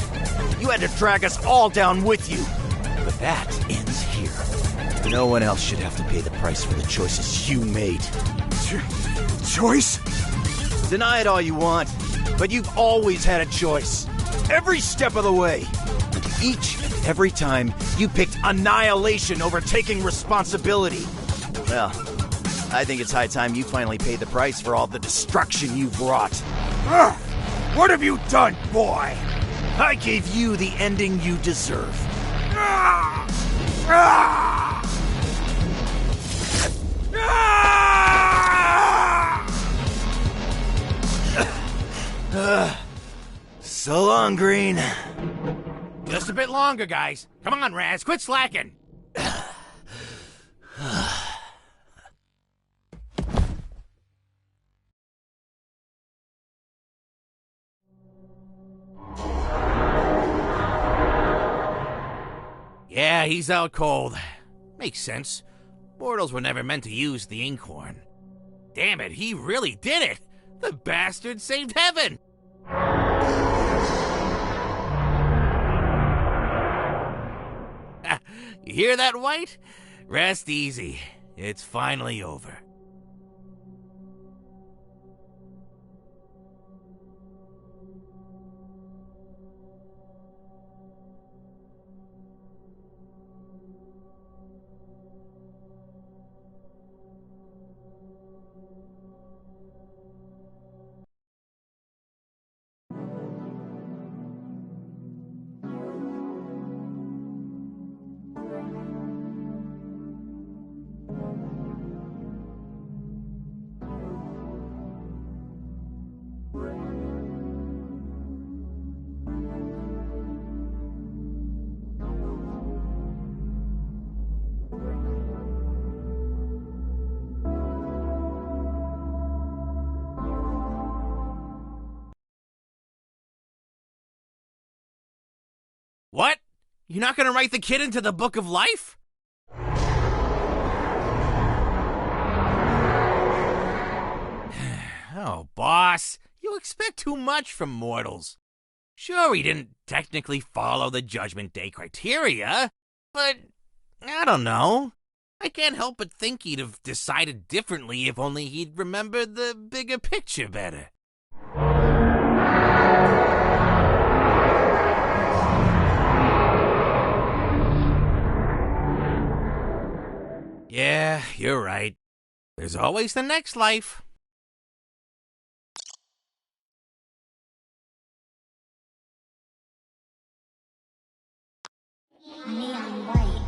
You had to drag us all down with you. But that ends here. No one else should have to pay the price for the choices you made. Choice? Deny it all you want, but you've always had a choice. Every step of the way. Each and every time, you picked annihilation over taking responsibility. Well, I think it's high time you finally paid the price for all the destruction you brought. What have you done, boy? I gave you the ending you deserve. So long, Green. Just a bit longer, guys. Come on, Raz, quit slacking. Yeah, he's out cold. Makes sense. Mortals were never meant to use the Inkhorn. Damn it, he really did it! The bastard saved heaven! You hear that, White? Rest easy. It's finally over. What? You're not gonna write the kid into the Book of Life? Oh, boss. You expect too much from mortals. Sure, he didn't technically follow the Judgment Day criteria, but I don't know. I can't help but think he'd have decided differently if only he'd remembered the bigger picture better. Yeah, you're right. There's always the next life. Neon white.